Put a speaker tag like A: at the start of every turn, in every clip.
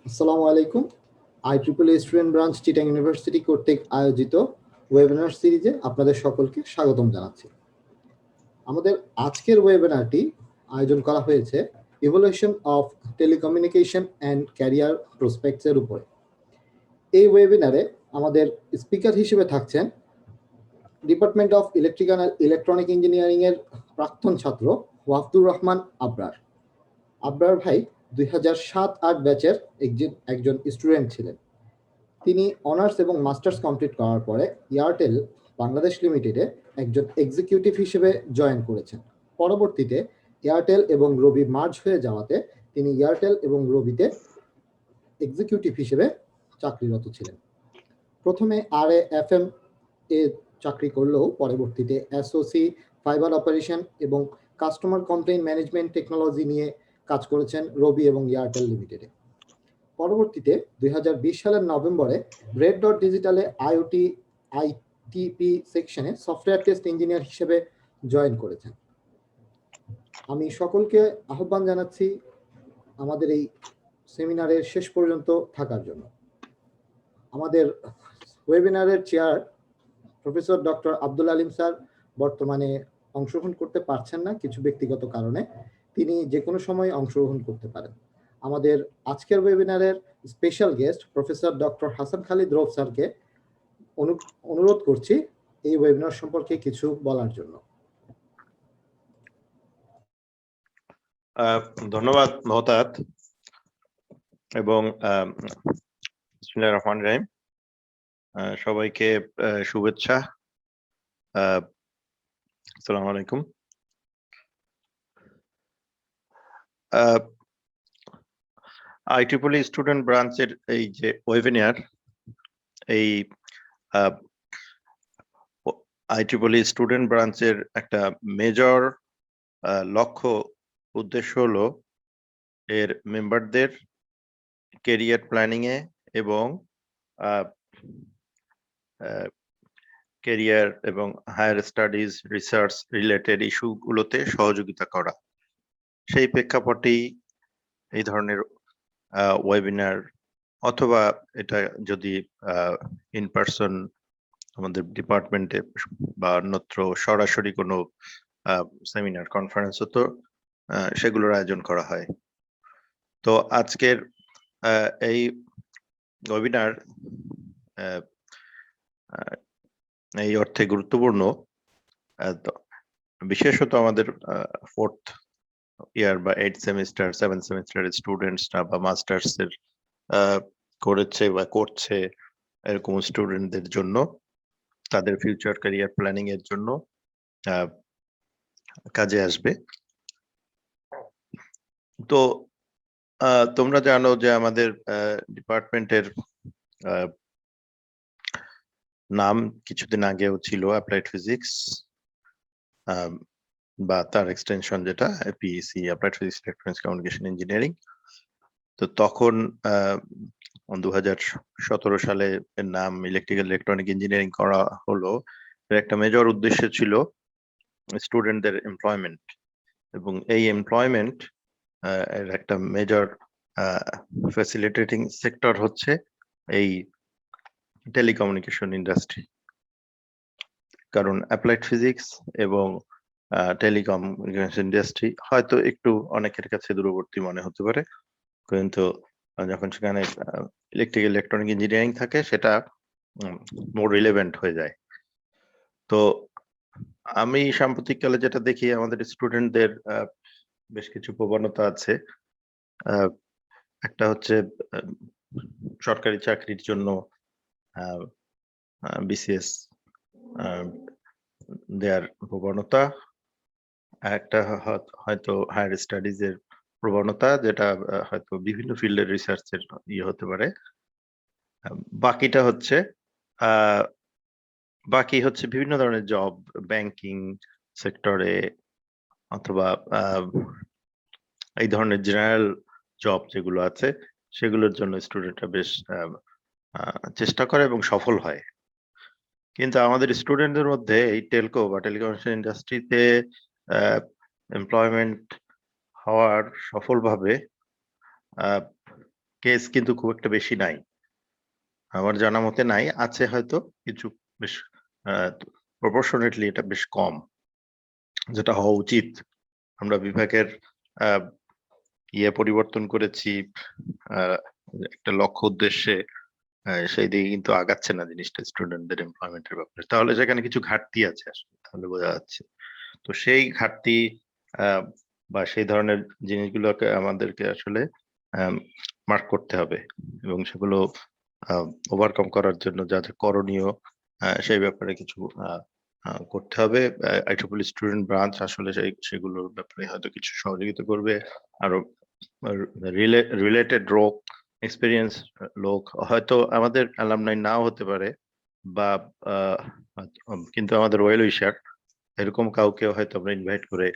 A: আসসালামু আলাইকুম। IEEE student branch Chittagong university কর্তৃক আয়োজিত ওয়েবিনার সিরিজে আপনাদের সকলকে স্বাগতম জানাচ্ছি। আমাদের আজকের ওয়েবিনারটি আয়োজন করা হয়েছে evolution of telecommunication and career প্রসপেক্টসের উপরে। এই ওয়েবিনারে আমাদের স্পিকার হিসেবে থাকছেন department of electrical and electronic engineering এর প্রাক্তন ছাত্র ওয়াফদুর রহমান আবরার। আবরার ভাই 2007-8 ব্যাচের একজন স্টুডেন্ট ছিলেন। তিনি অনার্স এবং মাস্টার্স কমপ্লিট করার পরে এয়ারটেল বাংলাদেশ লিমিটেডে একজন এক্সিকিউটিভ হিসেবে জয়েন করেছেন। পরবর্তীতে এয়ারটেল এবং রবি মার্জ হয়ে যাওয়াতে তিনি এয়ারটেল এবং রবিতে এক্সিকিউটিভ হিসেবে চাকরিরত ছিলেন। প্রথমে RAFM এ চাকরি করলেও পরবর্তীতে এসওসি, ফাইবার অপারেশন এবং কাস্টমার কমপ্লেইন ম্যানেজমেন্ট টেকনোলজি নিয়ে কাজ করেছেন রবি এবং এয়ারটেল লিমিটেডে। পরবর্তীতে 2020 সালের নভেম্বরে রেড ডট ডিজিটালে আইটিপি সেকশনে সফটওয়্যার টেস্ট ইঞ্জিনিয়ার হিসেবে জয়েন করেছেন। আমি সকলকে আহ্বান জানাচ্ছি আমাদের এই সেমিনারের শেষ পর্যন্ত থাকার জন্য। আমাদের ওয়েবিনারের chair professor doctor Abdul Alim sir বর্তমানে অংশগ্রহণ করতে পারছেন না কিছু ব্যক্তিগত কারণে। তিনি যে কোনো সময় অংশগ্রহণ করতে পারেন। আমাদের আজকের ওয়েবিনারের special guest professor doctor Hasan Khalid Rauf স্যারকে অনুরোধ করছি এই ওয়েবিনার সম্পর্কে কিছু বলার জন্য।
B: ধন্যবাদ মহতাত এবং বিসমিল্লাহির রহমানির রহিম। সবাইকে শুভেচ্ছা। আসসালামু আলাইকুম। IEEE স্টুডেন্ট ব্রাঞ্চের এই যে ওয়েবিনার, এই IEEE স্টুডেন্ট ব্রাঞ্চের একটা মেজর লক্ষ্য উদ্দেশ্য হলো এর মেম্বারদের কেরিয়ার প্ল্যানিং এ এবং কেরিয়ার এবং হায়ার স্টাডিজ রিসার্চ রিলেটেড ইস্যুগুলোতে সহযোগিতা করা। সেই প্রেক্ষাপটেই এই ধরনের ওয়েবিনার, অথবা এটা যদি ইন পার্সন আমাদের ডিপার্টমেন্টে বা অন্যত্র সরাসরি কোনো সেমিনার কনফারেন্স হতো, সেগুলোর আয়োজন করা হয়। তো আজকের এই ওয়েবিনার এই অর্থে গুরুত্বপূর্ণ, বিশেষত আমাদের 4th ইয়ার বা 8th সেমিস্টার 7th সেমিস্টারের স্টুডেন্টসরা বা মাস্টার্স এর করেছে বা করছে এরকম স্টুডেন্টদের জন্য, তাদের ফিউচার ক্যারিয়ার প্ল্যানিং এর জন্য কাজে আসবে। তো তোমরা জানো যে আমাদের ডিপার্টমেন্টের নাম কিছুদিন আগেও ছিল অ্যাপ্লাইড ফিজিক্স, বা তার এক্সটেনশন যেটা PEC, applied physics electronics communication engineering. তো তখন 2017 সালে এর নাম ইলেকট্রিক্যাল ইলেকট্রনিক ইঞ্জিনিয়ারিং করা হলো। এর একটা মেজর উদ্দেশ্য ছিল স্টুডেন্টদের এমপ্লয়মেন্ট, এবং এই এমপ্লয়মেন্ট এর একটা মেজর ফ্যাসিলিটেটিং সেক্টর হচ্ছে এই টেলিকমিউনিকেশন ইন্ডাস্ট্রি। কারণ অ্যাপ্লাইড ফিজিক্স এবং টেলিকমিউনিকেশন ইন্ডাস্ট্রি হয়তো একটু অনেকের কাছে দূরবর্তী মনে হতে পারে, কিন্তু যখন সেখানে ইলেকট্রিক্যাল ইলেকট্রনিক ইঞ্জিনিয়ারিং থাকে সেটা মোর রিলেভেন্ট হয়ে যায়। তো আমি সাম্প্রতিককালে যেটা দেখি, আমাদের স্টুডেন্টদের বেশ কিছু প্রবণতা আছে। একটা হচ্ছে সরকারি চাকরির জন্য বিসিএস দেয়ার প্রবণতা, একটা হয়তো হায়ার স্টাডিজ এর প্রবণতা, যেটা হয়তো বিভিন্ন ফিল্ডের রিসার্চের ইয়ে হতে পারে। বাকিটা হচ্ছে বাকি হচ্ছে বিভিন্ন ধরনের জব, ব্যাংকিং সেক্টরে অথবা এই ধরনের জেনারেল জব যেগুলো আছে সেগুলোর জন্য স্টুডেন্টরা বেশ চেষ্টা করে এবং সফল হয়। কিন্তু আমাদের স্টুডেন্টদের মধ্যে এই টেলকো বা টেলিকমিউনিকেশন ইন্ডাস্ট্রিতে এমপ্লয়মেন্ট হওয়ার সফলভাবে কেস কিন্তু খুব একটা বেশি নাই, আমার জানা মতে নাই, আছে হয়তো কিছু, বেশ প্রপোর্শনেটলি এটা বেশ কম, যেটা হওয়া উচিত। আমরা বিভাগের পরিবর্তন করেছি একটা লক্ষ্য উদ্দেশ্যে, সেই দিকে কিন্তু আগাচ্ছে না জিনিসটা স্টুডেন্টদের এমপ্লয়মেন্টের ব্যাপারে। তাহলে সেখানে কিছু ঘাটতি আছে আসলে, তাহলে বোঝা যাচ্ছে। তো সেই ঘাটতি বা সেই ধরনের জিনিসগুলোকে আমাদেরকে আসলে মার্ক করতে হবে, এবং সেগুলো ওভারকাম করার জন্য যা যা করণীয় সেই ব্যাপারে কিছু করতে হবে। IEEE স্টুডেন্ট ব্রাঞ্চ আসলে সেগুলোর ব্যাপারে হয়তো কিছু সহযোগিতা করবে। আরো রিলেটেড এক্সপেরিয়েন্স লোক হয়তো আমাদের অ্যালামনাই নাও হতে পারে, বা কিন্তু আমাদের ওয়েল উইশার এরকম কাউকে হয়তো আমরা ইনভাইট করে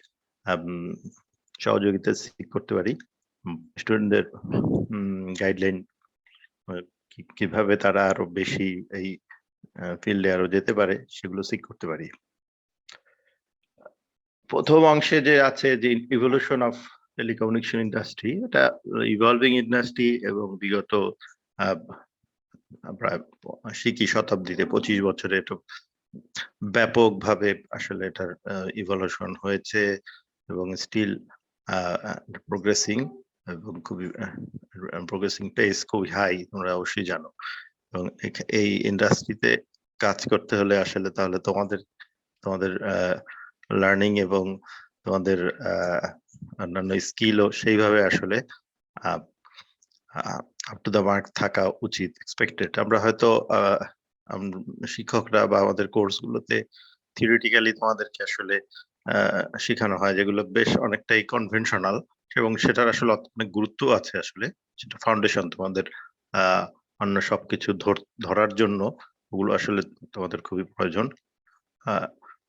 B: সহযোগিতা সিক করতে পারি। স্টুডেন্টদের গাইডলাইন কিভাবে তারা আরো বেশি এই ফিল্ডে আরো যেতে পারে সেগুলো সিক করতে পারি। প্রথম অংশে যে আছে যে ইভলিউশন অফ টেলিকমিউনিকেশন ইন্ডাস্ট্রি, এটা ইভলভিং ইন্ডাস্ট্রি এবং বিগত প্রায় শতাব্দীতে 25 বছরে এটা ব্যাপকভাবে আসলে এটার ইভলিউশন হয়েছে এবং স্টিল প্রোগ্রেসিং, এবং খুবই প্রোগ্রেসিং পেস খুবই হাই, তোমরা অবশ্যই জানো। এবং এই ইন্ডাস্ট্রিতে কাজ করতে হলে আসলে তাহলে তোমাদের লার্নিং এবং তোমাদের অন্যান্য স্কিলও সেইভাবে আসলে আপ টু দ্য মার্ক থাকা উচিত, এক্সপেক্টেড। আমরা হয়তো শিক্ষকরা বা আমাদের কোর্সগুলোতে থিওরিটিক্যালি তোমাদেরকে আসলে শেখানো হয়, যেগুলো বেশ অনেকটাই কনভেনশনাল, এবং সেটার আসলে অনেক গুরুত্ব আছে আসলে, সেটা ফাউন্ডেশন তোমাদের অন্য সবকিছু ধরার জন্য ওগুলো আসলে তোমাদের খুবই প্রয়োজন।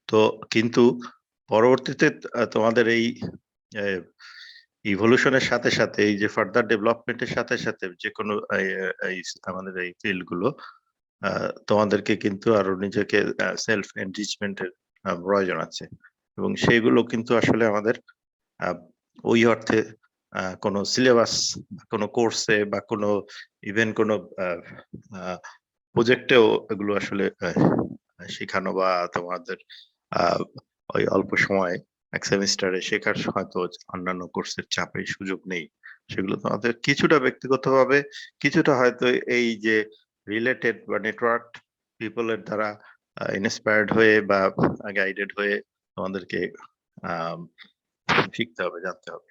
B: তো কিন্তু পরবর্তীতে তোমাদের এই ইভলিউশনের সাথে সাথে, এই যে ফার্দার ডেভেলপমেন্টের সাথে সাথে যে কোনো আমাদের এই ফিল্ড গুলো তোমাদেরকে কিন্তু আরো নিজেকে সেলফ এনরিচমেন্টের প্রয়োজন আছে, এবং সেইগুলো কিন্তু আসলে আমাদের ওই অর্থে কোনো সিলেবাস, কোনো কোর্সে বা কোনো ইভেন কোনো প্রজেক্টেও এগুলো আসলে শেখানো বা তোমাদের ওই অল্প সময় এক সেমিস্টারে শেখার হয়তো অন্যান্য কোর্সের চাপে সুযোগ নেই। সেগুলো তোমাদের কিছুটা ব্যক্তিগতভাবে, কিছুটা হয়তো এই যে রিলেটেড বা নেটওয়ার্ক পিপলের দ্বারা ইন্সপায়ার্ড হয়ে বা গাইডেড হয়ে তোমাদেরকে শিখতে হবে, জানতে হবে।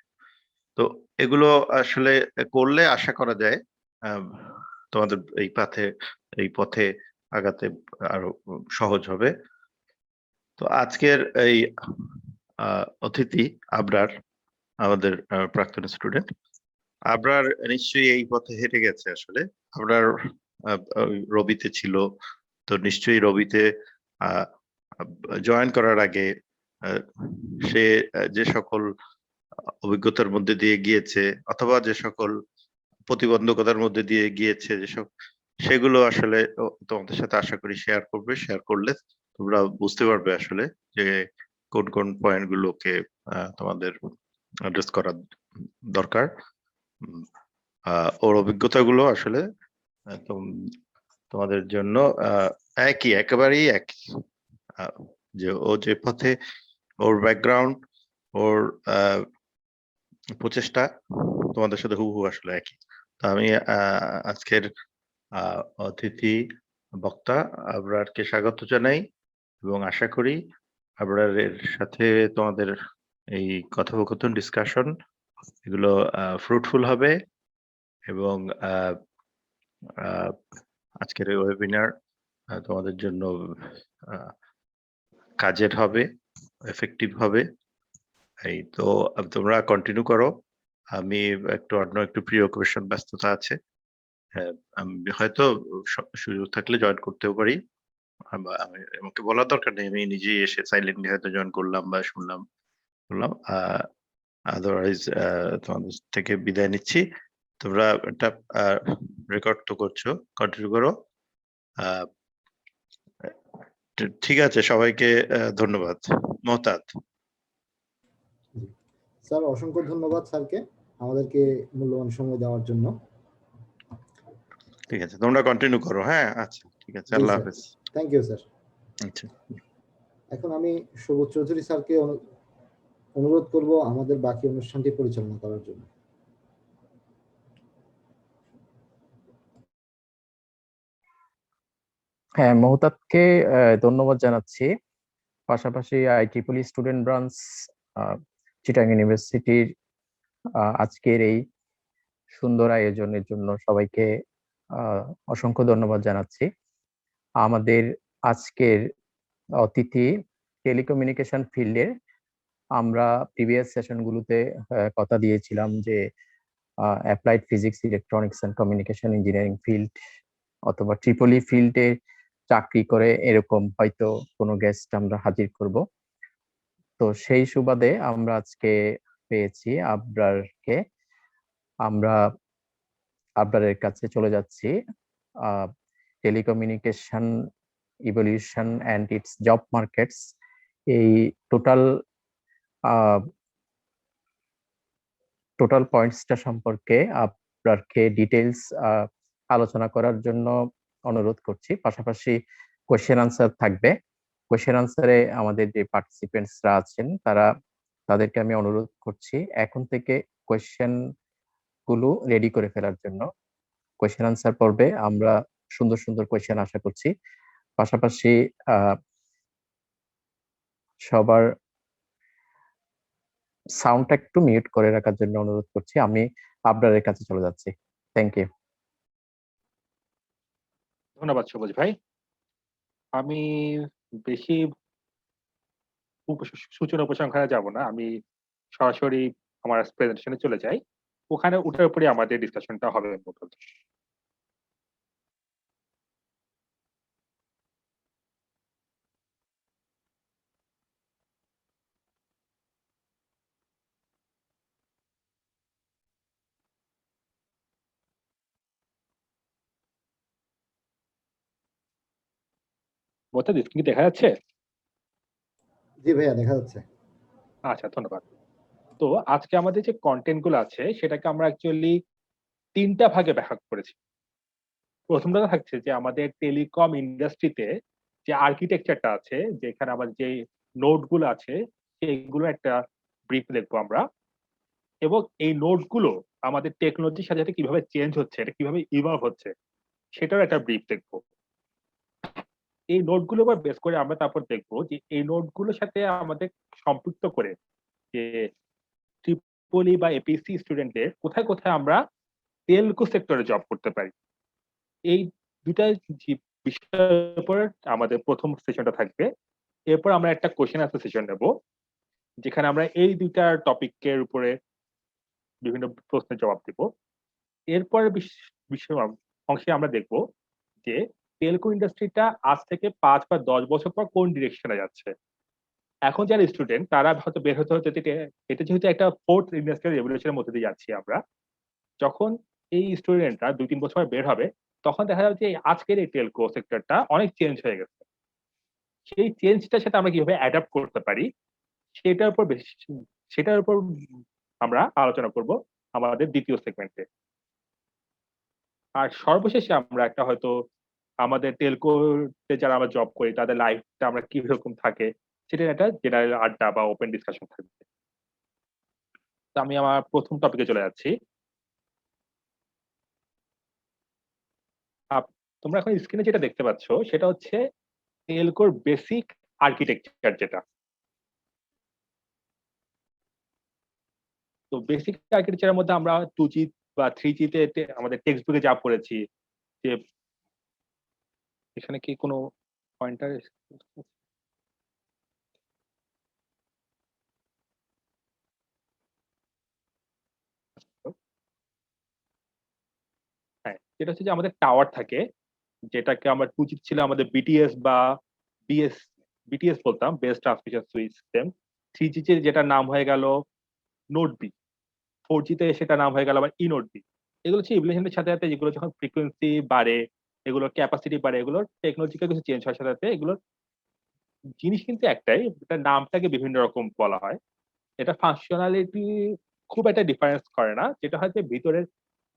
B: তো এগুলো আসলে করলে আশা করা যায় তোমাদের এই পথে আগাতে আরো সহজ হবে। তো আজকের এই অতিথি আবরার, আমাদের প্রাক্তন স্টুডেন্ট। আবরার নিশ্চয়ই এই পথে হেঁটে গেছে আসলে। আবরার রবিতে ছিল, তো নিশ্চয়ই রবিতে জয়েন করার আগে সে যে সকল অভিজ্ঞতার মধ্যে দিয়ে গিয়েছে, অথবা যে সকল প্রতিবন্ধকতার মধ্যে দিয়ে গিয়েছে, সেগুলো আসলে তোমাদের সাথে আশা করি শেয়ার করবে। শেয়ার করলে তোমরা বুঝতে পারবে আসলে যে কোন কোন পয়েন্ট গুলোকে তোমাদের অ্যাড্রেস করা দরকার। ওর অভিজ্ঞতাগুলো আসলে তোমাদের জন্য একেবারেই একই, যে ও যে পথে, ওর ব্যাকগ্রাউন্ড, ওর প্রচেষ্টা তোমাদের সাথে হুবহু আসলে একই। তো আমি আজকের অতিথি বক্তা আবরারকে স্বাগত জানাই, এবং আশা করি আবরারের সাথে তোমাদের এই কথোপকথন, ডিসকাশন এগুলো ফ্রুটফুল হবে, এবং আজকের এই ওয়েবিনার তোমাদের জন্য কাজের হবে, এফেক্টিভ হবে। এই তো তোমরা কন্টিনিউ করো। আমি একটু প্রি অকুপেশন ব্যস্ততা আছে, আমি হয়তো সুযোগ থাকলে জয়েন করতেও পারি। আমাকে বলার দরকার নেই, আমি নিজেই এসে সাইলেন্টলি হয়তো জয়েন করলাম বা শুনলাম। আদারওয়াইজ তোমাদের থেকে বিদায় নিচ্ছি। তোমরা একটা রেকর্ড তো করছো, কন্টিনিউ করো। ঠিক আছে, সবাইকে ধন্যবাদ। মহতাত।
A: স্যার, অসংখ্য ধন্যবাদ স্যারকে আমাদেরকে মূল্যবান সময় দেওয়ার জন্য।
B: ঠিক আছে, তোমরা কন্টিনিউ করো। হ্যাঁ, আচ্ছা, ঠিক আছে,
A: জি
B: আল্লাহ
A: স্যার,
B: হাফেজ।
A: Thank you sir.
B: আচ্ছা।
A: এখন আমি সবুজ চৌধুরী স্যারকে অনুরোধ করব আমাদের বাকি অনুষ্ঠানটি পরিচালনা করার জন্য।
C: হ্যাঁ, মহতাবকে ধন্যবাদ জানাচ্ছি। পাশাপাশি IEEE স্টুডেন্ট ব্রাঞ্চ চিটাং ইউনিভার্সিটির আজকের এই সুন্দর আয়োজনের জন্য সবাইকে অসংখ্য ধন্যবাদ জানাচ্ছি। আমাদের আজকের অতিথি টেলিকমিউনিকেশন ফিল্ডের, আমরা প্রিভিয়াস সেশনগুলোতে কথা দিয়েছিলাম যে applied physics, electronics and communication engineering field অথবা ট্রিপলি ফিল্ডে চাকরি করে এরকম হয়তো কোনো গেস্ট আমরা হাজির করব। তো সেই সুবাদে আমরা আজকে পেয়েছি আবরারকে। আমরা আবরারের কাছে চলে যাচ্ছি। Telecommunication evolution and it's job markets, এই টোটাল পয়েন্টসটা সম্পর্কে আপনাকে ডিটেইলস আলোচনা করার জন্য অনুরোধ করছি। পাশাপাশি কোয়েশ্চেন আনসার থাকবে। কোয়েশ্চেন আনসারে আমাদের যে পার্টিসিপেন্টসরা আছেন তাদেরকে আমি অনুরোধ করছি এখন থেকে কোয়েশ্চেন গুলো রেডি করে ফেলার জন্য। কোয়েশ্চেন আনসার পর্বে আমরা সুন্দর সুন্দর কোয়েশ্চেন আশা করছি। পাশাপাশি সবার সাউন্ডটা একটু মিউট করে রাখার জন্য অনুরোধ করছি। আমি আবরারের কাছে চলে যাচ্ছি। Thank you.
D: ধন্যবাদ সবুজ ভাই। আমি বেশি সূচনা উপসংহারে যাব না, আমি সরাসরি আমার প্রেজেন্টেশনে চলে যাই। ওখানে ওটার উপরে আমাদের ডিসকাশনটা হবে মূলত। স্ক্রিন দেখা যাচ্ছে?
A: জি ভাইয়া, দেখা যাচ্ছে।
D: আচ্ছা, ধন্যবাদ। তো আজকে আমাদের যে কন্টেন্ট গুলো আছে সেটাকে আমরা অ্যাকচুয়ালি ৩টা ভাগে ভাগ করেছি। প্রথমটা থাকছে যে আমাদের টেলিকম ইন্ডাস্ট্রিতে যে আর্কিটেকচারটা আছে, যেখানে আমাদের যে নোড গুলো আছে সেগুলো একটা ব্রিফ দেখবো আমরা, এবং এই নোড গুলো আমাদের টেকনোলজির সাথে সাথে কিভাবে চেঞ্জ হচ্ছে, এটা কিভাবে ইভলভ হচ্ছে সেটার একটা ব্রিফ দেখবো। এই নোটগুলোর উপর বেস করে আমরা তারপর দেখবো যে এই নোটগুলোর সাথে আমাদের সম্পৃক্ত করে যে ট্রিপলি বা এপিএসসি স্টুডেন্টদের কোথায় কোথায় আমরা তেলকো সেক্টরে জব করতে পারি। এই দুটা বিষয়ের উপর আমাদের প্রথম সেশনটা থাকবে। এরপর আমরা একটা কোশ্চেন আনসার সেশন নেব, যেখানে আমরা এই দুইটা টপিকের উপরে বিভিন্ন প্রশ্নের জবাব দিব। এরপর বিষয় অংশে আমরা দেখব যে টেলকো ইন্ডাস্ট্রিটা আজ থেকে 5 বা 10 বছর পর কোন ডিরেকশনে যাচ্ছে। এখন যারা স্টুডেন্ট তারা হয়তো বের হতে হতে এটা যেহেতু একটা ফোর্থ ইন্ডাস্ট্রিয়াল রেভলিউশনের মধ্যে দিয়ে যাচ্ছি আমরা, যখন এই স্টুডেন্টরা 2-3 বছর পর বের হবে তখন দেখা যাবে যে আজকের এই টেলকো সেক্টরটা অনেক চেঞ্জ হয়ে গেছে। সেই চেঞ্জটার সাথে আমরা কিভাবে অ্যাডাপ্ট করতে পারি সেটার উপর আমরা আলোচনা করব আমাদের দ্বিতীয় সেগমেন্টে। আর সর্বশেষে আমরা একটা হয়তো আমাদের টেলকোতে যারা আমরা জব করি তাদের লাইফটা আমরা কিরকম থাকে সেটার একটা জেনারেল আড্ডা বা ওপেন ডিসকাশন থাকবে। তো আমি আমার প্রথম টপিকে চলে যাচ্ছি। তোমরা এখন স্ক্রিনে যেটা দেখতে পাচ্ছ সেটা হচ্ছে টেলকোর বেসিক আর্কিটেকচার যেটা। তো বেসিক আর্কিটেকচারের মধ্যে আমরা 2G বা 3G তে আমাদের টেক্সট বুকে যা পড়েছি, যে এখানে কি কোনো পয়েন্টার? হ্যাঁ, যেটা হচ্ছে যে আমাদের টাওয়ার থাকে, যেটাকে আমরা 2G ছিল আমাদের বিটিএস বা বিএস বিটিএস বলতাম, base transmission switch system. 3G তে যেটা নাম হয়ে গেল নোড বি, 4G তে সেটা নাম হয়ে গেল আবার ই নোড বি। এগুলো হচ্ছে ইভলিউশনের সাথে সাথে যেগুলো যখন ফ্রিকোয়েন্সি বাড়ে, এগুলোর ক্যাপাসিটি বাড়ে, এগুলোর টেকনোলজিক্যাল কিছু চেঞ্জ হওয়ার সাথে সাথে এগুলোর জিনিস কিন্তু একটাই, এটা নামটাকে বিভিন্ন রকম বলা হয়। এটা ফাংশনালিটি খুব একটা ডিফারেন্স করে না, যেটা হয়তো ভিতরের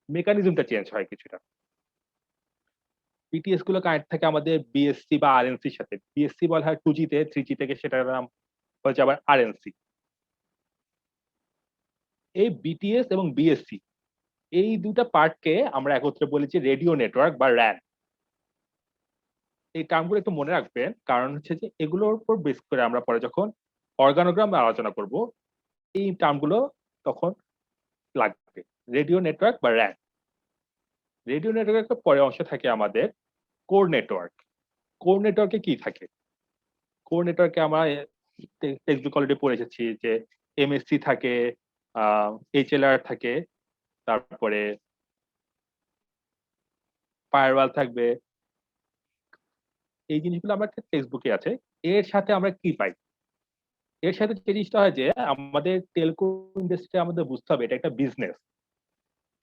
D: মেকানিজমটা চেঞ্জ হয় কিছুটা। বিটিএস গুলো কানেক্ট থাকে আমাদের বিএসসি বা আরএনসির সাথে। বিএসসি বলা হয় 2G তে, 3G থেকে সেটার নাম হচ্ছে আবার আরএনসি। এই বিটিএস এবং বিএসসি এই দুটা পার্টকে আমরা একত্রে বলেছি রেডিও নেটওয়ার্ক বা র্যান। এই টার্মগুলো একটু মনে রাখবেন, কারণ হচ্ছে যে এগুলোর উপর বেস করে আমরা পরে যখন অর্গানোগ্রাম আলোচনা করব এই টার্মগুলো তখন লাগবে। রেডিও নেটওয়ার্ক বা র্যান। রেডিও নেটওয়ার্কের পরে অংশ থাকে আমাদের কোর নেটওয়ার্ক। কোর নেটওয়ার্কে কি থাকে? কোর নেটওয়ার্কে আমরা টেক্সট বুক অলরেডি পড়ে এসেছি যে এমএসসি থাকে, এইচএলআর থাকে, তারপরে ফায়ারওয়াল থাকবে। এই জিনিসগুলো আমার টেক্সট বুকে আছে। এর সাথে আমরা কি পাই? এর সাথে যে জিনিসটা হয় যে আমাদের টেলকো ইন্ডাস্ট্রি আমাদের বুঝতে হবে এটা একটা বিজনেস।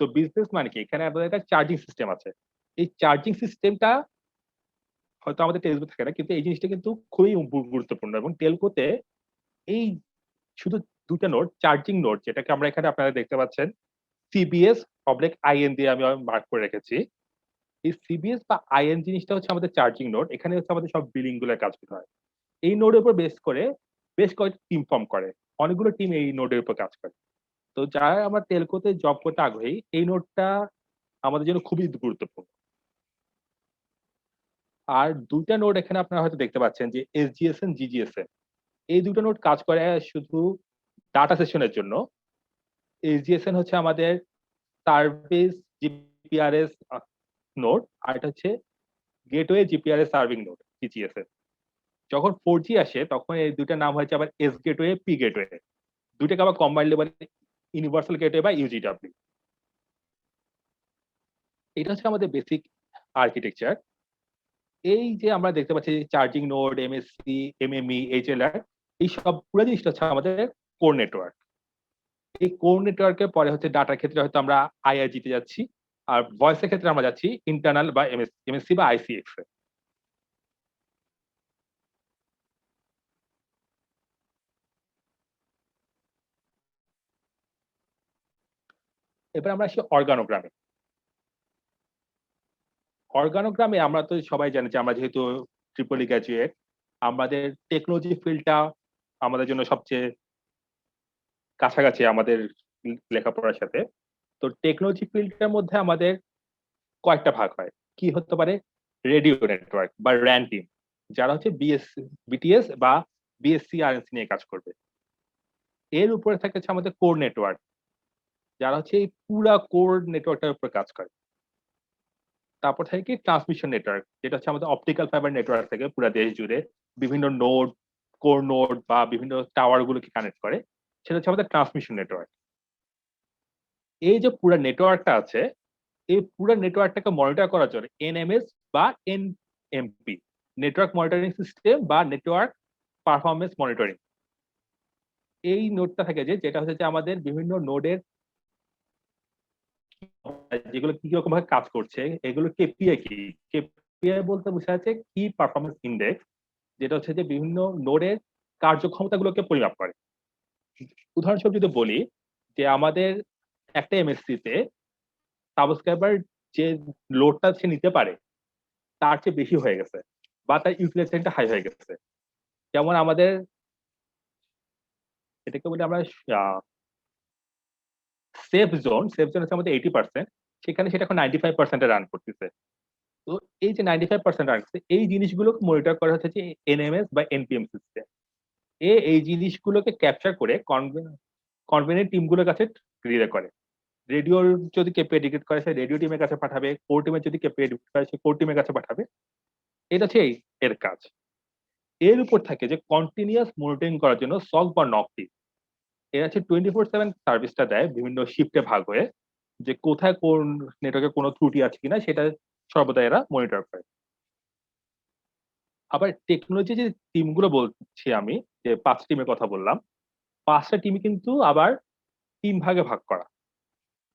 D: তো বিজনেস মানে কি? এখানে আমাদের একটা চার্জিং সিস্টেম আছে। এই চার্জিং সিস্টেমটা হয়তো আমাদের টেলকো থাকে না, কিন্তু এই জিনিসটা কিন্তু খুবই গুরুত্বপূর্ণ। এবং টেলকোতে এই শুধু দুটা নোড, চার্জিং নোড, যেটাকে আমরা এখানে আপনারা দেখতে পাচ্ছেন সিবিএস অবলিক আইএন দিয়ে আমি মার্ক করে রেখেছি। এই সিবিএস বা আইএন জিনিসটা হচ্ছে আমাদের চার্জিং নোড। এখানে হচ্ছে আমাদের সব বিলিং গুলোর কাজ করতে হয়। এই নোডের উপর বেস করে বেশ কয়েকটি টিম ফর্ম করে। অনেকগুলো টিম এই নোডের উপর কাজ করে। তো যারা আমরা টেলকোতে জব করতে আগ্রহী, এই নোডটা আমাদের জন্য খুবই গুরুত্বপূর্ণ। আর দুইটা নোড এখানে আপনারা হয়তো দেখতে পাচ্ছেন যে এসজিএসএন, জিজিএসএন। এই দুটো নোড কাজ করে শুধু ডাটা সেশনের জন্য। এসজিএসএন হচ্ছে আমাদের সার্ভিস জিপিআরএস নোড, আর এটা হচ্ছে গেটওয়ে জিপিআরএস সার্ভিং নোড, জিজিএসএন। যখন 4G আসে তখন এই দুইটা নাম হয়েছে আবার এস গেটওয়ে, পি গেটওয়ে। দুইটাকে আবার কম্বাইন্ড বলে ইউনিভার্সাল গেটওয়ে বা ইউজিডব্লিউ। এটা হচ্ছে আমাদের বেসিক আর্কিটেকচার। এই যে আমরা দেখতে পাচ্ছি চার্জিং নোড, এমএসসি, এমএমই, এইচএলআর, এই সব পুরো জিনিসটা হচ্ছে আমাদের কোর নেটওয়ার্ক। এই কোর নেটওয়ার্কের পরে হচ্ছে ডাটার ক্ষেত্রে হয়তো আমরা আইআরজি তে যাচ্ছি, আর ভয়েসের ক্ষেত্রে আমরা যাচ্ছি ইন্টারনাল বা এমএসসি বা আইসিএক্স এ। এবার আমরা আসি অর্গানোগ্রামে। অর্গানোগ্রামে আমরা তো সবাই জানি যে আমরা যেহেতু ট্রিপলি গ্র্যাজুয়েট, আমাদের টেকনোলজি ফিল্ডটা আমাদের জন্য সবচেয়ে কাছাকাছি আমাদের লেখাপড়ার সাথে। তো টেকনোলজি ফিল্ডটার মধ্যে আমাদের কয়েকটা ভাগ হয়। কি হতে পারে? রেডিও নেটওয়ার্ক বা র্যান টিম, যারা হচ্ছে বিটিএস বা বিএসসি আরএনসি নিয়ে কাজ করবে। এর উপরে থাকে হচ্ছে আমাদের কোর নেটওয়ার্ক, যারা হচ্ছে এই পুরা কোর নেটওয়ার্কটার উপর কাজ করে। তারপর থাকে কি ট্রান্সমিশন নেটওয়ার্ক, যেটা হচ্ছে আমাদের অপটিক্যাল ফাইবার নেটওয়ার্ক থেকে পুরো দেশ জুড়ে বিভিন্ন নোড, কোর নোড বা বিভিন্ন টাওয়ার গুলোকে কানেক্ট করে। সেটা হচ্ছে আমাদের ট্রান্সমিশন নেটওয়ার্ক। এই যে পুরো নেটওয়ার্কটা আছে, এই পুরো নেটওয়ার্কটাকে মনিটর করার জন্য এনএমএস বা এনএমপি, নেটওয়ার্ক মনিটরিং সিস্টেম বা নেটওয়ার্ক পারফরমেন্স মনিটরিং, এই নোডটা থাকে যেটা হচ্ছে যে আমাদের বিভিন্ন নোডের যেগুলো কি রকম ভাবে কাজ করছে, এগুলো কেপিআই কি? কেপিআই বলতে বোঝা যাচ্ছে কি পারফরমেন্স ইন্ডেক্স, যেটা হচ্ছে যে বিভিন্ন নোডের কার্যক্ষমতাগুলোকে পরিমাপ করে। উদাহরণস্বরূপ যদি বলি যে আমাদের একটা এমএসসি তে সাবস্ক্রাইবার যে লোডটা সে নিতে পারে তার চেয়ে বেশি হয়ে গেছে, বা তার ইউটিলাইজেশনটা হাই হয়ে গেছে। যেমন আমাদের এটাকে বলি আমরা সেফ জোন হচ্ছে আমাদের 80%, সেখানে সেটা এখন 95% রান করতেছে। তো এই যে 95% রান করছে, এই জিনিসগুলো মনিটর করা হচ্ছে যে এনএমএস বা এনপিএম সিস্টেম। এই জিনিসগুলোকে ক্যাপচার করে কনভেনিয়েন্ট টিমগুলোর কাছে রিলে করে। রেডিওর যদি কেপিআই ডিক্রিট করে সে রেডিও টিমের কাছে পাঠাবে, কোর টিমের যদি কেপিআই ডিক্রিট করে সে কোর টিমের কাছে পাঠাবে। এটা হচ্ছে এর কাজ। এর উপর থাকে যে কন্টিনিউয়াস মনিটরিং করার জন্য সক বা নক টিম। এরা হচ্ছে 24/7 সার্ভিসটা দেয় বিভিন্ন শিফটে ভাগ হয়ে, যে কোথায় কোন নেটওয়ার্কে কোনো ত্রুটি আছে কিনা সেটা সর্বদা এরা মনিটর করে। আবার টেকনোলজি যে টিমগুলো বলছি আমি, যে 5 টিমের কথা বললাম, 5টা টিম কিন্তু আবার 3 ভাগে ভাগ করা,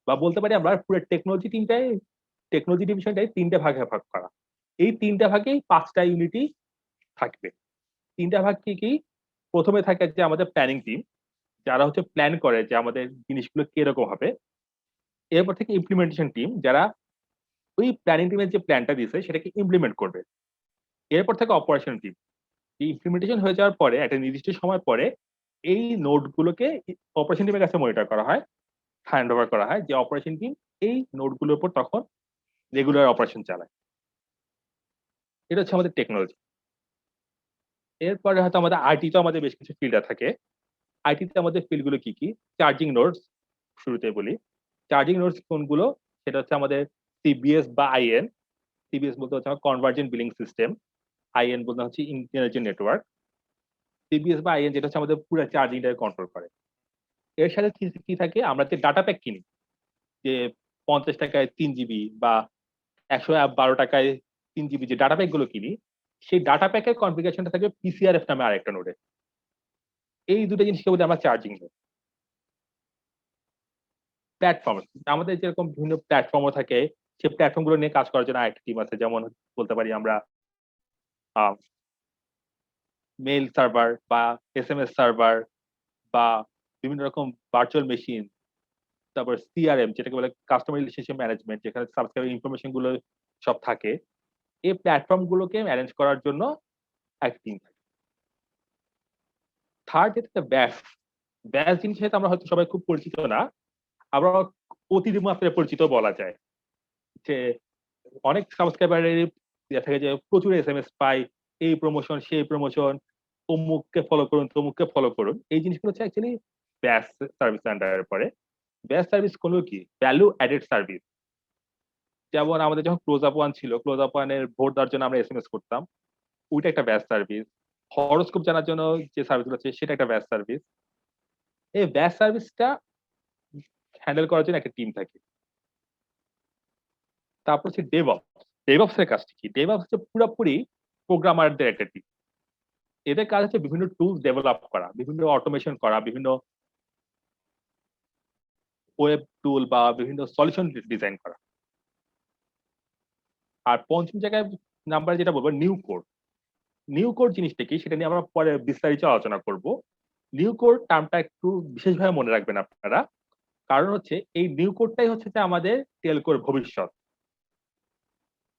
D: বা বলতে পারি আমরা পুরো টেকনোলজি ডিভিশনটাই 3টে ভাগে ভাগ করা। এই 3টা ভাগেই 5টা ইউনিটই থাকবে। 3টা ভাগ কি কি? প্রথমে থাকে যে আমাদের প্ল্যানিং টিম, যারা হচ্ছে প্ল্যান করে যে আমাদের জিনিসগুলো কিরকম হবে। এরপর থেকে ইমপ্লিমেন্টেশন টিম, যারা ওই প্ল্যানিং টিমের যে প্ল্যানটা দিয়েছে সেটাকে ইমপ্লিমেন্ট করবে। এরপর থাকে অপারেশন টিম। এই ইমপ্লিমেন্টেশন হয়ে যাওয়ার পরে একটা নির্দিষ্ট সময় পরে এই নোড গুলোকে অপারেশন টিমের কাছে মনিটর করা হয়, হ্যান্ড ওভার করা হয়, যে অপারেশন টিম এই নোড গুলোর উপর তখন রেগুলার অপারেশন চালায়। এটা হচ্ছে আমাদের টেকনোলজি। এরপরে হয়তো আমাদের আইটিতে আমাদের বেশ কিছু ফিল্ডার থাকে। আইটিতে আমাদের ফিল্ড গুলো কি কি? চার্জিং নোডস, শুরুতে বলি। চার্জিং নোডস কোনগুলো? সেটা হচ্ছে আমাদের সিবিএস বা আইএন। সিবিএস বলতে হচ্ছে আমার কনভার্জেন্ট বিলিং সিস্টেম, আইএন বলতে হচ্ছে ইন্টেলিজেন্ট নেটওয়ার্ক। সিবিএস বা আইএন যেটা হচ্ছে আমাদের পুরো চার্জিংটাকে কন্ট্রোল করে। এর সাথে কি কি থাকে? আমরা যে ডাটা প্যাক কিনি, যে 50 টাকায় 3 জিবি বা 112 টাকায় 3 জিবি যে ডাটা প্যাক গুলো কিনি, সেই ডাটা প্যাকের কনফিগারেশনটা থাকবে পিসিআরএফ নামে আরেকটা নোডে। এই দুটো জিনিসকে বলি আমরা চার্জিং নোড। প্ল্যাটফর্ম, আমাদের যেরকম বিভিন্ন প্ল্যাটফর্মও থাকে, সেই প্ল্যাটফর্ম গুলো নিয়ে কাজ করার জন্য আরেকটা টিম আছে। যেমন বলতে পারি আমরা মেইল সার্ভার বা এসএমএস সার্ভার বা বিভিন্ন রকম ভার্চুয়াল মেশিন, তারপর সিআরএম যেটাকে বলে কাস্টমার রিলেশনশিপ ম্যানেজমেন্ট, যেখানে সাবস্ক্রাইবার ইনফরমেশন গুলো সব থাকে। এই প্ল্যাটফর্ম গুলোকে ম্যানেজ করার জন্য একটা টিম থাকে। থার্ড যেটা ব্যাস। ব্যাস জিনিসের সাথে আমরা হয়তো সবাই খুব পরিচিত না, আমরা অতিমাত্রায় পরিচিত বলা যায়। যে অনেক সাবস্ক্রাইবারের দেখা যায় যে প্রচুর এসএমএস পাই, এই প্রমোশন সেই প্রমোশন, অমুককে ফলো করুন তমুককে ফলো করুন। এই জিনিসগুলো হচ্ছে অ্যাকচুয়ালি ব্যাস সার্ভিস আন্ডারের পরে। ব্যাস সার্ভিস কোন কি? Value added service. যেমন আমাদের যখন ক্লোজ আপ ওয়ান ছিল, ক্লোজ আপ ওয়ানের ভোট দেওয়ার জন্য আমরা এসএমএস করতাম, ওইটা একটা ব্যাস সার্ভিস। হরোস্কোপ জানার জন্য যে সার্ভিসগুলো আছে সেটা একটা ব্যাস সার্ভিস। এই ব্যাস সার্ভিসটা হ্যান্ডেল করার জন্য একটা টিম থাকে। তারপর হচ্ছে ডেভঅপস। ডেভঅপস এর কাজটা কি? ডেভঅপস হচ্ছে পুরোপুরি প্রোগ্রামারদের একটা টিম। এদের কাজ হচ্ছে বিভিন্ন টুলস ডেভেলপ করা, বিভিন্ন অটোমেশন করা, বিভিন্ন ওয়েব টুল বা বিভিন্ন সলিউশন ডিজাইন করা। আর পঞ্চম জায়গায় নাম্বার যেটা বলবো, নিউ কোড। নিউ কোড জিনিসটা কি সেটা নিয়ে আমরা পরে বিস্তারিত আলোচনা করব। নিউ কোড টার্মটা একটু বিশেষভাবে মনে রাখবেন আপনারা, কারণ হচ্ছে এই নিউ কোডটাই হচ্ছে যে আমাদের টেলকোর ভবিষ্যৎ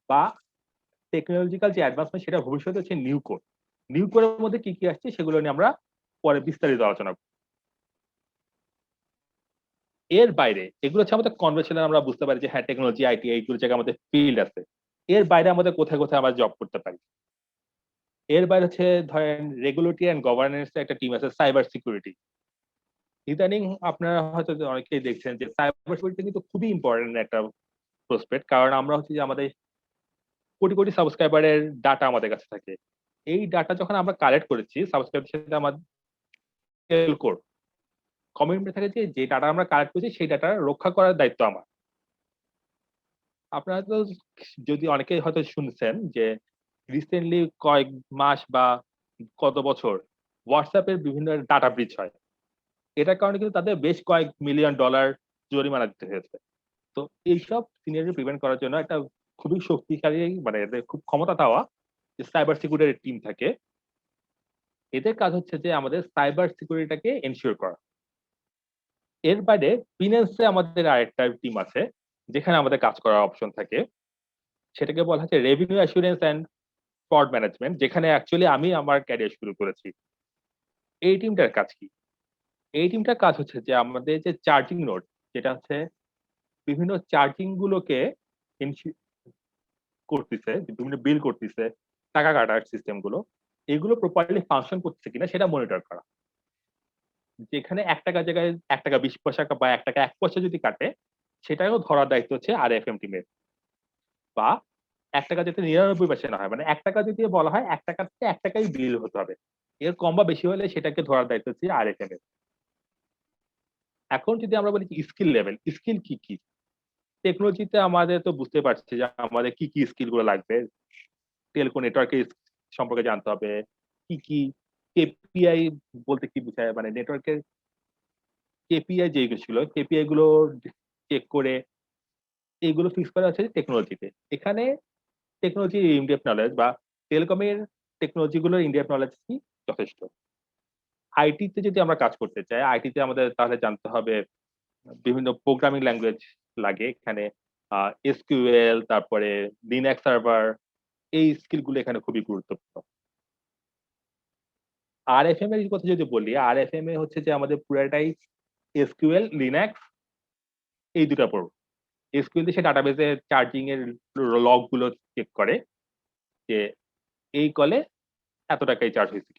D: বা টেকনোলজিক্যাল যে অ্যাডভান্সমেন্ট সেটা ভবিষ্যতে হচ্ছে নিউ কোড। নিউ কোডের মধ্যে কি কি আসছে সেগুলো নিয়ে আমরা পরে বিস্তারিত আলোচনা করব। এর বাইরে এগুলো হচ্ছে আমাদের কনভেনশনাল, আমরা বুঝতে পারি যে হ্যাঁ টেকনোলজি আইটি এইগুলো জায়গায় আমাদের ফিল্ড আছে। এর বাইরে আমাদের কোথায় কোথায় আমরা জব করতে পারি? এর বাইরে হচ্ছে ধরেন রেগুলেটরি অ্যান্ড গভর্নেন্স একটা টিম আছে, সাইবার সিকিউরিটি। ইদানিং আপনারা হয়তো অনেকেই দেখছেন যে সাইবার সিকিউরিটি কিন্তু খুবই ইম্পর্টেন্ট একটা প্রসপেক্ট, কারণ আমরা হচ্ছে যে আমাদের কোটি কোটি সাবস্ক্রাইবারের ডাটা আমাদের কাছে থাকে। এই ডাটা যখন আমরা কালেক্ট করেছি সাবস্ক্রাইবার সাথে আমাদের টেলকোর কমিটমেন্ট থাকে যে যে ডাটা আমরা কালেক্ট করেছি সেই ডাটা রক্ষা করার দায়িত্ব আমার। আপনারা তো যদি অনেকেই হয়তো শুনছেন যে রিসেন্টলি কয়েক মাস বা কত বছর হোয়াটসঅ্যাপ এর বিভিন্ন ডাটা ব্রিচ হয়। এটার কারণে কিন্তু তাদের বেশ কয়েক মিলিয়ন ডলার জরিমানা দিতে হয়েছে। তো এইসব সিনারিও প্রিভেন্ট করার জন্য একটা খুবই শক্তিশালী, মানে এদের খুব ক্ষমতা দেওয়া যে সাইবার সিকিউরিটি টিম থাকে। এদের কাজ হচ্ছে যে আমাদের সাইবার সিকিউরিটিটাকে এনশিওর করা। এর বাইরে ফিন্যান্সে আমাদের আরেকটা টিম আছে যেখানে আমাদের কাজ করার অপশন থাকে। সেটাকে বলা হচ্ছে revenue assurance and fraud management, যেখানে অ্যাকচুয়ালি আমি আমার ক্যারিয়ার শুরু করেছি। এই টিমটার কাজ কি? এই টিমটার কাজ হচ্ছে যে আমাদের যে চার্জিং নোড, যেটা হচ্ছে বিভিন্ন চার্জিং গুলোকে করতেছে, বিভিন্ন বিল করতেছে, টাকা কাটার সিস্টেম গুলো, এগুলো প্রপারলি ফাংশন করতেছে কিনা সেটা মনিটর করা। যেখানে ১ টাকা জায়গায় ১ টাকা ২০ পয়সা বা ১ টাকা ১ পয়সা যদি কাটে, সেটাও ধরার দায়িত্ব হচ্ছে আরএফএম টিমের। বা ১ টাকা যাতে ৯৯ পয়সা না হয়, মানে ১ টাকা যদি বলা হয় ১ টাকা থেকে ১ টাকাই বিল হতে হবে। এর কম বা বেশি হলে সেটাকে ধরার দায়িত্ব হচ্ছে আরএফএম এর। এখন যদি আমরা বলি স্কিল লেভেল, স্কিল কি কি? টেকনোলজিতে আমাদের তো বুঝতে পারছি যে আমাদের কি কি স্কিল গুলো লাগবে। টেলকো নেটওয়ার্কের সম্পর্কে জানতে হবে। কি কি কেপিআই বলতে কি বোঝায়, মানে নেটওয়ার্কের কেপিআই যেগুলো ছিল, কেপিআই গুলো চেক করে এইগুলো ফিক্স করা হচ্ছে টেকনোলজিতে। এখানে টেকনোলজি ইনডেপথ নলেজ বা টেলিকমের টেকনোলজি গুলোর ইনডেপথ নলেজ কি যথেষ্ট। আইটিতে যদি আমরা কাজ করতে চাই, আইটিতে আমাদের তাহলে জানতে হবে বিভিন্ন প্রোগ্রামিং ল্যাঙ্গুয়েজ লাগে। এখানে এসকিউএল, তারপরে লিনাক্স সার্ভার, এই স্কিলগুলো এখানে খুবই গুরুত্বপূর্ণ। আরএফএম এর কথা যদি বলি, আরএফএম এ হচ্ছে যে আমাদের পুরাটাই এসকিউএল, লিনাক্স এই ২ টা পড়ব। এসকিউএল দিয়ে সে ডাটাবেজে চার্জিং এর লগ গুলো চেক করে যে এই কলে এত টাকাই চার্জ হইছে।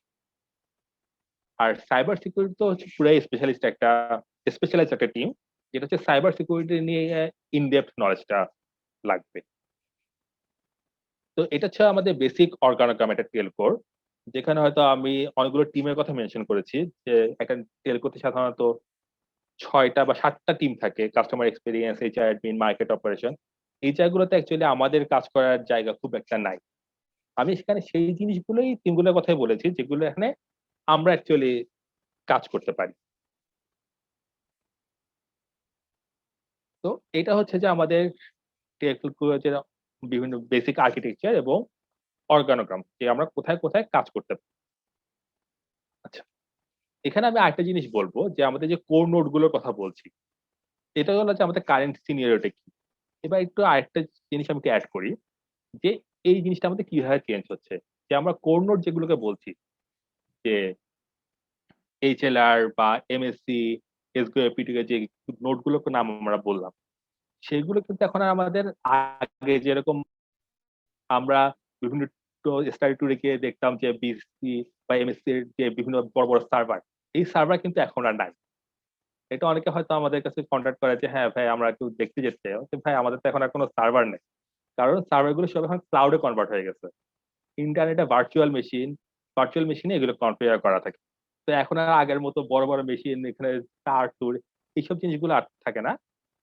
D: আর সাইবার সিকিউরিটি তো হচ্ছে পুরাই স্পেশালাইজড একটা টিম, যেটা হচ্ছে সাইবার সিকিউরিটি নিয়ে ইন ডেপথ নলেজটা লাগবে। তো এটা হচ্ছে আমাদের বেসিক অর্গানোগ্রাম একটা টেলকোর, যেখানে হয়তো আমি অনেকগুলো টিমের কথা মেনশন করেছি যে একটা টেলকোতে সাধারণত ৬ টা বা ৭ টা টিম থাকে, customer experience, HR admin, market operation. এই জায়গাগুলোতে অ্যাকচুয়ালি আমাদের কাজ করার জায়গা খুব একটা নাই। আমি সেখানে সেই জিনিসগুলোই টিমগুলোর কথাই বলেছি যেগুলো এখানে আমরা অ্যাকচুয়ালি কাজ করতে পারি। তো এটা হচ্ছে যে আমাদের টেলকোর যে বিভিন্ন বেসিক আর্কিটেকচার এবং অর্গানোগ্রাম, যে আমরা কোথায়, কোথায় কাজ করতে পারি। আচ্ছা, এখানে আমি আরেকটা জিনিস বলব যে আমাদের যে কোর নোড গুলোর কথা বলছি, এটা হলো যে আমাদের কারেন্ট সিনিয়রিটি কি। এবার একটু আরেকটা জিনিস আমি একটু এড করি যে এই জিনিসটা আমাদের কিভাবে চেঞ্জ হচ্ছে। যে আমরা কোর নোড যেগুলোকে বলছি যে এইচএলআর বা এমএসসি, এসকিউএল, পিটিকে যে নোড গুলোর নাম আমরা বললাম, সেগুলো কিন্তু এখন আর আমাদের আগে যেরকম আমরা বিভিন্ন স্টাডি ট্যুরে গিয়ে দেখতাম যে বিসি বা এমএসসি এর যে বিভিন্ন বড়, বড় সার্ভার, এই সার্ভার কিন্তু এখন আর নাই। এটা অনেকে হয়তো আমাদের কাছে কনট্যাক্ট করে যে, "হ্যাঁ ভাই, আমরা একটু দেখতে যেতে চাই।" আমি বলছি, "ভাই, আমাদের তো এখন আর কোনো সার্ভার নেই।" কারণ সার্ভার গুলো সব এখন ক্লাউডে কনভার্ট হয়ে গেছে। ইন্টারনেটে ভার্চুয়াল মেশিনে এগুলো কনফিগার করা থাকে। তো এখন আর আগের মতো বড়, বড় মেশিন, এখানে তার-তুর এইসব জিনিসগুলো আর থাকে না।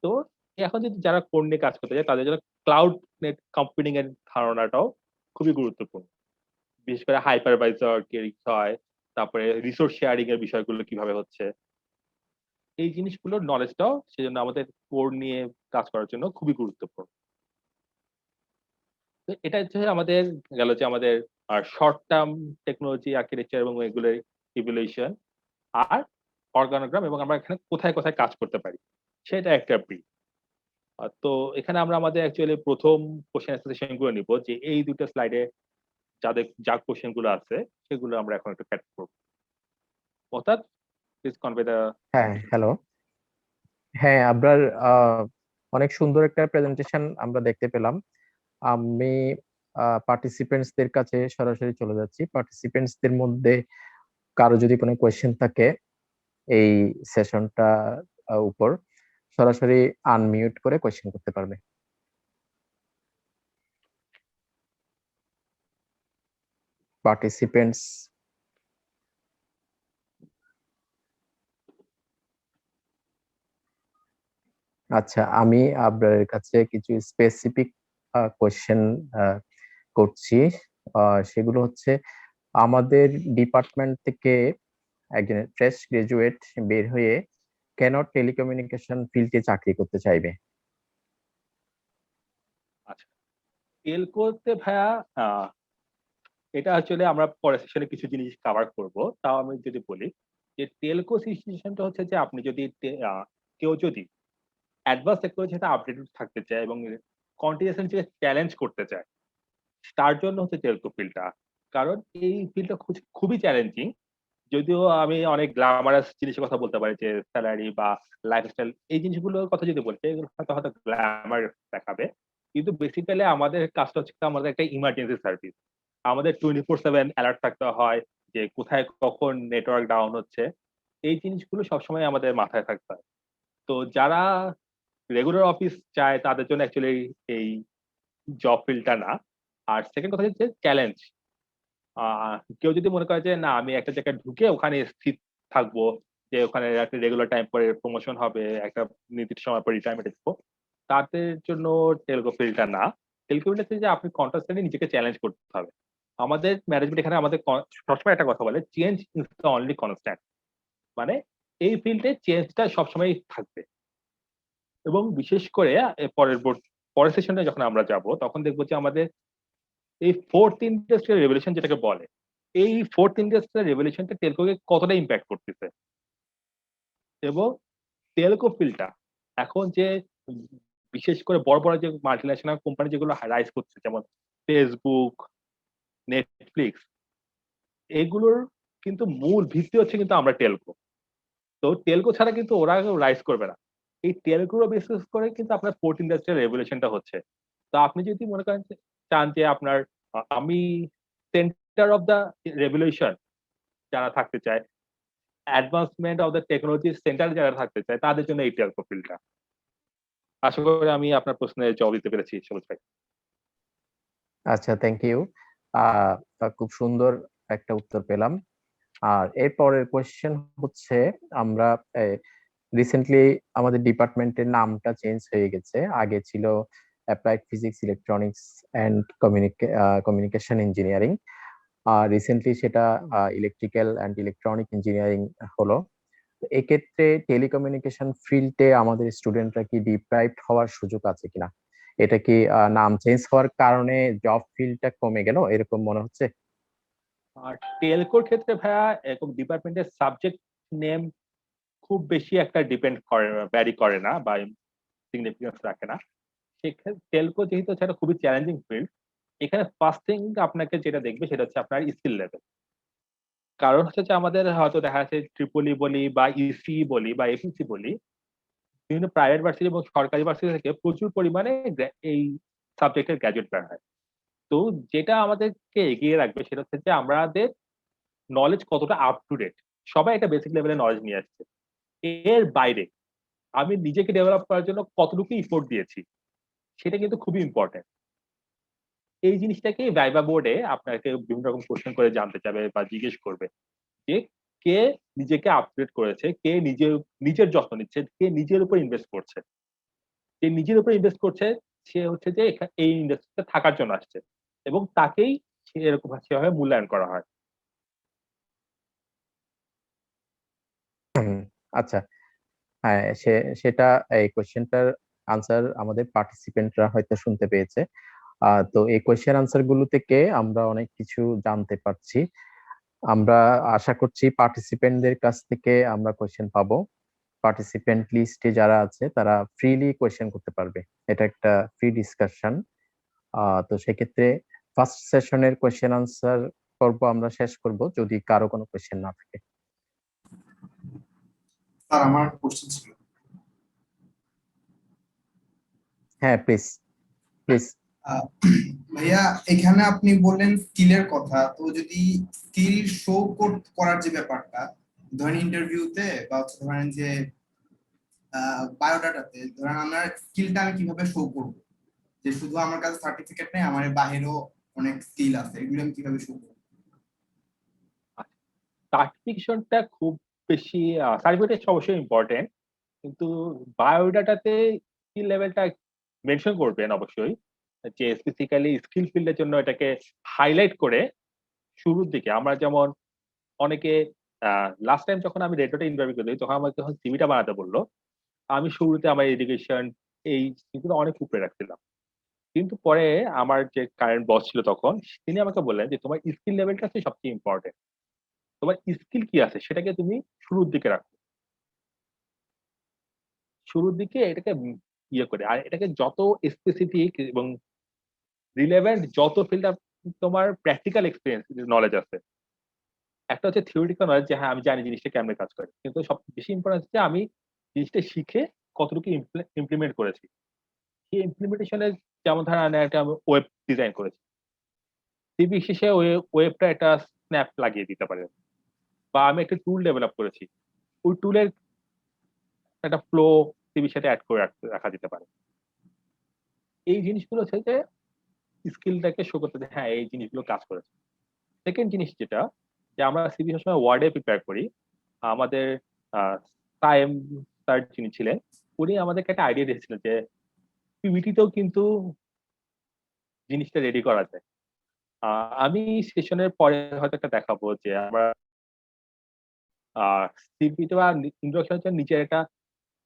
D: তো এখন যদি যারা কোর নিয়ে কাজ করতে চায় তাদের জন্য ক্লাউড নেট কম্পিউটিং এর ধারণাটাও খুবই গুরুত্বপূর্ণ। বিশেষ করে হাইপারভাইজার কেরিং হয়, তারপরে রিসোর্স শেয়ারিং এর বিষয়গুলো কিভাবে হচ্ছে। এই জিনিসগুলোর নলেজটাও সেজন্য আমাদের কোর নিয়ে কাজ করার জন্য খুবই গুরুত্বপূর্ণ। তো এটা হচ্ছে আমাদের গেল যে আমাদের শর্ট টার্ম টেকনোলজি আর্কিটেকচার এবং এগুলোর ইভ্যালুয়েশন আর অর্গানোগ্রাম, এবং আমরা এখানে কোথায়, কোথায় কাজ করতে পারি সেটা একটা ব্রিফ। তো এখানে আমরা আমাদের অ্যাকচুয়ালি ১ম কোয়েশ্চেন অ্যান্সার সেশন গুলো নিব যে এই ২ টা স্লাইডে যা কোয়েশ্চেন গুলো আছে সেগুলো আমরা এখন একটু ক্যাচ করব। অর্থাৎ প্লিজ কনভে দ্য
C: হ্যাঁ, হ্যালো। হ্যাঁ, আপনার অনেক সুন্দর একটা প্রেজেন্টেশন আমরা দেখতে পেলাম। আমি পার্টিসিপেন্টস দের কাছে সরাসরি চলে যাচ্ছি। পার্টিসিপেন্টস দের মধ্যে কারো যদি কোনো কোয়েশ্চেন থাকে এই সেশনটা উপর সরাসরি আনমিউট করে কোয়েশ্চেন করতে পারবে। পার্টিসিপেন্টস আচ্ছা, আমি আপনাদের কাছে কিছু স্পেসিফিক কোয়েশ্চেন করছি। সেগুলো হচ্ছে আমাদের ডিপার্টমেন্ট থেকে একজন ফ্রেশ গ্রাজুয়েট বের হয়ে কেন টেলিকমিউনিকেশন ফিল্ডে চাকরি করতে চাইবে?
D: আচ্ছা, টেলকোতে ভাইয়া আ এটা অ্যাকচুয়ালি আমরা পরের সেশনে কিছু জিনিস কভার করব। তাও আমি যদি বলি যে টেলকো সিচুয়েশনটা হচ্ছে যে আপনি যদি কেউ যদি অ্যাডভান্স টেকনোলজির সাথে আপডেটেড থাকতে চায় এবং কন্টিনিউয়াসলি যে চ্যালেঞ্জ করতে চায়, তার জন্য হচ্ছে টেলকো ফিল্ডটা। কারণ এই ফিল্ডটা খুবই চ্যালেঞ্জিং। যদিও আমি অনেক গ্ল্যামারাস জিনিসের কথা বলতে পারি যে সেলারি বা লাইফস্টাইল, এই জিনিসগুলোর কথা যদি বলতে এগুলো হয়তো গ্ল্যামার দেখাবে। কিন্তু বেসিক্যালি আমাদের কাজটা হচ্ছে আমাদের একটা ইমার্জেন্সি সার্ভিস। আমাদের 24/7 অ্যালার্ট থাকতে হয় যে কোথায় কখন নেটওয়ার্ক ডাউন হচ্ছে। এই জিনিসগুলো সবসময় আমাদের মাথায় থাকতে হয়। তো যারা রেগুলার অফিস চায় তাদের জন্য অ্যাকচুয়ালি এই জব ফিল্ডটা না। আর সেকেন্ড কথা হচ্ছে চ্যালেঞ্জ। আ কেউ যদি মনে করে যে না, আমি একটা জায়গায় ঢুকে ওখানে স্থির থাকবো, যে ওখানে একটা রেগুলার টাইম পরে প্রমোশন হবে, একটা নির্দিষ্ট সময় পর রিটায়ারমেন্টে যাবো। তাদের জন্য টেলকো ফিল্ডটা না। টেলকো ফিল্ড হচ্ছে যে আপনি কন্টিনিউয়াসলি নিজেকে চ্যালেঞ্জ করতে হবে। আমাদের ম্যানেজমেন্ট এখানে আমাদের সবসময় একটা কথা বলে, change is the only constant. মানে এই ফিল্ডে চেঞ্জটা সবসময়ই থাকবে। এবং বিশেষ করে পরের সেশনে যখন আমরা যাব তখন দেখব যে আমাদের এই 4th ইন্ডাস্ট্রিয়াল রেভলিউশন যেটাকে বলে, এই 4th ইন্ডাস্ট্রিয়াল রেভলিউশনটা টেলকোকে কতটা ইমপ্যাক্ট করতেছে। এবং টেলকো ফিল্ডটা এখন যে বিশেষ করে বড় বড় যে মাল্টিন্যাশনাল কোম্পানি যেগুলো রাইজ করছে, যেমন ফেসবুক, নেটফ্লিক্স, এগুলোর কিন্তু মূল ভিত্তি হচ্ছে কিন্তু আমরা টেলকো। তো টেলকো ছাড়া কিন্তু ওরা রাইজ করবে না। এই টেলকোর বেসিস করে কিন্তু আপনার ফোর্থ ইন্ডাস্ট্রিয়াল রেভলিউশনটা হচ্ছে। তো আপনি যদি মনে করেন যে চান যে আপনার আমি সেন্টার অফ দ্য রেভলিউশন যারা থাকতে চায়, অ্যাডভান্সমেন্ট অফ দ্য টেকনোলজি সেন্টারে যারা থাকতে চায়, তাদের জন্য এই টেলকো ফিল্ডটা। আশা করি আমি আপনার প্রশ্নের জবাব দিতে পেরেছি সবুজ ভাই।
C: আচ্ছা, থ্যাংক ইউ। খুব সুন্দর একটা উত্তর পেলাম। আর এরপরের কোয়েশ্চেন হচ্ছে, আমরা রিসেন্টলি আমাদের ডিপার্টমেন্টের নামটা চেঞ্জ হয়ে গেছে। আগে ছিল applied physics, electronics and communication engineering. Recently সেটা ইলেকট্রিক্যাল অ্যান্ড ইলেকট্রনিক ইঞ্জিনিয়ারিং হলো। তো এক্ষেত্রে টেলিকমিউনিকেশন ফিল্ডে আমাদের স্টুডেন্টরা কি ডিপ্রাইভড হওয়ার সুযোগ আছে কিনা? এটা কি নাম চেঞ্জ হওয়ার কারণে জব ফিল্ডটা কমে গেল, এরকম মনে হচ্ছে?
D: আর টেলকোর ক্ষেত্রে ভাইয়া এরকম ডিপার্টমেন্টের সাবজেক্ট নেম খুব বেশি একটা ডিপেন্ড করে, ভ্যারি করে না বা সিগনিফিকেন্স রাখে না। সেক্ষেত্রে টেলকো যেহেতু হচ্ছে একটা খুবই চ্যালেঞ্জিং ফিল্ড, এখানে ফার্স্ট থিং আপনাকে যেটা দেখবে সেটা হচ্ছে আপনার স্কিল লেভেল। কারণ হচ্ছে যে আমাদের হয়তো দেখা যাচ্ছে ট্রিপলি বলি বা ইসি বলি বা এপিসি বলি, বিভিন্ন প্রাইভেট ভার্সিটি এবং সরকারি ভার্সিটি থেকে প্রচুর পরিমাণে এই সাবজেক্টের গ্র্যাজুয়েট বের হয়। তো যেটা আমাদেরকে এগিয়ে রাখবে সেটা হচ্ছে যে আমাদের নলেজ কতটা আপ টু ডেট। সবাই একটা বেসিক লেভেলের নলেজ নিয়ে আসছে, এর বাইরে আমি নিজেকে ডেভেলপ করার জন্য কতটুকু ইফোর্ট দিয়েছি সেটা কিন্তু খুবই ইম্পর্টেন্ট। এই জিনিসটাকে ভাইবা বোর্ডে আপনাকে বিভিন্ন রকম কোশ্চেন করে জানতে চাবে বা জিজ্ঞেস করবে যে কে নিজেকে আপডেট করেছে, কে নিজের যত্ন নিচ্ছে, কে নিজের উপর ইনভেস্ট করছে। যে নিজের উপর ইনভেস্ট করছে সে হচ্ছে যে এই ইন্ডাস্ট্রিতে থাকার জন্য আসছে, এবং তাকেই এরকম সেভাবে মূল্যায়ন করা হয়।
C: হুম, আচ্ছা। হ্যাঁ, সেটা এই কোয়েশ্চেনটার আনসার আমাদের পার্টিসিপেন্টরা হয়তো শুনতে পেয়েছে। তো এই কোয়েশ্চেন আনসার গুলো থেকে আমরা অনেক কিছু জানতে পারছি। আমরা আশা করছি পার্টিসিপেন্টদের কাছ থেকে আমরা কোয়েশ্চেন পাবো। পার্টিসিপেন্ট লিস্টে যারা আছে তারা ফ্রিলি কোয়েশ্চেন করতে পারবে। এটা একটা ফ্রি ডিসকাশন। তো সেক্ষেত্রে ফার্স্ট সেশনের কোয়েশ্চেন আনসার পর্ব আমরা শেষ করব যদি কারো কোনো কোয়েশ্চেন না থাকে।
E: স্যার আমার কোশ্চেন ছিল।
C: হ্যাঁ, প্লিজ প্লিজ।
E: আহ, ভাইয়া এখানে আপনি বললেন স্কিলের কথা, তো যদি স্কিল শো করার যে ব্যাপারটা, ধরেন ইন্টারভিউতে বা হচ্ছে ধরেন যে বায়োডাটাতে, ধরেন আমার স্কিলটা আমি কিভাবে শো করব, যে শুধু আমার কাছে সার্টিফিকেট নেই, আমার বাহিরেও অনেক স্কিল আছে, এগুলো আমি কিভাবে শো করব?
D: সার্টিফিকেশনটা খুব বেশি, সার্টিফিকেট অবশ্যই ইম্পর্টেন্ট, কিন্তু বায়োডাটাতে স্কিল লেভেলটা মেনশন করবেন অবশ্যই, যে স্পেসিফিক্যালি স্কিল ফিল্ডের জন্য এটাকে হাইলাইট করে শুরুর দিকে। আমরা যেমন অনেকে লাস্ট টাইম যখন আমি রেডিওতে ইন্টারভিউ করি তখন আমাকে যখন সিভিটা বানাতে বললো, আমি শুরুতে আমার এডুকেশন এই জিনিসগুলো অনেক উপরে রাখছিলাম। কিন্তু পরে আমার যে কারেন্ট বস ছিল তখন, তিনি আমাকে বললেন যে তোমার স্কিল লেভেলটা হচ্ছে সবচেয়ে ইম্পর্টেন্ট, তোমার স্কিল কি আছে সেটাকে তুমি শুরুর দিকে রাখো। শুরুর দিকে এটাকে ইয়ে করে, আর এটাকে যত স্পেসিফিক এবং রিলেভেন্ট যত ফিল্ড তোমার প্র্যাকটিক্যাল এক্সপিরিয়েন্স নলেজ আছে। একটা হচ্ছে থিওরিটিক্যাল নলেজ যে হ্যাঁ আমি জানি জিনিসটা কেমনে কাজ করে, কিন্তু সব বেশি ইম্পর্টেন্ট হচ্ছে আমি জিনিসটা শিখে কতটুকু ইমপ্লিমেন্ট করেছি। সেই ইমপ্লিমেন্টেশনের, যেমন ধরেন একটা আমি ওয়েব ডিজাইন করেছি, সিভি শেষে ওয়েবটা একটা স্ন্যাপ লাগিয়ে দিতে পারে, বা আমি একটা টুল ডেভেলপ করেছি, ওই টুলের একটা ফ্লো সিভির সাথে অ্যাড করে রাখা যেতে পারে। এই জিনিসগুলো হচ্ছে যে স্কিলটাকে শো করতে হ্যাঁ এই জিনিসগুলো কাজ করেছে। সেকেন্ড জিনিস যেটা, যে আমরা সিভি সবসময় ওয়ার্ডে প্রিপেয়ার করি। আমাদের সায়েম স্যার যিনি ছিলেন, উনি আমাদেরকে একটা আইডিয়া দিয়েছিলেন যে পিপিটিতেও কিন্তু জিনিসটা রেডি করা যায়। আমি সেশনের পরে হয়তো একটা দেখাবো যে আমরা সিপিটি বা ইন্ট্রোডাকশন নিজের একটা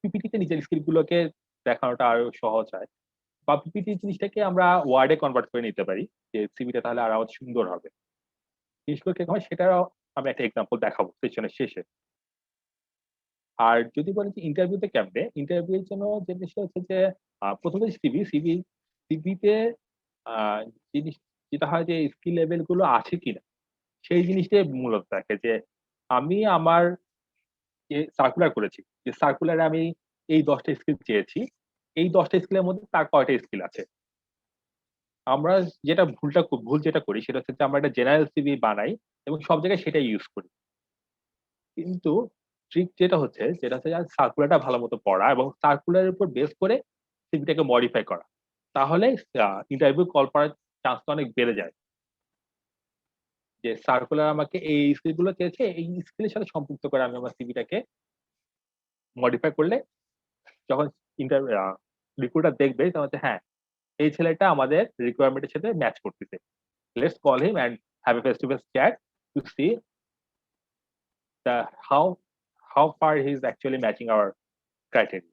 D: পিপিটিতে নিজের স্কিল গুলোকে দেখানোটা আরো সহজ হয়, বা পিপিটি জিনিসটাকে আমরা ওয়ার্ডে কনভার্ট করে নিতে পারি, যে সিভিটা তাহলে আরো সুন্দর হবে। জিনিসগুলো কিরকম হয় সেটাও আমি একটা এক্সাম্পল দেখাবো সেশনের শেষে। আর যদি বলেন যে ইন্টারভিউতে কেমনে, ইন্টারভিউর জন্য জিনিসটা হচ্ছে যে প্রথমে সিভিতে জিনিস যেটা হয় যে স্কিল লেভেল গুলো আছে কিনা সেই জিনিসটাই মূলত দেখে যে আমি আমার যে সার্কুলার করেছি, যে সার্কুলারে আমি এই 10টা স্কিল চেয়েছি, এই 10টা স্কিলের মধ্যে তার কয়টা স্কিল আছে। আমরা যেটা ভুল যেটা করি সেটা হচ্ছে যে আমরা একটা জেনারেল সিভি বানাই এবং সব জায়গায় সেটাই ইউজ করি। কিন্তু ট্রিক যেটা হচ্ছে সার্কুলারটা ভালো মতো পড়া এবং সার্কুলারের উপর বেস করে সিভিটাকে মডিফাই করা। তাহলে ইন্টারভিউ কল করার চান্সটা অনেক বেড়ে যায়। যে সার্কুলার আমাকে এই স্কিল গুলো চেয়েছে, এই স্কিলের সাথে সম্পৃক্ত করে আমি আমার সিভিটাকে মডিফাই করলে যখন রিক্রুটার দেখবে তখন হচ্ছে হ্যাঁ, এই ছেলেটা আমাদের রিকোয়ারমেন্টের সাথে ম্যাচ করতেছে। Let's call him and have a face to face chat to see the how far he is actually matching our criteria.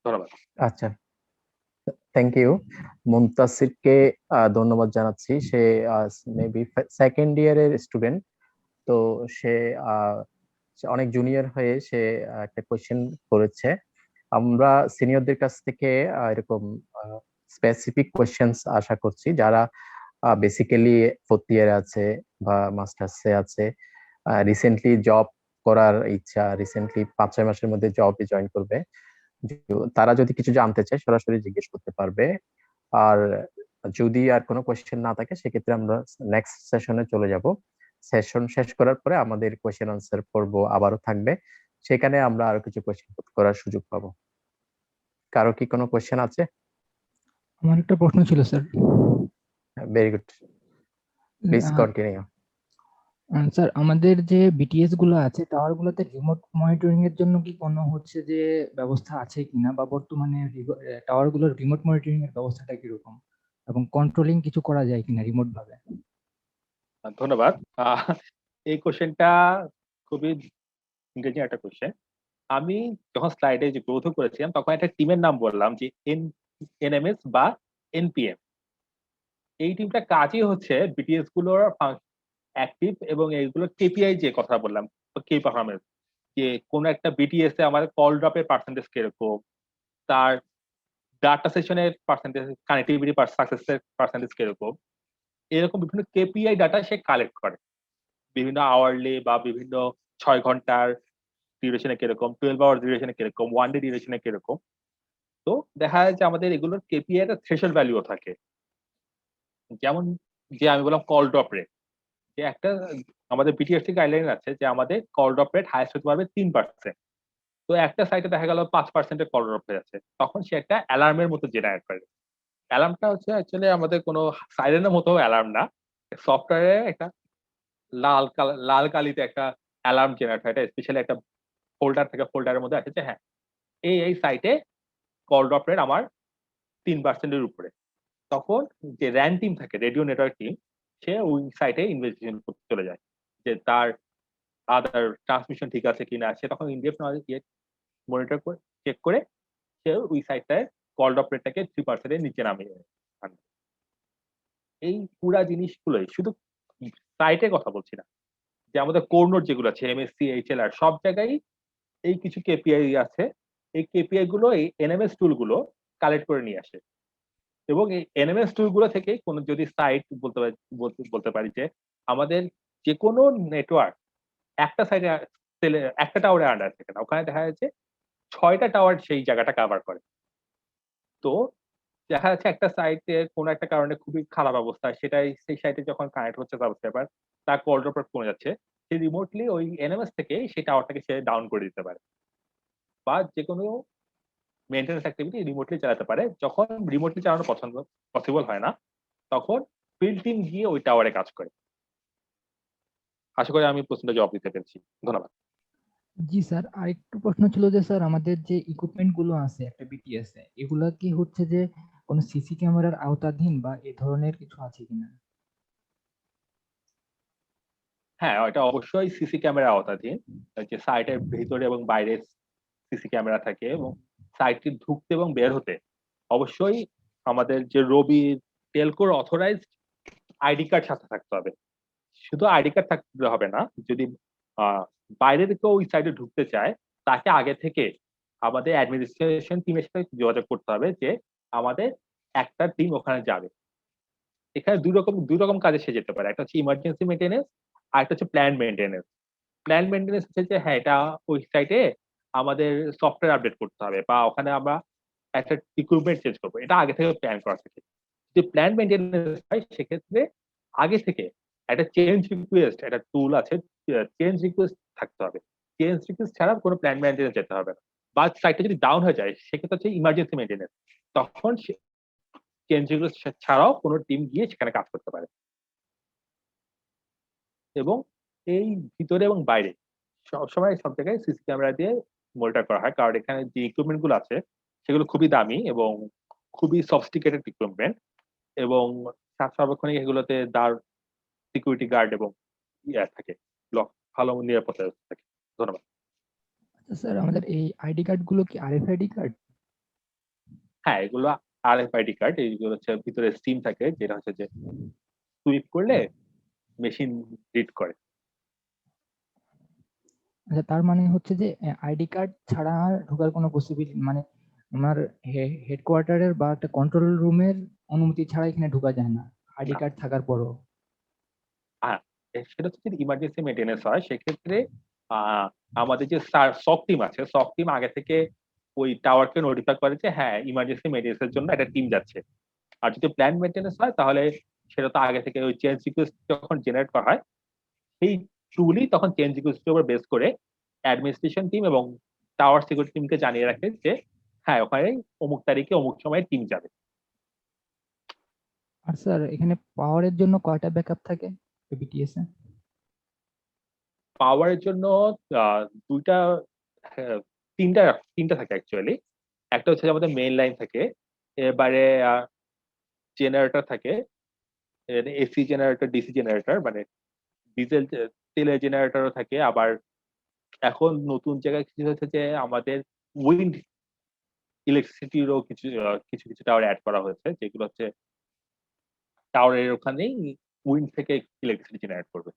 D: ধন্যবাদ।
C: আচ্ছা, থ্যাংক ইউ। মুনতাসিরকে ধন্যবাদ জানাচ্ছি। সে মেবি সেকেন্ড ইয়ারের স্টুডেন্ট। তো সে অনেক জুনিয়র হয়ে সে একটা কোয়েশ্চেন করেছে। আমরা সিনিয়রদের কাছ থেকে এরকম স্পেসিফিক কোয়েশ্চেন্স আশা করছি, যারা বেসিক্যালি ফোর্থ ইয়ারে আছে বা মাস্টার্সে আছে, রিসেন্টলি জব করার ইচ্ছা, রিসেন্টলি 5-6 মাসের মধ্যে জবে জয়েন করবে। তারা যদি কিছু জানতে চায় সরাসরি জিজ্ঞেস করতে পারবে। আর যদি আর কোনো কোয়েশ্চেন না থাকে সেক্ষেত্রে আমরা নেক্সট সেশনে চলে যাব। সেশন শেষ করার পরে আমাদের কোয়েশ্চেন আনসার পর্ব আবারও থাকবে, সেখানে আমরা আরো কিছু কোয়েশ্চেন করার সুযোগ পাবো। কারো কি কোনো কোয়েশ্চেন আছে?
F: আমার একটা প্রশ্ন ছিল sir.
C: Very good, please continue.
F: Sir, আমাদের যে বিটিএস গুলো আছে টাওয়ার গুলোতে রিমোট মনিটরিং এর জন্য কি কোনো হচ্ছে যে ব্যবস্থা আছে কিনা, বা বর্তমানে টাওয়ার গুলোর রিমোট মনিটরিং এর ব্যবস্থাটা কিরকম এবং কন্ট্রোলিং কিছু করা যায় কিনা রিমোট ভাবে?
D: ধন্যবাদ। এই কোশ্চেনটা খুবই ইন্টারেস্টিং একটা কোশ্চেন। আমি যখন স্লাইডে যে গ্রোথ করেছিলাম তখন একটা টিমের নাম বললাম যে এনএমএস বা এনপিএম। এই টিমটা কাজই হচ্ছে বিটিএস গুলোর অ্যাক্টিভ এবং এইগুলো কেপিআই যে কথা বললাম, কি পারফরমেন্স, যে কোনো একটা বিটিএস এ আমাদের কল ড্রপের পার্সেন্টেজ কিরকম, তার ডাটা সেশনের পার্সেন্টেজ, কানেক্টিভিটি সাকসেসের পার্সেন্টেজ কিরকম, এরকম বিভিন্ন কেপিআই ডাটা সে কালেক্ট করে। বিভিন্ন আওয়ারলি বা বিভিন্ন 6 ঘন্টার ডিউরেশনে কিরকম, 12 আওয়ার ডিউরেশনে কিরকম, 1 ডে ডিউরেশনে কিরকম। তো দেখা যায় যে আমাদের এগুলোর কেপিআই এর থ্রেশহোল্ড ভ্যালুও থাকে। যেমন যে আমি বললাম কল ড্রপ রেট, যে একটা আমাদের বিটিএসসি গাইডলাইন আছে যে আমাদের কল ড্রপ রেট হাইয়েস্ট হতে পারবে 3%। তো একটা সাইটে দেখা গেল 5% কল ড্রপ হয়ে যাচ্ছে, তখন সে একটা অ্যালার্মের মতো জেনারেট করে। অ্যালার্মটা হচ্ছে অ্যাকচুয়ালি আমাদের কোনো সাইরেনের মতো অ্যালার্ম না, সফটওয়্যারে একটা লাল কালিতে একটা অ্যালার্ম জেনারেট হয়। এটা স্পেশালি একটা ফোল্ডার থেকে ফোল্ডারের মধ্যে আছে যে হ্যাঁ, এই সাইটে কল ড্রপ রেট আমার 3% উপরে। তখন যে র্যান টিম থাকে, রেডিও নেটওয়ার্ক টিম, সে ওই সাইটে ইনভেস্টিগেশন করতে চলে যায় যে তার আদার ট্রান্সমিশন ঠিক আছে কিনা। সে তখন ইনডেপথ মনিটর করে চেক করে সে ওই সাইটটায় কল ড্রপ রেটটাকে 3% এর নিচে নামিয়ে আনবে। এই পুরা জিনিসগুলোই শুধু সাইটের কথা বলছি না, যে আমাদের কোর নোড যেগুলো আছে এমএসসি, এইচএলআর, সব জায়গায় এই কিছু কেপিআই আছে। এই কেপিআই গুলো এই এনএমএস টুল গুলো কালেক্ট করে নিয়ে আসে এবং এই এনএমএস টুল গুলো থেকে কোনো যদি সাইট বলতে পারি যে আমাদের যে কোনো নেটওয়ার্ক একটা সাইডে একটা টাওয়ারে আন্ডার থাকে না, ওখানে দেখা যাচ্ছে 6টা টাওয়ার সেই জায়গাটা কভার করে। তো দেখা যাচ্ছে একটা সাইটে কোনো একটা কারণে খুবই খারাপ অবস্থা, সেটাই সেই সাইটে যখন কানেক্ট হচ্ছে সাবস্ক্রাইবার, তার কল ড্রপ রেট কমে যাচ্ছে, সে রিমোটলি ওই এনএমএস থেকে সেই টাওয়ারটাকে সে ডাউন করে দিতে পারে বা যেকোনো মেইনটেন্যান্স অ্যাক্টিভিটি রিমোটলি চালাতে পারে। যখন রিমোটলি চালানো পসিবল হয় না, তখন ফিল্ড টিম গিয়ে ওই টাওয়ারে কাজ করে। আশা করি আমি প্রশ্নটা জবাব দিতে পেরেছি। ধন্যবাদ।
F: জি স্যার, আরেকটু প্রশ্ন ছিল যে স্যার, আমাদের যে ইকুইপমেন্ট গুলো আছে একটা বিটিএস এ, এগুলা কি হচ্ছে যে কোনো সিসি ক্যামেরার আওতাধীন বা এই ধরনের কিছু আছে কিনা?
D: হ্যাঁ, এটা অবশ্যই সিসি ক্যামেরা আওতাধীন। যে সাইটের ভিতরে এবং বাইরে সিসি ক্যামেরা থাকে এবং সাইটটি ঢুকতে এবং বের হতে অবশ্যই আমাদের যে রবি টেলকোর অথরাইজড আইডি কার্ড সাথে থাকতে হবে। শুধু আইডি কার্ড থাকলে হবে না, যদি বাইরে থেকেও ওই সাইডে ঢুকতে চায়, তাকে আগে থেকে আমাদের অ্যাডমিনিস্ট্রেশন টিমের সাথে যোগাযোগ করতে হবে যে আমাদের একটা টিম ওখানে যাবে। এখানে দুই রকম কাজে সে যেতে পারে। একটা হচ্ছে ইমার্জেন্সি মেইনটেন্যান্স, আর একটা হচ্ছে প্ল্যান মেইনটেন্যান্স। প্ল্যান মেইনটেন্যান্স হচ্ছে যে হ্যাঁ, এটা ওই সাইটে আমাদের সফটওয়্যার আপডেট করতে হবে বা ওখানে আমরা একটা ইকুইপমেন্ট চেঞ্জ করবো। এটা আগে থেকে প্ল্যান করা থাকে। যদি প্ল্যান মেইনটেন্যান্স হয় সেক্ষেত্রে আগে থেকে একটা চেঞ্জ রিকোয়েস্ট, একটা টুল আছে, চেঞ্জ রিকোয়েস্ট থাকতে হবে। চেঞ্জ রিকোয়েস্ট ছাড়া কোনো প্ল্যান মেইনটেন্যান্স যেতে হবে না। বা সাইটটা যদি ডাউন হয়ে যায় সেক্ষেত্রে হচ্ছে ইমার্জেন্সি মেইনটেন্যান্স। তখন চেঞ্জ রিকোয়েস্ট ছাড়াও কোনো টিম গিয়ে সেখানে কাজ করতে পারে। এবং এই ভিতরে এবং বাইরে সবসময় সব জায়গায় সিসি ক্যামেরা দিয়ে মনিটর করা হয়। কারণ এখানে যে ইকুইপমেন্ট গুলো আছে সেগুলো খুবই দামি এবং খুবই সফিস্টিকেটেড ইকুইপমেন্ট, এবং সার্বক্ষণিক এগুলোতে সিকিউরিটি গার্ড এবং থাকে, ভালো নিরাপত্তা ব্যবস্থা থাকে। ধন্যবাদ।
F: আচ্ছা স্যার, আমাদের এই আইডি কার্ড গুলো কি আরএফআইডি কার্ড?
D: হ্যাঁ, এগুলো আরএফআইডি কার্ড। এইগুলো হচ্ছে ভিতরে সিম থাকে, যেটা হচ্ছে যে সুইপ করলে মেশিন রিড করে।
F: আচ্ছা, তার মানে হচ্ছে যে আইডি কার্ড ছাড়া আর ঢোকার কোনো পসিবিলিটি, মানে আমার হেডকোয়ার্টারের বা একটা কন্ট্রোল রুমের অনুমতি ছাড়া এখানে ঢোকা যায় না আইডি
D: না।
F: কার্ড থাকার পরও?
D: হ্যাঁ, সেটা হচ্ছে যদি ইমার্জেন্সি মেইনটেন্যান্স হয় সেক্ষেত্রে আমাদের যে সক টিম আছে, সক টিম আগে থেকে ওই টাওয়ারকে নোটিফাই করে যে হ্যাঁ, ইমার্জেন্সি মেইনটেন্যান্স এর জন্য একটা টিম যাচ্ছে। আর যদি প্ল্যান মেইনটেন্যান্স হয় তাহলে সেটা তো আগে থেকে ওই চেঞ্জ রিকোয়েস্ট যখন জেনারেট করা হয় সেই টুলই তখন চেঞ্জ রিকোয়েস্টের উপর বেস করে অ্যাডমিনিস্ট্রেশন টিম এবং টাওয়ার সিকিউরিটি টিমকে জানিয়ে রাখে যে হ্যাঁ, ওখানে অমুক তারিখে অমুক সময়ে টিম যাবে।
F: আর স্যার, এখানে পাওয়ারের জন্য কয়টা ব্যাকআপ থাকে বিটিএস এ?
D: পাওয়ারের জন্য দুইটা, হ্যাঁ, তিনটা থাকে অ্যাকচুয়ালি। একটা হচ্ছে আমাদের মেইন লাইন থাকে, এবারে জেনারেটর থাকে, এসি জেনারেটর, ডিসি জেনারেটর, মানে ডিজেল তেলের জেনারেটরও থাকে। আবার এখন নতুন জায়গায় কিছু হচ্ছে যে আমাদের উইন্ড ইলেকট্রিসিটিরও কিছু কিছু টাওয়ার অ্যাড করা হয়েছে, যেগুলো হচ্ছে টাওয়ারের ওখানেই উইন্ড থেকে ইলেকট্রিসিটি জেনারেট করবে।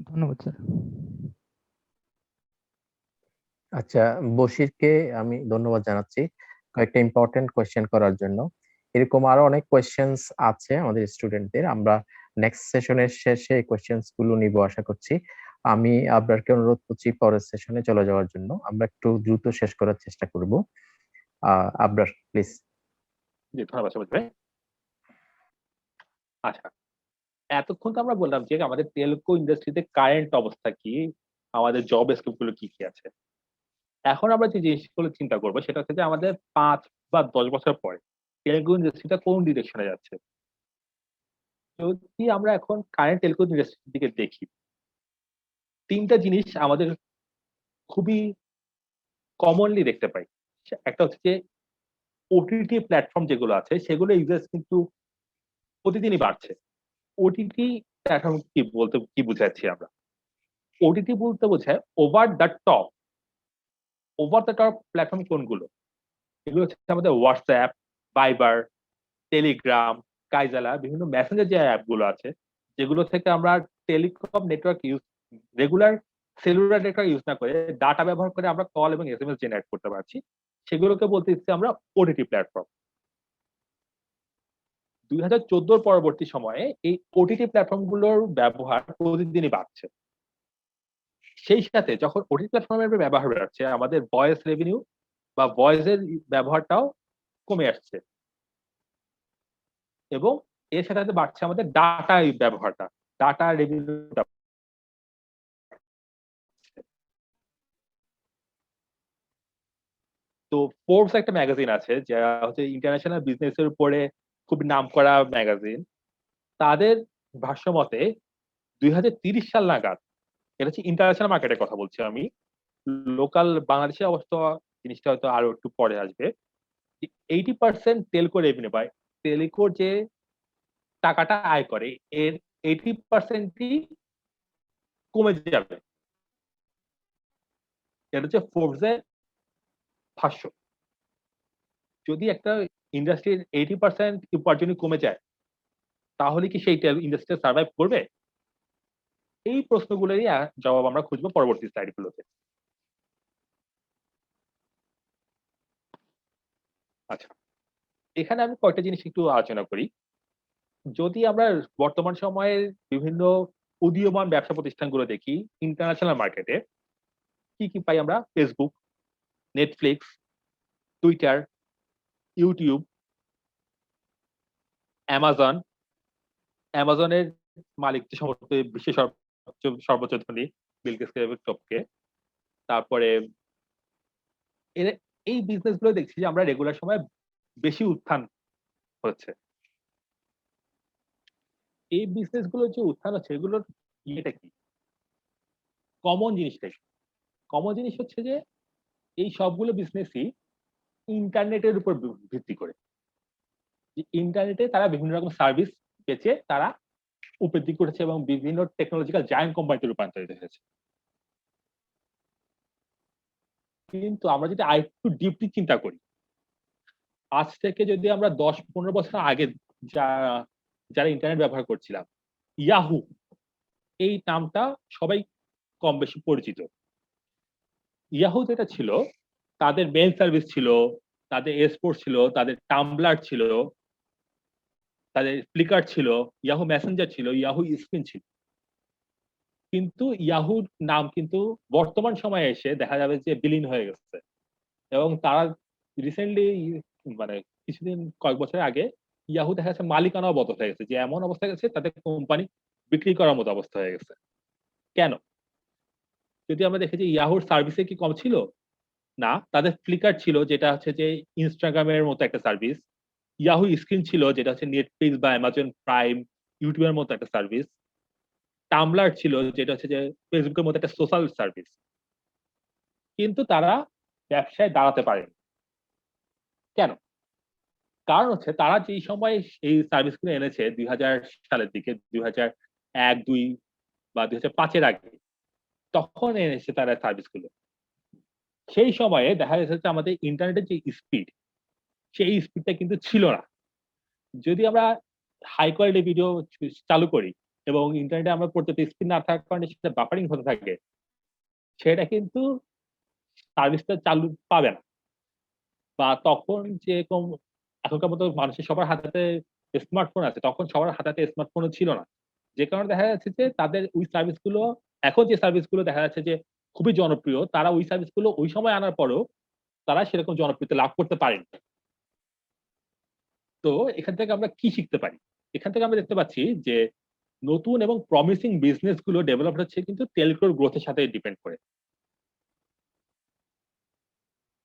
F: ধন্যবাদ স্যার।
C: আচ্ছা, বশিরকে আমি ধন্যবাদ জানাচ্ছি কয়েকটা ইম্পর্টেন্ট কোয়েশ্চেন করার জন্য। এরকম আরো অনেক কোয়েশ্চেন্স আছে আমাদের স্টুডেন্টদের, আমরা নেক্সট সেশনের শেষে এই কোয়েশ্চেন্স গুলো নিব আশা করছি। আমি আপনাকে অনুরোধ করছি পরের সেশনে চলে যাওয়ার জন্য, আমরা একটু দ্রুত শেষ করার চেষ্টা করব। আবরার প্লিজ।
D: জি, ধন্যবাদ সবাই ভাই। আচ্ছা, এতক্ষণ তো আমরা বললাম যে আমাদের টেলকো ইন্ডাস্ট্রিতে কারেন্ট অবস্থা কি, আমাদের জব স্কোপ গুলো কি কি আছে। এখন আমরা যে জিনিসগুলো চিন্তা করবো সেটা হচ্ছে যে আমাদের 5 বা 10 বছর পরে টেলকো ইন্ডাস্ট্রিটা কোন ডিরেকশনে যাচ্ছে। যদি আমরা এখন কারেন্ট টেলকো ইন্ডাস্ট্রির দিকে দেখি, তিনটা জিনিস আমাদের খুবই কমনলি দেখতে পাই। একটা হচ্ছে যে ওটিটি প্ল্যাটফর্ম যেগুলো আছে সেগুলো ইউজার্স কিন্তু প্রতিদিনই বাড়ছে। ওটিটি প্ল্যাটফর্ম কি বুঝাচ্ছি আমরা? ওটিটি বলতে বোঝায় ওভার দ্য টপ প্ল্যাটফর্ম কোনগুলো? এগুলো হচ্ছে আমাদের হোয়াটসঅ্যাপ, ভাইবার, টেলিগ্রাম, কাইজালা, বিভিন্ন মেসেঞ্জার যে অ্যাপগুলো আছে, যেগুলো থেকে আমরা telecom network regular cellular network use না করে ডাটা ব্যবহার করে আমরা কল এবং এসএমএস জেনারেট করতে পারছি, সেগুলোকে বলতেছি আমরা ওটিটি প্ল্যাটফর্ম। 2014 পরবর্তী সময়ে এই ওটিটি প্ল্যাটফর্ম গুলোর ব্যবহার প্রতিদিনই বাড়ছে। সেই সাথে যখন ওটিটি প্ল্যাটফর্মের ব্যবহার বাড়ছে, আমাদের ভয়েস রেভিনিউ বা ভয়েসের ব্যবহারটাও কমে আসছে, এবং এর সাথে সাথে বাড়ছে আমাদের ডাটা ব্যবহারটা, ডাটা রেভিনিউটা। তো ফোর্বস একটা ম্যাগাজিন আছে যা হচ্ছে ইন্টারন্যাশনাল বিজনেসের উপরে খুব নামকরা ম্যাগাজিন। তাদের ভাষ্য মতে 2030 সাল নাগাদ, এটা হচ্ছে ইন্টারন্যাশনাল মার্কেটের কথা বলছি আমি, লোকাল বাংলাদেশে অবশ্য জিনিসটা হয়তো আরো একটু পরে আসবে, 80% টেলকো রেভিনিউ বা টেলিকোর যে টাকাটা আয় করে এর 80%ই কমে যাবে। এটা হচ্ছে ফোর্বস এর ভাষ্য। যদি একটা ইন্ডাস্ট্রির 80% উপার্জনই কমে যায়, তাহলে কি সেই ইন্ডাস্ট্রি সার্ভাইভ করবে? এই প্রশ্নগুলোরই জবাব আমরা খুঁজবো পরবর্তী স্লাইডগুলোতে। আচ্ছা, এখানে আমি কয়েকটা জিনিস একটু আলোচনা করি। যদি আমরা বর্তমান সময়ের বিভিন্ন উদীয়মান ব্যবসা প্রতিষ্ঠানগুলো দেখি ইন্টারন্যাশনাল মার্কেটে, কি পাই আমরা? Facebook, Netflix, Twitter, YouTube, Amazon. অ্যামাজনের মালিক যে সম্ভবত বিশ্বের সর্বোচ্চ ধনী বিল গেটস টপকে। তারপরে এই বিজনেস গুলো দেখছি যে আমরা রেগুলার সময় বেশি উত্থান হচ্ছে। এই বিজনেস গুলোর যে উত্থান হচ্ছে এগুলোর ইয়েটা কি? কমন জিনিসটা কি? কমন জিনিস হচ্ছে যে এই সবগুলো বিজনেসই ইন্টারনেটের উপর ভিত্তি করে। ইন্টারনেটে তারা বিভিন্ন রকম সার্ভিস বেচে তারা উপবৃদ্ধি করেছে এবং বিভিন্ন টেকনোলজিক্যাল জায়ান্ট কোম্পানিতে রূপান্তরিত হয়েছে। কিন্তু আমরা যদি আরেকটু ডিপলি চিন্তা করি, আজ থেকে যদি আমরা 10-15 বছর আগে যারা ইন্টারনেট ব্যবহার করছিলাম, ইয়াহু এই নামটা সবাই কম বেশি পরিচিত। ইয়াহু যেটা ছিল, তাদের মেইল সার্ভিস ছিল, তাদের এসপোর্ট ছিল, তাদের টাম্বলার ছিল, তাদের ফ্লিকার ছিল, ইয়াহু মেসেঞ্জার ছিল, ইয়াহু স্ক্রিন ছিল। কিন্তু ইয়াহুর নাম কিন্তু বর্তমান সময়ে এসে দেখা যাবে যে বিলীন হয়ে গেছে এবং তারা রিসেন্টলি মানে কিছুদিন কয়েক বছর আগে ইয়াহু দেখা যাচ্ছে মালিকানাও বদল হয়ে গেছে, যে এমন অবস্থা গেছে তাদের কোম্পানি বিক্রি করার মতো অবস্থা হয়ে গেছে। কেন? যদি আমরা দেখি যে ইয়াহুর সার্ভিসে কি কম ছিল? না, তাদের ফ্লিকার ছিল যেটা হচ্ছে যে ইনস্টাগ্রামের মতো একটা সার্ভিস, ইয়াহু স্ক্রিন ছিল যেটা হচ্ছে নেটফ্লিক্স বা অ্যামাজন প্রাইম, ইউটিউবের মতো একটা সার্ভিস, টাম্বলার ছিল যেটা হচ্ছে যে ফেসবুকের মতো একটা সোশ্যাল সার্ভিস। কিন্তু তারা ব্যবসায় দাঁড়াতে পারেনি। কেন? কারণ হচ্ছে তারা যেই সময় এই সার্ভিসগুলো এনেছে 2000 সালের দিকে, 2001, 2 বা 2005 আগে, তখন এনেছে তারা সার্ভিসগুলো। সেই সময়ে দেখা যাচ্ছে যে আমাদের ইন্টারনেটের যে স্পিড, সেই স্পিডটা কিন্তু ছিল না। যদি আমরা হাই কোয়ালিটি ভিডিও চালু করি এবং ইন্টারনেটে আমরা পর্যাপ্ত স্পিড না থাকার কারণে সেটা বাফারিং হতে থাকে, সেটা কিন্তু সার্ভিসটা চালু পাবে না। বা তখন যেরকম এখনকার মতো মানুষের সবার হাতে স্মার্টফোন আছে, তখন সবার হাতে স্মার্টফোনও ছিল না। যে কারণে দেখা যাচ্ছে যে তাদের ওই সার্ভিসগুলো, এখন যে সার্ভিসগুলো দেখা যাচ্ছে যে খুবই জনপ্রিয়, তারা ওই সার্ভিসগুলো ওই সময় আনার পরেও তারা সেরকম জনপ্রিয়তা লাভ করতে পারেনি। তো এখান থেকে আমরা কি শিখতে পারি? এখান থেকে আমরা দেখতে পাচ্ছি যে নতুন এবং প্রমিসিং বিজনেস গুলো ডেভেলপ হচ্ছে কিন্তু টেলকোর গ্রোথের সাথে ডিপেন্ড করে।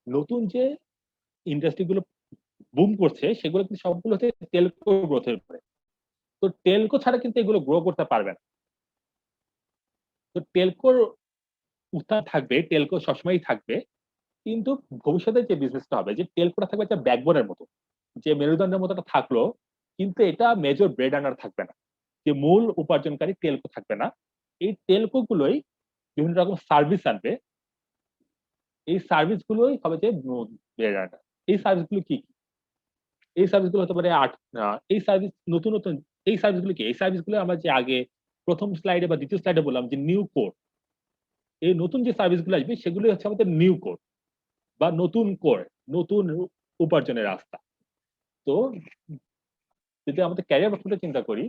D: নতুন যে ইন্ডাস্ট্রি গুলো বুম করছে সেগুলো কিন্তু সবগুলো হচ্ছে টেলকো গ্রোথের উপরে। তো টেলকো ছাড়া কিন্তু এগুলো গ্রো করতে পারবে না। তো টেলকোর উত্থান থাকবে, টেলকো সবসময়ই থাকবে, কিন্তু ভবিষ্যতে যে বিজনেসটা হবে, যে টেলকোটা থাকবে একটা ব্যাকবোনের মতো, যে মেরুদণ্ডের মতো থাকলো, কিন্তু এটা মেজর ব্রেড আর্নার থাকবে না, যে মূল উপার্জনকারী টেলকো থাকবে না। এই টেলকো গুলোই বিভিন্ন রকম সার্ভিস আনবে, এই সার্ভিস গুলোই হবে যে ব্রেড আর্নার। এই সার্ভিসগুলো কি? এই সার্ভিসগুলো হতে পারে এই সার্ভিস নতুন নতুন এই সার্ভিসগুলো কি? এই সার্ভিসগুলো আমরা যে আগে প্রথম স্লাইডে বা দ্বিতীয় স্লাইডে বললাম যে নিউ কোর, এই নতুন যে সার্ভিসগুলো আসবে সেগুলো হচ্ছে আমাদের নিউ কোর বা নতুন কোর, নতুন উপার্জনের রাস্তা। তো যদি আমাদের ক্যারিয়ার বস্তুটা চিন্তা করি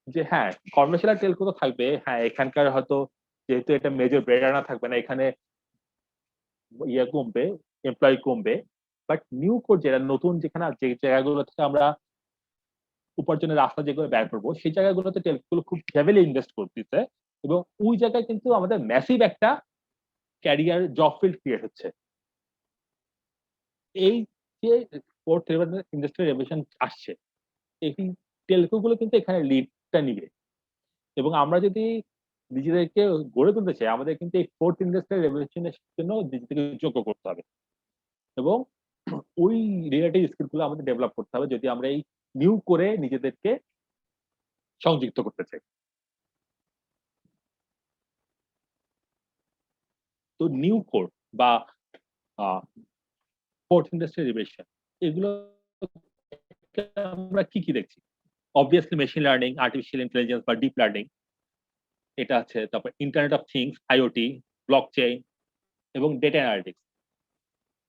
D: যে হ্যাঁ, কমার্শিয়াল টেলকো তো থাকবে, হ্যাঁ এখানকার হয়তো যেহেতু এটা মেজর ব্রেড আর্নার থাকবে না, এখানে ইয়ে কমবে, এমপ্লয়ি কমবে, বাট নিউ কোর যেটা নতুন, যেখানে যে জায়গাগুলো থেকে আমরা উপার্জনের রাস্তা যেগুলো ব্যয় করবো সেই জায়গাগুলোতে টেলকোগুলো খুব হেভিলি ইনভেস্ট করতেছে এবং ওই জায়গায় কিন্তু আমাদের ম্যাসিভ একটা ক্যারিয়ার জব ফিল্ড ক্রিয়েট হচ্ছে। এই যে ফোর্থ ইন্ডাস্ট্রিয়াল রেভলিউশন আসছে, এই টেলকো গুলো কিন্তু এখানে লিডটা নিবে এবং আমরা যদি নিজেদেরকে গড়ে তুলতে চাই, আমাদের কিন্তু এই ফোর্থ ইন্ডাস্ট্রিয়াল রেভলিউশনের জন্য নিজেদেরকে যোগ্য করতে হবে এবং ওই রিলেটেড স্কিল গুলো আমাদের ডেভেলপ করতে হবে যদি আমরা এই নিউ করে নিজেদেরকে সংযুক্ত করতে চাই। তো নিউ কোর বা ফোর্থ ইন্ডাস্ট্রিয়াল রেভলিউশন, এগুলো আমরা কি কি দেখছি? Obviously machine learning, artificial intelligence বা ডিপ লার্নিং, এটা আছে। তারপর internet of things, IoT, blockchain এবং ডেটা অ্যানালিটিক্স।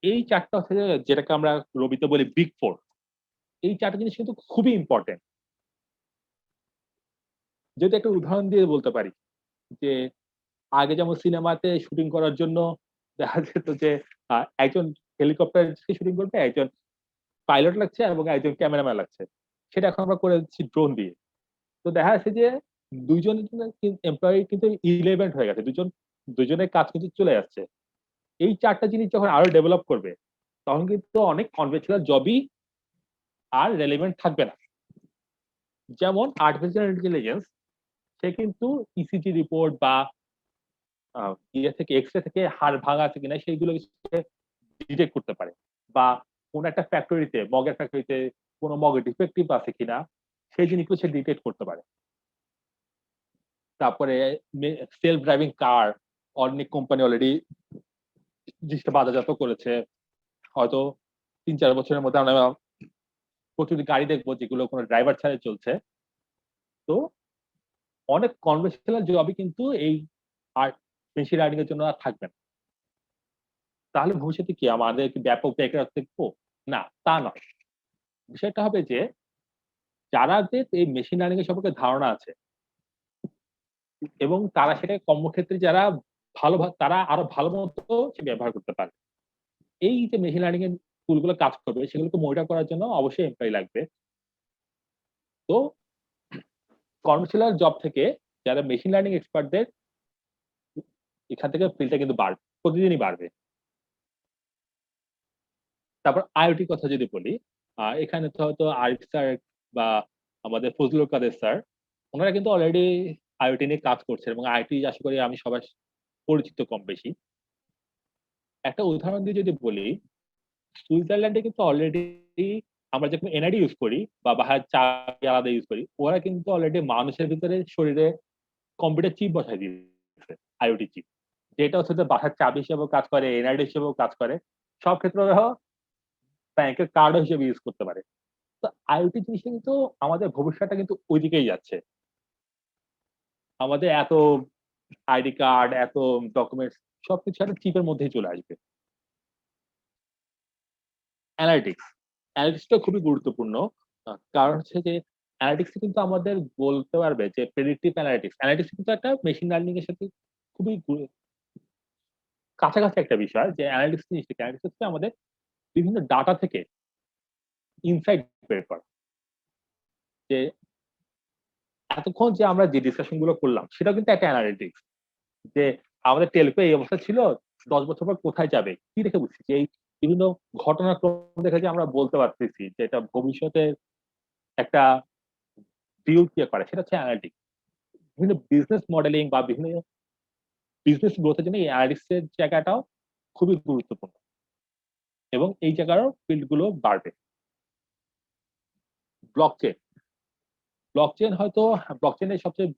D: এই চারটা হচ্ছে যেটাকে আমরা রবিতে বলি বিগ ফোর। এই চারটা জিনিস কিন্তু খুবই ইম্পর্টেন্ট। যদি একটা উদাহরণ দিয়ে বলতে পারি যে আগে যেমন সিনেমাতে শুটিং করার জন্য দেখা যেত যে একজন হেলিকপ্টার শুটিং করবে, একজন পাইলট লাগছে এবং একজন ক্যামেরাম্যান লাগছে। সেটা এখন আমরা করে দিচ্ছি ড্রোন দিয়ে। তো দেখা যাচ্ছে যে দুইজন এমপ্লয়ি কিন্তু ইলেভেন্ট হয়ে গেছে, দুজনের কাজ কিন্তু চলে যাচ্ছে। এই চারটা জিনিস যখন আরো ডেভেলপ করবে তখন কিন্তু অনেক কনভেনশনাল জবই আর রেলেভেন্ট থাকবে না। যেমন আর্টিফিশিয়াল ইন্টেলিজেন্স, সে কিন্তু ইসিজি রিপোর্ট বা ইয়ে থেকে এক্সরে থেকে হাড় ভাঙা আছে কিনা সেইগুলো ডিটেক্ট করতে পারে, বা কোন একটা ফ্যাক্টরিতে, মগের ফ্যাক্টরিতে কোনো মগের ডিফেক্টিভ আছে কিনা সেই জিনিসগুলো সে ডিটেক্ট করতে পারে। তারপরে সেলফ ড্রাইভিং কার অনেক কোম্পানি অলরেডি জিনিসটা বাজারজাত করেছে। হয়তো 3-4 বছরের মধ্যে আমরা প্রচুর গাড়ি দেখবো যেগুলো কোনো ড্রাইভার ছাড়াই চলছে। তো অনেক কনভেনশনাল জবই কিন্তু এই আর্ট মেশিন লার্নিং এর জন্য আর থাকবে না। তাহলে ভবিষ্যতে কি আমাদের কি ব্যাপক বেকারত্ব দেখবো? না, তা নয়। বিষয়টা হবে যে যারাদের এই মেশিন লার্নিং এর সম্পর্কে ধারণা আছে এবং তারা সেটা কর্মক্ষেত্রে যারা তারা আরো ভালো মতো সে ব্যবহার করতে পারে। এই যে মেশিন লার্নিং এর টুলগুলো কাজ করবে সেগুলোকে মনিটর করার জন্য অবশ্যই এমপ্লয়ি লাগবে। তো কর্মশালার জব থেকে যারা মেশিন লার্নিং এক্সপার্টদের এখান থেকে ফিল্ডটা কিন্তু বাড়বে, প্রতিদিনই বাড়বে। তারপর আইওটি কথা যদি বলি, এখানে তো হয়তো আরিফ স্যার বা আমাদের ফজলুল কাদের স্যার, ওনারা কিন্তু অলরেডি আইওটি নিয়ে কাজ করছেন এবং আইটি আশা করি আমি সবাই পরিচিত কম বেশি। একটা উদাহরণ দিয়ে যদি বলি, সুইজারল্যান্ডে কিন্তু অলরেডি আমরা যখন এনআইডি ইউজ করি বা বাহার চাবি আলাদা ইউজ করি, ওরা কিন্তু অলরেডি মানুষের ভিতরে শরীরে কম্পিউটার চিপ বসাই দিয়েছে, আইওটি চিপ, যেটা হচ্ছে যে বাসার চাবি হিসেবেও কাজ করে, এনআইডি হিসেবেও কাজ করে, সব ক্ষেত্রে ব্যাংকের কার্ড হিসেবে ইউজ করতে পারে। তো আইওটি জিনিসটা কিন্তু আমাদের ভবিষ্যৎটা কিন্তু ওই দিকেই যাচ্ছে। আমাদের এত আইডি কার্ড, এত ডকুমেন্টস সবকিছু একটা চিপের মধ্যেই চলে আসবে। অ্যানালিটিক্সটা খুবই গুরুত্বপূর্ণ। কারণ হচ্ছে যে অ্যানালিটিক্স কিন্তু আমাদের বলতে পারবে যে প্রেডিক্টিভ অ্যানালিটিক্স কিন্তু একটা মেশিন লার্নিং এর সাথে খুবই কাছাকাছি একটা বিষয়। যে অ্যানালিটিক্স হচ্ছে আমাদের বিভিন্ন ডাটা থেকে ইনসাইট বের করা। যে এতক্ষণ যে আমরা যে ডিসকাশন গুলো করলাম সেটা কিন্তু একটা অ্যানালিটিক্স। যে আমাদের টেলকো এই অবস্থা ছিল, 10 বছর পর কোথায় যাবে কি দেখে বুঝছি, যে এই বিভিন্ন ঘটনাক্রম দেখে যে আমরা বলতে পারতেছি যে এটা ভবিষ্যতে একটা ভিউ কে করে, সেটা হচ্ছে অ্যানালিটিক্স। বিভিন্ন বিজনেস মডেলিং বা বিভিন্ন বিজনেস গ্রোথের জন্য এই অ্যানালিটিক্স এর জায়গাটাও খুবই গুরুত্বপূর্ণ এবং এই জায়গারও ফিল্ড গুলো বাড়বে। ব্লকচেন হয়তো ব্লকচেনের সবচেয়ে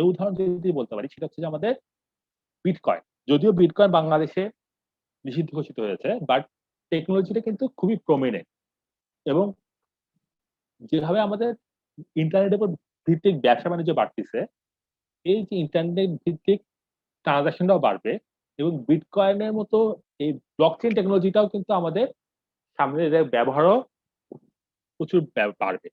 D: উদাহরণ যদি বলতে পারি সেটা হচ্ছে যে আমাদের বিটকয়েন। যদিও বিটকয়েন বাংলাদেশে নিষিদ্ধ ঘোষিত হয়েছে, বাট টেকনোলজিটা কিন্তু খুবই প্রমিনেন্ট এবং যেভাবে আমাদের ইন্টারনেটের উপর ভিত্তিক ব্যবসা বাণিজ্য বাড়তেছে, এই যে ইন্টারনেট ভিত্তিক ট্রানজাকশনটাও বাড়বে এবং বিটকয়েনের মতো এই ব্লকচেন টেকনোলজিটাও কিন্তু আমাদের সামনে ব্যবহারও প্রচুর বাড়বে।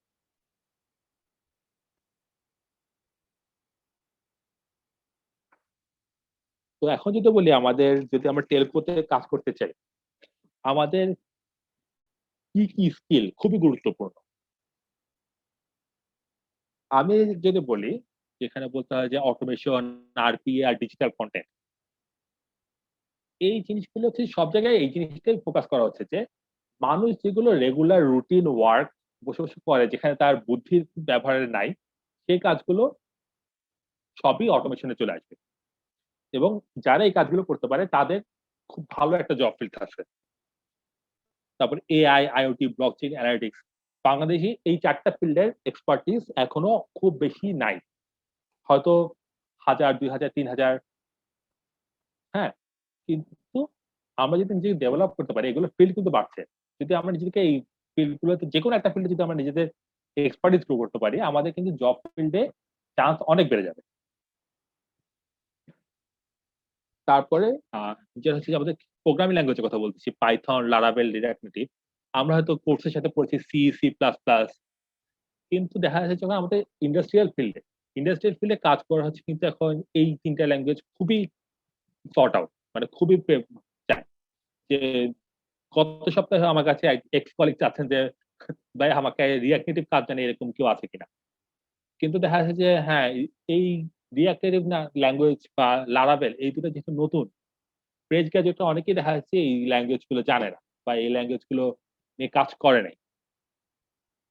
D: তো এখন যদি বলি আমাদের যদি আমরা টেলকোতে কাজ করতে চাই, আমাদের কি কি স্কিল খুবই গুরুত্বপূর্ণ। আমি যদি বলি, যেখানে বলতে হয় যে অটোমেশন, আরপিএ আর ডিজিটাল কন্টেন্ট, এই জিনিসগুলো হচ্ছে সব জায়গায় এই জিনিসটাই ফোকাস করা হচ্ছে যে মানুষ যেগুলো রেগুলার রুটিন ওয়ার্ক বসে বসে করে, যেখানে তার বুদ্ধির ব্যবহারের নাই, সেই কাজগুলো সবই অটোমেশনে চলে আসবে এবং যারা এই কাজগুলো করতে পারে তাদের খুব ভালো একটা জব ফিল্ড আছে। তারপর এআই, আইওটি, ব্লকচেইন, অ্যানালিটিক্স, বাংলাদেশে এই 4টা ফিল্ডের এক্সপার্টিস এখনো খুব বেশি নাই, হয়তো 1000, 2000, 3000। হ্যাঁ, কিন্তু আমরা যদি নিজেকে ডেভেলপ করতে পারি, এগুলো ফিল্ড কিন্তু বাড়ছে। যদি আমরা নিজেকে এই ফিল্ড গুলোতে যে কোনো একটা ফিল্ডে যদি আমরা নিজেদের এক্সপার্টিস গ্রো করতে পারি, আমাদের কিন্তু জব ফিল্ডে চান্স অনেক বেড়ে যাবে। তারপরে যেটা হচ্ছে যে আমাদের প্রোগ্রামিং ল্যাঙ্গুয়েজের কথা বলতেছি, পাইথন, লারাভেল, রিঅ্যাক্ট নেটিভ। আমরা হয়তো কোর্সের সাথে পড়ছি সি, সি প্লাস প্লাস, কিন্তু দেখা যাচ্ছে যখন আমাদের ইন্ডাস্ট্রিয়াল ফিল্ডে কাজ করা হচ্ছে, কিন্তু এখন এই 3টা ল্যাঙ্গুয়েজ খুবই সর্ট আউট, মানে খুবই চাই। যে গত সপ্তাহে আমার কাছে এক্স কলিগ চাচ্ছেন যে ভাই আমাকে রিঅ্যাক্ট নেটিভ কাজ জানে এরকম কেউ আছে কিনা, কিন্তু দেখা যাচ্ছে যে হ্যাঁ, এই রিঅ্যাক্ট নেটিভ না ল্যাঙ্গুয়েজ বা লারাভেল, এই দুটো যেহেতু নতুন, ফ্রেশ গ্রাজুয়েট অনেকেই দেখা যাচ্ছে এই ল্যাঙ্গুয়েজ গুলো জানে না বা এই ল্যাঙ্গুয়েজ গুলো নিয়ে কাজ করে নাই।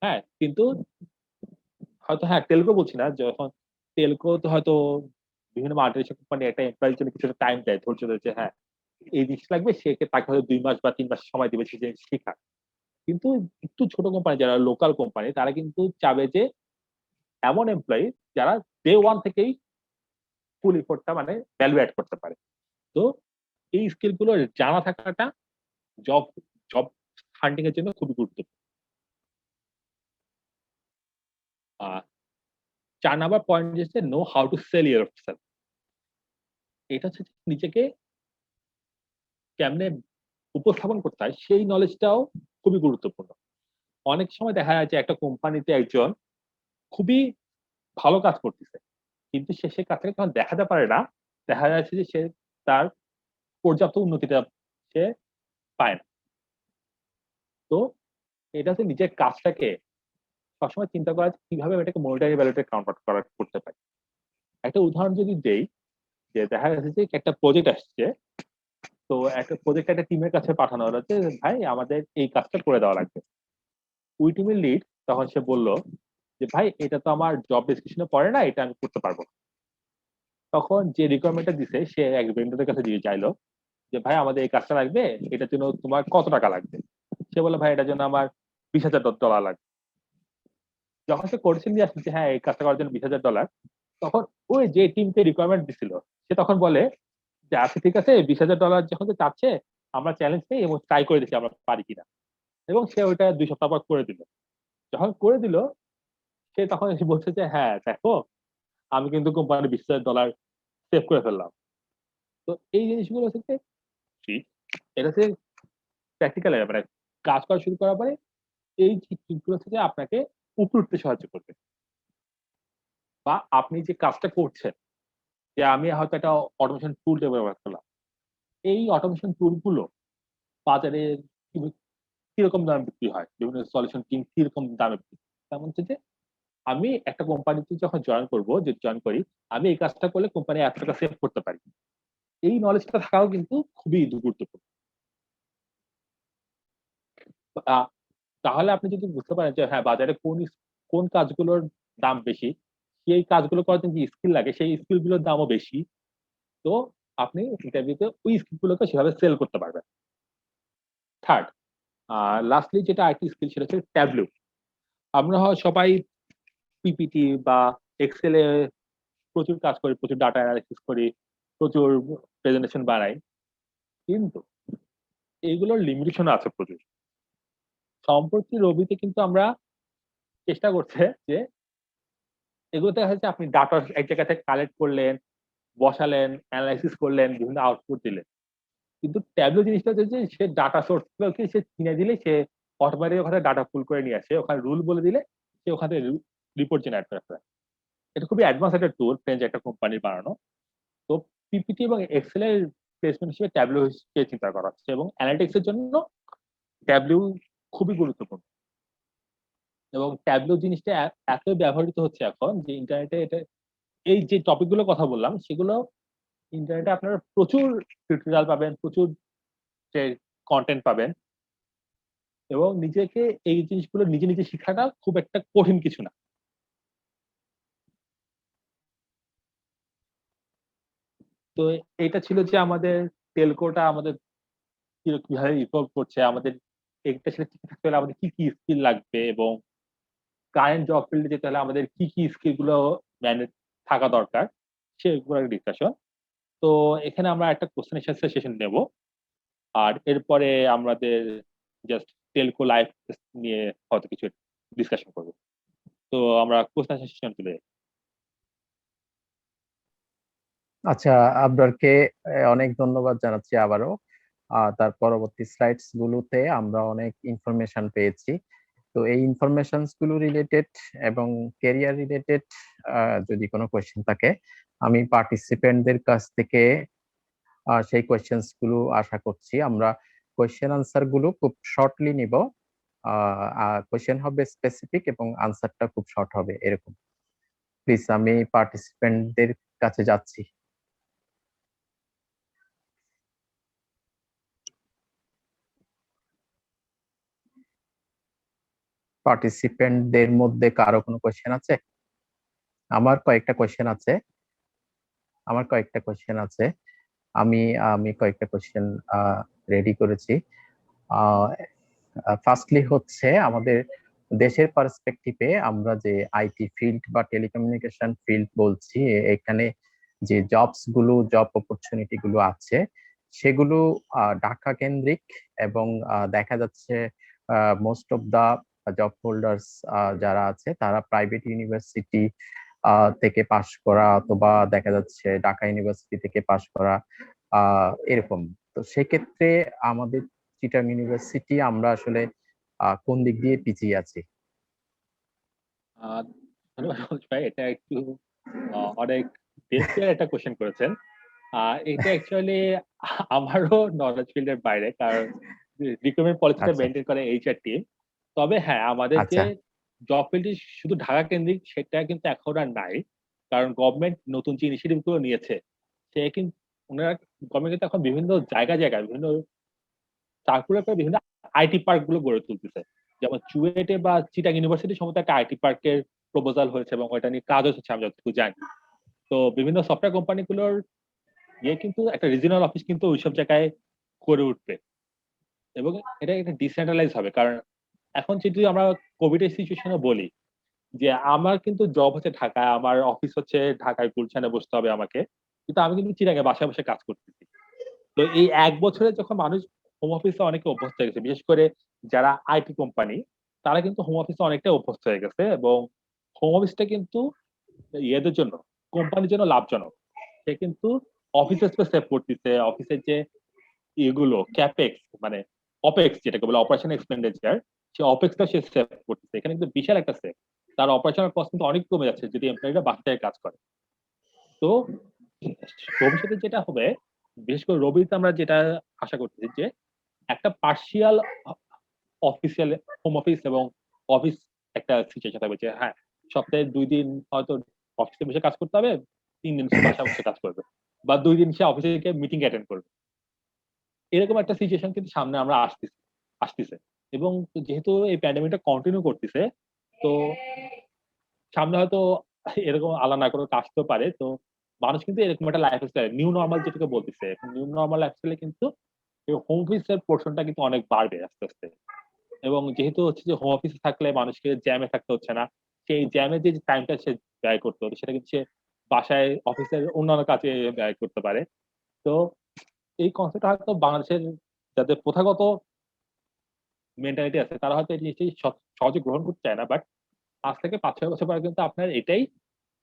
D: হ্যাঁ, কিন্তু হয়তো হ্যাঁ টেলকো বলছি না, যখন টেলকো তো হয়তো বিভিন্ন মাল্টিনেশনাল কোম্পানি একটা এমপ্লয়ের জন্য কিছুটা টাইম দেয়, ধৈর্য ধরে যে হ্যাঁ এই জিনিস লাগবে, সে তাকে হয়তো 2 মাস বা 3 মাস সময় দিবে সে জিনিস শেখার। কিন্তু একটু ছোট কোম্পানি, যারা লোকাল কোম্পানি, তারা কিন্তু চাবে যে এমন এমপ্লয়ি যারা ডে ওয়ান থেকেই ফুল এফোর্টটা মানে ভ্যালু অ্যাড করতে পারে। তো এই স্কিল গুলো জানা থাকাটা জব জব হান্টিং এর জন্য খুবই গুরুত্বপূর্ণ। 4 নাম্বার পয়েন্ট হচ্ছে know how to sell yourself. এটা হচ্ছে নিজেকে কেমনে উপস্থাপন করতে হয় সেই নলেজটাও খুবই গুরুত্বপূর্ণ। অনেক সময় দেখা যায় যে একটা কোম্পানিতে একজন খুবই ভালো কাজ করতেছে, কিন্তু সে কাজটাকে যখন দেখাতে পারে না, দেখা যাচ্ছে যে সে তার পর্যাপ্ত উন্নতিটা সে পায় না। তো এটা হচ্ছে নিজের কাজটাকে সবসময় চিন্তা করা কিভাবে এটাকে মনিটারি ভ্যালুতে কনভার্ট করতে পারি। একটা উদাহরণ যদি দেই, যে দেখা যাচ্ছে যে একটা প্রজেক্ট আসছে, তো একটা প্রজেক্ট একটা টিমের কাছে পাঠানো হলো যে ভাই আমাদের এই কাজটা করে দেওয়া লাগবে। ওই টিমের লিড তখন সে বলল যে ভাই এটা তো আমার জব ডেসক্রিপশনে পড়ে না, এটা আমি করতে পারবো। তখন যে রিকোয়ারমেন্টটা দিছে সে এক ভেন্ডরের কাছে দিয়ে চাইলো যে ভাই আমাদের এই কাজটা লাগবে, এটার জন্য তোমার কত টাকা লাগবে। সে বলে ভাই এটার জন্য আমার $20,000 লাগবে। যখন সে কোর্সে নিয়ে আসছে হ্যাঁ এই কাজটা করার জন্য $20,000, তখন ওই যে টিমকে রিকোয়ারমেন্ট দিছিল সে তখন বলে যে আচ্ছা ঠিক আছে, $20,000 যখন চাচ্ছে আমরা চ্যালেঞ্জ নেই এবং ট্রাই করে দেখি আমরা পারি কিনা। এবং সে ওইটা 2 সপ্তাহ পর করে দিল। যখন করে দিল, সে তখন এসে বলছে যে হ্যাঁ দেখো আমি কিন্তু কোম্পানির $20,000 সেভ করে ফেললাম। তো এই জিনিসগুলো থেকে ঠিক, এটা হচ্ছে প্র্যাকটিক্যাল, মানে কাজ করা শুরু করার পরে এই জিনিসগুলো থেকে আপনাকে উপরে উঠতে সাহায্য করবে। বা আপনি যে কাজটা করছেন, যে আমি হয়তো একটা অটোমেশন টুল ব্যবহার করলাম, এই অটোমেশন টুল গুলো বাজারে কিরকম দামে বিক্রি হয়, বিভিন্ন সলিউশন কিং কিরকম দামে বিক্রি হয়। তেমন হচ্ছে যে আমি একটা কোম্পানিতে যখন জয়েন করি, আমি এই কাজটা করলে কোম্পানি এত টাকা সেভ করতে পারি। এই নলেজটা থাকাও কিন্তু খুবই গুরুত্বপূর্ণ। আহ, তাহলে আপনি যদি বুঝতে পারেন যে হ্যাঁ বাজারে কোন কাজগুলোর দাম বেশি, সেই কাজগুলো করার জন্য যে স্কিল লাগে সেই স্কিল গুলোর দামও বেশি, তো আপনি ইন্টারভিউতে ওই স্কিল গুলোকে সেভাবে সেল করতে পারবেন। থার্ড, লাস্টলি যেটা আইটি স্কিল সেটা হচ্ছে ট্যাবলু। আমরা হয় সবাই পিপিটি বা এক্সেলে প্রচুর কাজ করি, প্রচুর ডাটা অ্যানালাইসিস করি, প্রচুর প্রেজেন্টেশন বানাই, কিন্তু এইগুলোর লিমিটেশন আছে প্রচুর। সম্প্রতি রবিতে কিন্তু আমরা চেষ্টা করছে যে এগুলোতে হচ্ছে আপনি ডাটা এক জায়গা থেকে কালেক্ট করলেন, বসালেন, অ্যানালাইসিস করলেন, বিভিন্ন আউটপুট দিলেন। কিন্তু ট্যাবলো জিনিসটা হচ্ছে যে সে ডাটা সোর্স গুলোকে সে চিনে দিলে সে অটোমেটিক ওখানে ডাটা পুল করে নিয়ে আসে, ওখানে রুল বলে দিলে সে ওখানে রিপোর্ট জেনারেট করে ফেলে। এটা খুবই অ্যাডভান্স একটা টুল, ফ্রেঞ্চ একটা কোম্পানির বানানো। তো পিপিটি এবং এক্সেল এর প্লেসমেন্ট হিসেবে ট্যাবলো কে চিন্তা করা হচ্ছে, এবং অ্যানালিটিক্স এর জন্য ট্যাবলো খুবই গুরুত্বপূর্ণ। এবং ট্যাবলো জিনিসটা এত ব্যবহৃত হচ্ছে এখন যে ইন্টারনেটে এটা, এই যে টপিক গুলো কথা বললাম সেগুলো ইন্টারনেটে আপনারা প্রচুর টিউটোরিয়াল পাবেন, প্রচুর কন্টেন্ট পাবেন, এবং নিজেকে এই জিনিসগুলো নিজে নিজে শেখাটা খুব একটা কঠিন কিছু না। তো এটা ছিল যে আমাদের টেলকোটা আমাদের কিভাবে ইভলভ করছে, আমাদের এটা সেটা টিকে থাকতে হলে আমাদের কি কি স্কিল লাগবে, এবং কারেন্ট জব ফিল্ডে যেতে হলে আমাদের কি কি স্কিল গুলো ম্যানেজ থাকা দরকার, সেগুলো ডিসকাশন। তো এখানে আমরা একটা কোশ্চেন অ্যান্সার সেশন নেব, আর এরপরে আমাদের জাস্ট টেলকো লাইফ নিয়ে হয়তো কিছু ডিসকাশন করবো। তো আমরা কোশ্চেন সেশন চলে যাই।
C: আচ্ছা, আবরারকে অনেক ধন্যবাদ জানাচ্ছি আবারও। তার পরবর্তী স্লাইডস গুলোতে আমরা অনেক ইনফরমেশন পেয়েছি। তো এই ইনফরমেশনস গুলো রিলেটেড এবং ক্যারিয়ার রিলেটেড যদি কোনো কোয়েশ্চেন থাকে, আমি পার্টিসিপেন্টদের কাছ থেকে সেই কোয়েশ্চেন্স গুলো আশা করছি। আমরা কোয়েশ্চেন আনসার গুলো খুব শর্টলি নিব। কোয়েশ্চেন হবে স্পেসিফিক এবং আনসারটা খুব শর্ট হবে এরকম। প্লিজ, আমি পার্টিসিপেন্টদের কাছে যাচ্ছি। পার্টিসিপেন্টদের মধ্যে কারো কোনো কোয়েশ্চেন আছে? আমার কয়েকটা কোয়েশ্চেন আছে। আমি আমি কয়েকটা কোয়েশ্চেন রেডি করেছি। ফার্স্টলি হচ্ছে আমাদের দেশের পার্সপেক্টিভে আমরা যে আইটি ফিল্ড বা টেলিকমিউনিকেশন ফিল্ড বলছি, এখানে যে জব অপরচুনিটি গুলো আছে সেগুলো ঢাকা কেন্দ্রিক এবং দেখা যাচ্ছে most of the job holders যারা আছে তারা প্রাইভেট ইউনিভার্সিটি থেকে পাশ করা অথবা দেখা যাচ্ছে ঢাকা ইউনিভার্সিটি থেকে পাশ করা এরকম। তো সেক্ষেত্রে আমাদের চিটাং ইউনিভার্সিটি আমরা আসলে কোন দিক দিয়ে পিছিয়ে আছি?
D: ধন্যবাদ সবুজ ভাই, এটা একটু অনেক ডেপথের একটা কোশ্চেন করেছেন। এটা অ্যাকচুয়ালি আমারও নলেজ ফিল্ডের বাইরে, কারণ রিক্রুটমেন্ট পলিসিটা
C: আচ্ছা
D: মেনটেন করে এইচআর টিম। তবে হ্যাঁ, আমাদের যে
C: আচ্ছা
D: জব ফিল্ডটি শুধু ঢাকা কেন্দ্রিক সেটা কিন্তু এখন আর নাই, কারণ গভর্নমেন্ট নতুন যে ইনিশিয়েটিভ গুলো নিয়েছে সে কিন্তু ওনারা গভর্নমেন্ট কিন্তু এখন বিভিন্ন জায়গায় বিভিন্ন সার্কুলার করে বিভিন্ন আইটি পার্ক গুলো গড়ে তুলতেছে। যেমন চুয়েটে বা চিটাং ইউনিভার্সিটির সময় একটা আইটি পার্কের প্রপোজাল হয়েছে এবং ওইটা নিয়ে কাজ হচ্ছে আমি যতটুকু জানি। তো বিভিন্ন সফটওয়্যার কোম্পানিগুলোর কিন্তু একটা রিজিওনাল অফিস কিন্তু ওইসব জায়গায় করে উঠবে এবং এটা একটা ডিসেন্ট্রালাইজ হবে। কারণ এখন যদি আমরা কোভিড এর সিচুয়েশনে বলি যে আমার কিন্তু জব হচ্ছে ঢাকায়, আমার অফিস হচ্ছে ঢাকায়, গুলশানে বসতে হবে আমাকে, কিন্তু আমি কিন্তু চিটাগাং বাসায় বসে কাজ করতেছি। তো এই ১ বছরে যখন মানুষ হোম অফিসে অনেকে অভ্যস্ত হয়ে গেছে, বিশেষ করে যারা আইটি কোম্পানি, তারা কিন্তু হোম অফিসে অনেকটাই অভ্যস্ত হয়ে গেছে এবং হোম অফিসটা কিন্তু ইয়েদের জন্য, কোম্পানির জন্য লাভজনক। সে কিন্তু অফিসের স্পেস সেভ করতেছে, অফিসের যে এগুলো ক্যাপেক্স মানে অপেক্স যেটাকে বলে অপারেশন এক্সপেন্ডিচার, সে অপেক্সটা সে সেভ করতেছে। এখানে কিন্তু বিশাল একটা সেভ। তার অপারেশনাল কস্ট কিন্তু অনেক কমে যাচ্ছে যদি এমপ্লয়িরা বাসা থেকে কাজ করে। তো ভবিষ্যতে যেটা হবে, বিশেষ করে রবিতে আমরা যেটা আশা করতেছি যে একটা পার্সিয়াল অফিসিয়াল হোম অফিস এবং অফিস একটা সিচুয়েশন থাকবে যে হ্যাঁ, সপ্তাহে 2 দিন হয়তো অফিসে বসে কাজ করতে হবে, 3 দিন সে বাসায় বসে কাজ করবে, বা 2 দিন সে অফিসে গিয়ে মিটিং অ্যাটেন্ড করবে। এরকম একটা সিচুয়েশন কিন্তু সামনে আমরা আসতেছে এবং যেহেতু এই প্যান্ডেমিকটা কন্টিনিউ করতেছে, তো সামনে হয়তো এরকম আলাদা না করে আসতেও পারে। তো মানুষ কিন্তু এরকম একটা লাইফ স্টাইল নিউ নর্মাল যেটাকে বলতেছে, এখন নিউ নর্মাল লাইফ স্টাইলে কিন্তু হোম অফিসের পোর্শনটা কিন্তু অনেক বাড়বে আস্তে আস্তে। এবং যেহেতু হচ্ছে যে হোম অফিসে থাকলে মানুষকে জ্যামে থাকতে হচ্ছে না, সেই জ্যামে যে টাইমটা সে ব্যয় করতে হতো সেটা কিন্তু সে বাসায় অফিসের অন্যান্য কাজে ব্যয় করতে পারে। তো এই কনসেপ্টটা হয়তো বাংলাদেশের যাদের প্রথাগত মেন্টালিটি আছে তারা হয়তো এই জিনিসটি সহজে গ্রহণ করতে চায় না, বাট আজ থেকে ৫-৬ বছর পরে কিন্তু আপনার এটাই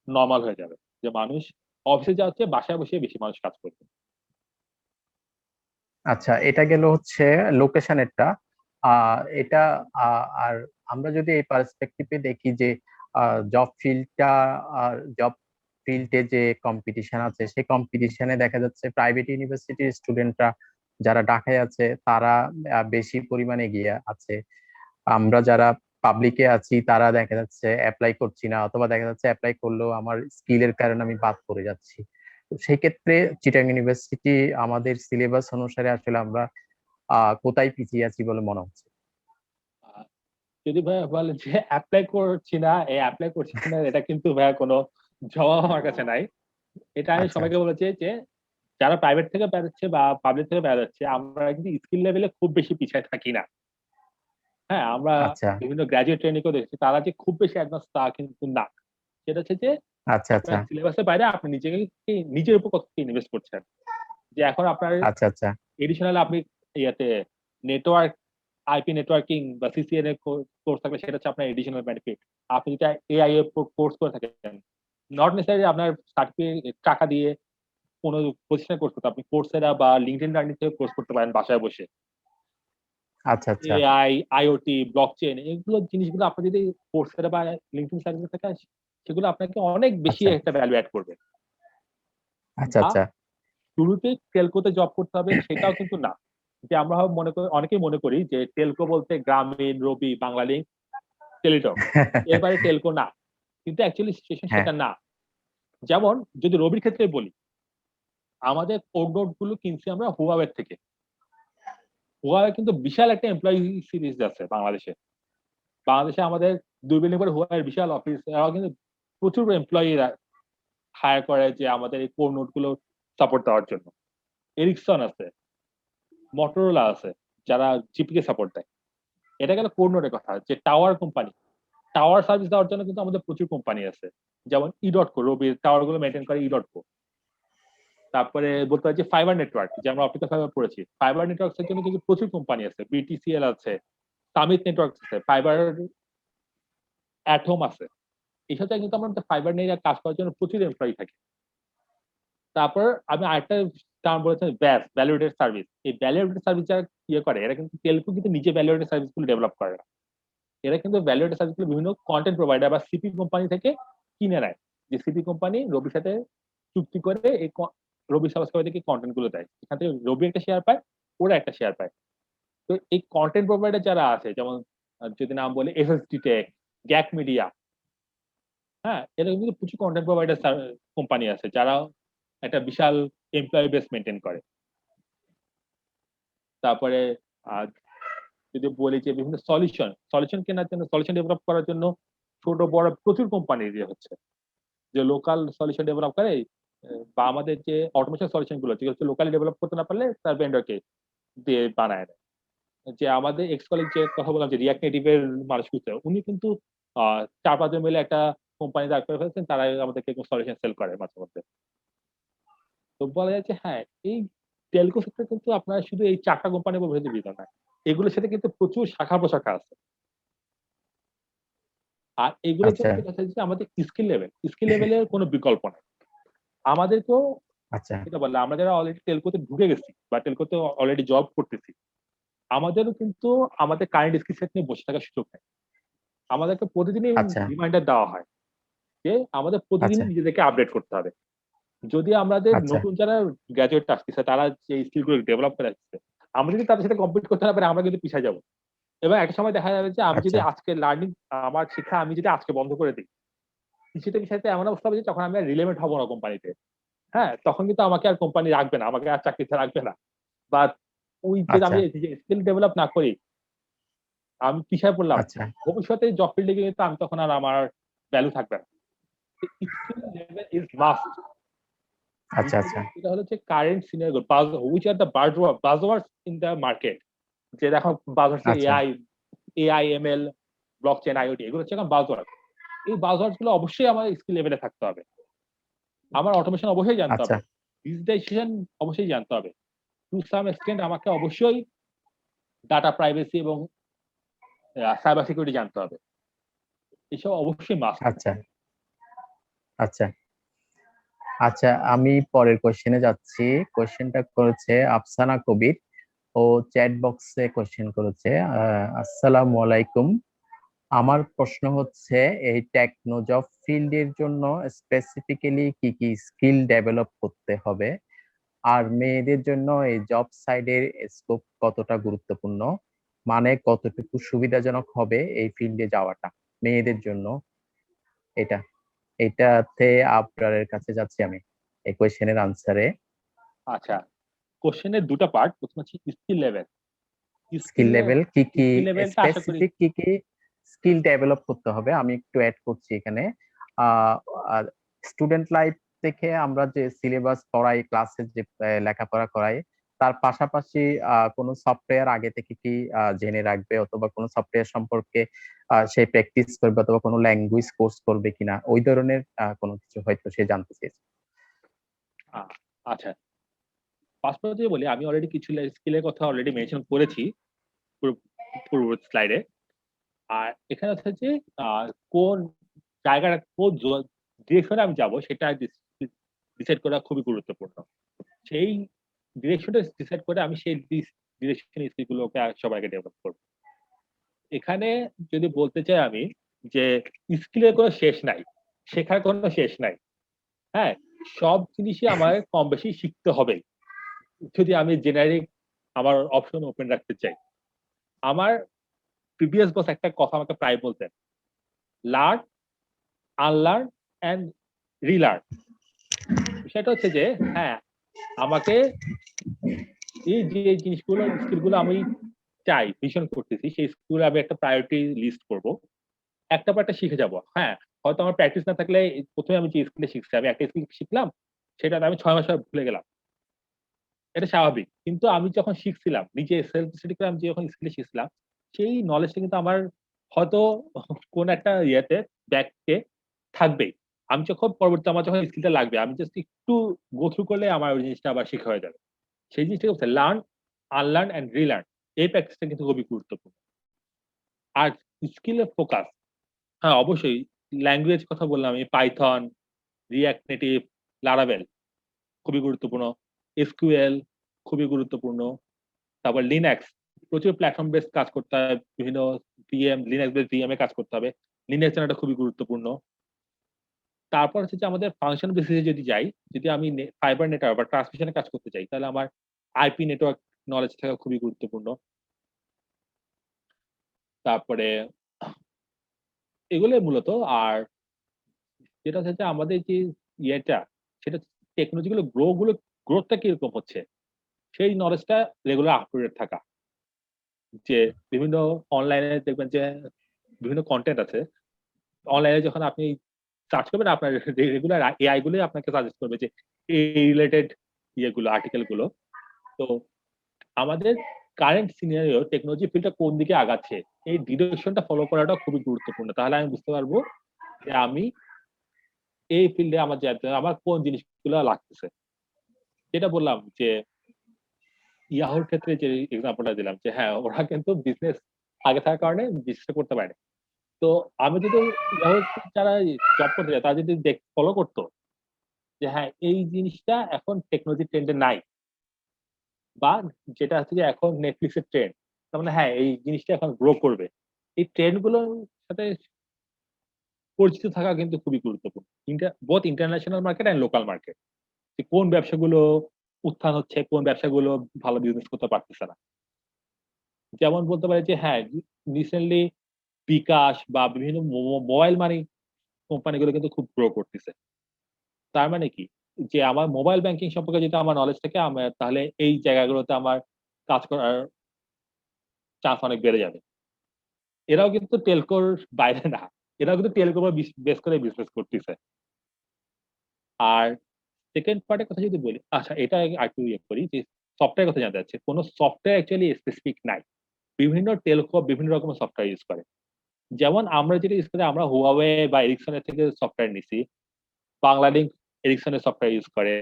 D: নরমাল হয়ে যাবে যে মানুষ অফিসে যাওয়ার চেয়ে বাসায় বসে বেশি মানুষ কাজ করবে।
C: আচ্ছা, এটা গেল হচ্ছে লোকেশনেরটা। এটা আর আমরা যদি এই পার্সপেক্টিভে দেখি যে জব ফিল্ডে যে কম্পিটিশন আছে সেই কম্পিটিশনে দেখা যাচ্ছে প্রাইভেট ইউনিভার্সিটির স্টুডেন্টরা যারা ঢাকায় আছে তারা বেশি পরিমাণে এগিয়ে আছে। আমরা যারা পাবলিকে আছি তারা দেখা যাচ্ছে অ্যাপ্লাই করছি না, অথবা দেখা যাচ্ছে অ্যাপ্লাই করলেও আমার স্কিলের কারণে আমি বাদ পড়ে যাচ্ছি। তো সেই ক্ষেত্রে চিটাং ইউনিভার্সিটি আমাদের সিলেবাস অনুসারে আসলে আমরা কোথায় পিছিয়ে আছি বলে মনে হচ্ছে?
D: আহ, যদি ভাইয়া বলে যে অ্যাপ্লাই করছি না, এই অ্যাপ্লাই করছি না, এটা কিন্তু ভাইয়া কোনো জবাব আমার কাছে নাই। এটা আমি
C: আচ্ছা
D: সবাইকে বলেছি যে যারা প্রাইভেট থেকে বেরোচ্ছে বা পাবলিক থেকে বেরোচ্ছে, আমরা কিন্তু স্কিল লেভেলে খুব বেশি পিছিয়ে থাকি না। হ্যাঁ, আমরা
C: আচ্ছা
D: বিভিন্ন গ্রাজুয়েট ট্রেনিংও দেখছি, তারা যে খুব বেশি অ্যাডভান্স তা কিন্তু না। সেটা হচ্ছে যে
C: আচ্ছা আচ্ছা
D: আপনার সিলেবাসের বাইরে আপনি নিজেকে নিজের উপর কত ইনভেস্ট করছেন। যে এখন আপনার
C: আচ্ছা আচ্ছা
D: এডিশনাল আপনি ইয়াতে নেটওয়ার্ক আইপি নেটওয়ার্কিং বা সিসিএন এর কোর্স থাকলে সেটা হচ্ছে আপনার এডিশনাল বেনিফিট। আপনি যেটা এআই এর কোর্স করে থাকেন, নট নেসেসারি আপনার সার্টিফিকেট টাকা দিয়ে কোনো প্রতিষ্ঠানে কোর্স করতে, আপনি কোর্সেরা বা লিঙ্কডইন লার্নিং থেকে কোর্স করতে পারেন বাসায় বসে।
C: আচ্ছা আচ্ছা
D: এআই, আইওটি, ব্লকচেন, এগুলো জিনিসগুলো আপনি যদি কোর্সেরা বা লিঙ্কডইন সার্ভিস থেকে সেগুলো আপনাকে অনেক বেশি
C: আচ্ছা
D: একটা ভ্যালু অ্যাড করবে।
C: আচ্ছা
D: বা
C: আচ্ছা
D: শুরুতে টেলকোতে জব করতে হবে সেটাও কিন্তু না। যে আমরা মনে করি, অনেকেই মনে করি যে টেলকো বলতে গ্রামীণ, রবি, বাংলালিংক, টেলিটক, এরপরে টেলকো না, কিন্তু অ্যাকচুয়ালি সিচুয়েশন
C: হ্যাঁ
D: সেটা না। যেমন যদি রবির ক্ষেত্রে বলি, আমাদের কোড নোট গুলো কিনছি আমরা হুয়াওয়ে থেকে। হুয়াওয়ে কিন্তু বিশাল একটা এমপ্লয়ি সিরিজ আছে বাংলাদেশে। বাংলাদেশে আমাদের 2 বিল্ডিং পরে হুয়াওয়ের বিশাল অফিস, এরাও কিন্তু প্রচুর এমপ্লয়িরা হায়ার করে যে আমাদের এই কোড নোট গুলো সাপোর্ট দেওয়ার জন্য। এরিকসন আছে, মটোরোলা আছে, যারা জিপিকে সাপোর্ট দেয়। এটা গেল কোড নোটের কথা। যে টাওয়ার কোম্পানি, টাওয়ার সার্ভিস দেওয়ার জন্য কিন্তু আমাদের প্রচুর কোম্পানি আছে, যেমন ই.কো, রবির টাওয়ার গুলো মেনটেন করে ই.কো। তারপরে বলতে হয় যে ফাইবার নেটওয়ার্ক, যে আমরা অপটিক্যাল ফাইবার পড়েছি, ফাইবার নেটওয়ার্কস এর জন্য কিন্তু প্রচুর কোম্পানি আছে, বিটিসিএল আছে, সামিট নেটওয়ার্কস আছে, ফাইবার অ্যাটম আছে। এই সাথে কিন্তু আমাদের ফাইবার নিয়ে কাজ করার জন্য প্রচুর এমপ্লয়ি থাকে। তারপর আমি আরেকটা টার্ম বলেছেন, ব্যাস, ভ্যালুয়েটেড সার্ভিস। এই ভ্যালুয়েটেড সার্ভিস যারা ইয়ে করে, এরা কিন্তু টেলকো কিন্তু নিজে ভ্যালুয়েটেড সার্ভিস গুলো ডেভেলপ করে না। এরা কিন্তু ভ্যালুয়েটেড সার্ভিস গুলো বিভিন্ন কন্টেন্ট প্রোভাইডার বা সিপি কোম্পানি থেকে কিনে নেয়। যে সিপি কোম্পানি রবির সাথে চুক্তি করে এই রবি সাবস্ক্রাইবার থেকে কন্টেন্ট গুলো দেয়, এখান থেকে রবি একটা শেয়ার পায়, ওরা একটা শেয়ার পায়। তো এই কন্টেন্ট প্রোভাইডার যারা আছে, যেমন যদি নাম বলে এসএসডি টেক, গ্যাক মিডিয়া, হ্যাঁ, এরকম কিন্তু প্রচুর কন্টেন্ট প্রোভাইডার কোম্পানি আছে যারা একটা বিশাল এমপ্লয়ি বেস মেনটেন করে। তারপরে আহ, যদি বলি যে বিভিন্ন সলিউশন কেনার জন্য, সলিউশন ডেভেলপ করার জন্য ছোট বড় প্রচুর কোম্পানি দিয়ে হচ্ছে, যে লোকাল সলিউশন ডেভেলপ করে, বা আমাদের যে অটোমেশন সলিউশন গুলো যেগুলো হচ্ছে লোকালি ডেভেলপ করতে না পারলে তার ভেন্ডরকে দিয়ে বানায় দেয়। যে আমাদের এক্স কলিগ যে কথা বললাম যে রিয়াক্ট নেটিভের মানুষ খুঁজছে, উনি কিন্তু 4-5 জন মিলে একটা কোম্পানি দাঁড় করে ফেলছেন, তারা আমাদেরকে সলিউশন সেল করে মাঝে মধ্যে। তো বলা যাচ্ছে হ্যাঁ, এই টেলকো সেক্টর কিন্তু আপনার শুধু এই 4টা কোম্পানির উপর ভিত্তি না, এগুলোর সাথে কিন্তু প্রচুর শাখা প্রশাখা আছে। আর এগুলোর
C: আচ্ছা
D: জন্য কথা হচ্ছে আমাদের স্কিল লেভেলের কোনো বিকল্প নেই। আমাদেরকেও
C: আচ্ছা
D: যেটা বললে, আমরা যারা অলরেডি টেলকোতে ঢুকে গেছি বা টেলকোতে অলরেডি জব করতেছি, আমাদেরও কিন্তু আমাদের কারেন্ট স্কিল সেট নিয়ে বসে থাকার সুযোগ নেই। আমাদেরকে প্রতিদিনই
C: আচ্ছা
D: রিমাইন্ডার দেওয়া হয় যে আমাদের প্রতিদিন
C: আচ্ছা
D: নিজেদেরকে আপডেট করতে হবে। যদি আমাদের
C: আচ্ছা
D: নতুন যারা গ্রাজুয়েট আসতেছে, তারা যে স্কিল গুলো ডেভেলপ করে আসছে, আমরা যদি তাদের সাথে কম্পিট করতে না পারি, আমরা কিন্তু পিছিয়ে যাবো। এবং একটা সময় দেখা যাবে যে আমি যদি
C: আচ্ছা
D: আজকে লার্নিং, আমার শিক্ষা আমি যদি আজকে বন্ধ করে দিই, কিছুটা বিষয়তে এমন অবস্থা হবে যে তখন আমি আর রিলেভেন্ট হবো না কোম্পানিতে। হ্যাঁ, তখন কিন্তু আমাকে আর কোম্পানি রাখবে না, আমাকে আর চাকরিতে রাখবে না। বা ওই যে
C: আচ্ছা
D: আমি স্কিল ডেভেলপ না করি, আমি পিছিয়ে পড়লাম,
C: আচ্ছা
D: ভবিষ্যতে জব ফিল্ডে গিয়ে তো আমি তখন আর আমার ভ্যালু থাকবে না। Skill level is must.
C: আচ্ছা আচ্ছা
D: এটা হচ্ছে current scenario, which are the buzzwords in the market. যে দেখো বাজওয়ার্ডস
C: আচ্ছা
D: এআই, এমএল, ব্লকচেন, আইওটি, এগুলো হচ্ছে এখন বাজওয়ার্ড। এই বাজওয়ার্ডস গুলো অবশ্যই আমাদের স্কিল লেভেলে থাকতে হবে। আমার অটোমেশন অবশ্যই জানতে
C: আচ্ছা
D: হবে, ডিজিটাইজেশন অবশ্যই জানতে হবে, টু সাম এক্সটেন্ট আমাকে অবশ্যই ডাটা প্রাইভেসি এবং সাইবার সিকিউরিটি জানতে হবে। এসব অবশ্যই মাস্ট।
C: আচ্ছা আচ্ছা আচ্ছা আমি পরের কোশ্চেনে যাচ্ছি। কোশ্চেনটা করেছে আফসানা কবির, ও চ্যাট বক্সে কোশ্চেন করেছে। আসসালামু আলাইকুম, আমার প্রশ্ন হচ্ছে এই টেকনো জব ফিল্ডের জন্য স্পেসিফিক্যালি কি কি স্কিল ডেভেলপ করতে হবে, আর মেয়েদের জন্য এই জব সাইডের স্কোপ কতটা গুরুত্বপূর্ণ, মানে কতটুকু সুবিধাজনক হবে এই ফিল্ডে যাওয়াটা মেয়েদের জন্য। এটা এটাতে আপনার কাছে যাচ্ছি আমি এই কোয়েশ্চেনের আনসারে।
D: আচ্ছা, কোশ্চেনের দুটো পার্ট, প্রথম হচ্ছে স্কিল লেভেল।
C: স্কিল লেভেল কি কি,
D: স্কিল লেভেলটা আশা করি
C: স্পেসিফিক কি কি স্কিল ডেভেলপ করতে হবে আমি একটু অ্যাড করছি এখানে। স্টুডেন্ট লাইফ থেকে আমরা যে সিলেবাস পড়াই, ক্লাসে যে লেখাপড়া করাই, তার পাশাপাশি কোনো সফটওয়্যার আগে থেকে কি জেনে রাখবে, অথবা কোনো সফটওয়্যার সম্পর্কে সে প্র্যাকটিস করবে, অথবা কোনো ল্যাঙ্গুয়েজ কোর্স করবে কিনা, ওই ধরনের কোনো কিছু হয়তো সে জানতে চেয়েছে।
D: আহ, আচ্ছা, ফার্স্ট কথা বলি, আমি অলরেডি কিছু স্কিলের কথা অলরেডি মেনশন করেছি পূর্ববর্তী স্লাইডে। আর এখানে হচ্ছে যে কোন জায়গাটা কোন ডিরেকশনে আমি যাব সেটা ডিসাইড করা খুবই গুরুত্বপূর্ণ। সেই ডিরেকশনটা ডিসাইড করে আমি সেই ডিরেকশন স্কিলগুলোকে সবাইকে ডেভেলপ করব। এখানে যদি বলতে চাই আমি যে স্কিলের কোনো শেষ নাই, শেখার কোনো শেষ নাই। হ্যাঁ, সব জিনিসই আমার কম বেশি শিখতে হবে যদি আমি জেনারিক আমার অপশন ওপেন রাখতে চাই। আমার প্রিভিয়াস বস একটা কথা আমাকে প্রায় বলতেন, লার্ন, আনলার্ন অ্যান্ড রিলার্ন। সেটা হচ্ছে যে হ্যাঁ, আমাকে এই যে জিনিসগুলো স্কিলগুলো আমি চাই ভিশন করতেছি সেই স্কিলগুলো আমি একটা প্রায়োরিটি লিস্ট করব, একটা পর একটা শিখে যাব। হ্যাঁ, হয়তো আমার প্র্যাকটিস না থাকলে প্রথমে আমি যে স্কিলটা শিখছি, আমি একটা স্কিল শিখলাম, সেটা আমি 6 মাস পর ভুলে গেলাম, এটা স্বাভাবিক। কিন্তু আমি যখন শিখছিলাম, নিজে সেলফ স্টাডি করে আমি যখন স্কিল শিখছিলাম, সেই নলেজটা কিন্তু আমার হয়তো কোন একটা ইয়েতে ব্যাকে থাকবেই। আমি যখন পরবর্তী আমার যখন স্কিলটা লাগবে, আমি জাস্ট একটু গো থ্রু করলে আমার ওই জিনিসটা আবার শেখা হয়ে যাবে। সেই জিনিসটা হচ্ছে লার্ন, আনলার্ন অ্যান্ড রিলার্ন। এই প্র্যাকটিসটা কিন্তু খুবই গুরুত্বপূর্ণ। আর স্কিলের ফোকাস, হ্যাঁ অবশ্যই ল্যাঙ্গুয়েজ কথা বললাম আমি, পাইথন, রিঅ্যাক্ট নেটিভ, লারাভেল খুবই গুরুত্বপূর্ণ, এসকিউএল খুবই গুরুত্বপূর্ণ। তারপর লিনাক্স, প্রচুর প্ল্যাটফর্ম বেস কাজ করতে হবে, বিভিন্ন ভিএম, লিনাক্স বেস ভিএম এ কাজ করতে হবে, লিনাক্স জানাটা খুবই গুরুত্বপূর্ণ। তারপর হচ্ছে যে আমাদের ফাংশন বেসিসে যদি যাই, যদি আমি ফাইবার নেটওয়ার্ক বা ট্রান্সমিশনে কাজ করতে চাই, তাহলে আমার আইপি নেটওয়ার্ক নলেজ থাকা খুবই গুরুত্বপূর্ণ। তারপরে এগুলো মূলত। আর যেটা হচ্ছে যে আমাদের যে ইয়েটা, সেটা টেকনোলজি গুলো গ্রোথটা কিরকম হচ্ছে, সেই নলেজটা রেগুলার আপডেট থাকা। যে বিভিন্ন অনলাইনে দেখবেন যে বিভিন্ন কন্টেন্ট আছে, অনলাইনে যখন আপনি সার্চ করবেন আপনার রেগুলার এআই গুলোই আপনাকে সাজেস্ট করবে যে এই রিলেটেড ইয়েগুলো, আর্টিকেল গুলো। তো আমাদের কারেন্ট সিনারিও টেকনোলজি ফিল্ডটা কোন দিকে আগাচ্ছে, এই ডিরেকশনটা ফলো করাটা খুবই গুরুত্বপূর্ণ। তাহলে আমি বুঝতে পারবো যে আমি এই ফিল্ডে আমার যেতে আমার কোন জিনিসগুলো লাগতেছে। যেটা বললাম যে ইয়াহুর ক্ষেত্রে যে এক্সাম্পলটা দিলাম যে হ্যাঁ, ওরা কিন্তু বিজনেস আগে থাকার কারণে বিজনেসটা করতে পারে। তো আমি যদি ইয়াহু যারা জব করতে যায় তারা যদি ফলো করতো যে হ্যাঁ, এই জিনিসটা এখন টেকনোলজি ট্রেন্ডে নাই, বা যেটা হচ্ছে যে এখন নেটফ্লিক্স এর ট্রেন্ড, তার মানে হ্যাঁ এই জিনিসটা এখন গ্রো করবে। এই ট্রেন্ড গুলোর সাথে পরিচিত থাকা কিন্তু খুবই গুরুত্বপূর্ণ, both international market and local market. যে কোন ব্যবসাগুলো উত্থান হচ্ছে, কোন ব্যবসাগুলো ভালো বিজনেস করতে পারতেছে না। যেমন বলতে পারি যে হ্যাঁ, রিসেন্টলি বিকাশ বা বিভিন্ন মোবাইল মানি কোম্পানিগুলো কিন্তু খুব গ্রো করতেছে। তার মানে কি, যে আমার মোবাইল ব্যাংকিং সম্পর্কে যদি আমার নলেজ থাকে, আমার তাহলে এই জায়গাগুলোতে আমার কাজ করার চান্স অনেক বেড়ে যাবে। এরাও কিন্তু টেলকোর বাইরে না, এরাও কিন্তু টেলকোর বেস করে বিজনেস করতেছে। আর সেকেন্ড পার্টের কথা যদি বলি, আচ্ছা এটা আরেকটু ইয়ে করি যে সফটওয়্যার কথা জানতে চাচ্ছে, কোনো সফটওয়্যার অ্যাকচুয়ালি স্পেসিফিক নাই। বিভিন্ন টেলকো বিভিন্ন রকমের সফটওয়্যার ইউজ করে। যেমন আমরা যেটা ইউজ করি, আমরা হুয়াওয়ে বা এরিকসনের থেকে সফটওয়্যার নিছি, বাংলালিংক এরিকসনের সফটওয়্যার ইউজ করে,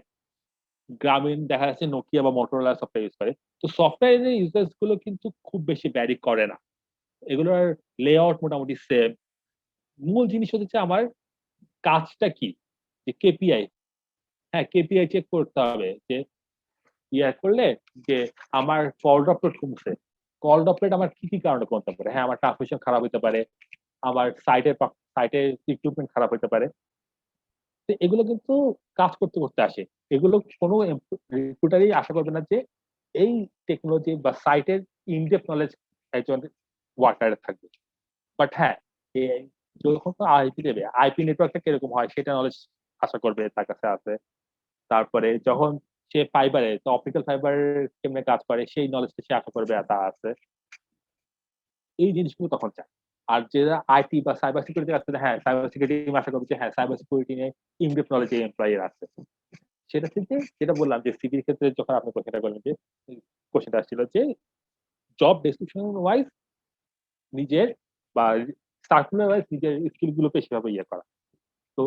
D: গ্রামীণ দেখা যাচ্ছে নোকিয়া বা মোটরোলা সফটওয়্যার ইউজ করে। তো সফটওয়্যারের ইউজেস গুলো কিন্তু খুব বেশি ভ্যারি করে না, এগুলোর লেআউট মোটামুটি সেম। মূল জিনিস হচ্ছে আমার কাজটা কি, যে কেপিআই, হ্যাঁ কেপিআই চেক করতে হবে যে ইয়া করলে যে আমার কল ড্রপ রেট কমছে, কল ড্রপ রেট আমার কি কি কারণে কমতে পারে। হ্যাঁ, আমার ট্রান্সমিশন খারাপ হতে পারে, আমার সাইটের ইকুইপমেন্ট খারাপ হতে পারে। তো এগুলো কিন্তু কাজ করতে করতে আসে, এগুলো কোনো রিক্রুটারই আশা করবে না যে এই টেকনোলজি বা সাইটের ইনডেপথ নলেজ একজন ওয়ার্কারের থাকবে। বাট হ্যাঁ, যখন আইপি দেবে, আইপি নেটওয়ার্কটা কিরকম হয় সেটা নলেজ আশা করবে তার কাছে আছে। তারপরে যখন সে ফাইবারে, তো অপটিক্যাল ফাইবার কেমনে কাজ করে সেই নলেজটা সে আশা করবে তা আছে। এই জিনিসগুলো তখন চায়। আর যারা আইটি বা সাইবার সিকিউরিটি আছে, হ্যাঁ সাইবার সিকিউরিটি আশা করবে যে হ্যাঁ সাইবার সিকিউরিটি নিয়ে ইনডেপথ নলেজ এমপ্লয়ির আছে। সেটা থেকে যেটা বললাম যে সিভির ক্ষেত্রে যখন আপনি কোশ্চেনটা করলেন, যে কোশ্চেনটা আসছিল যে জব ডেসক্রিপশন ওয়াইজ নিজের বা সার্কুলার ওয়াইজ নিজের স্কিল গুলোকে সেভাবে ইয়ে করা। তো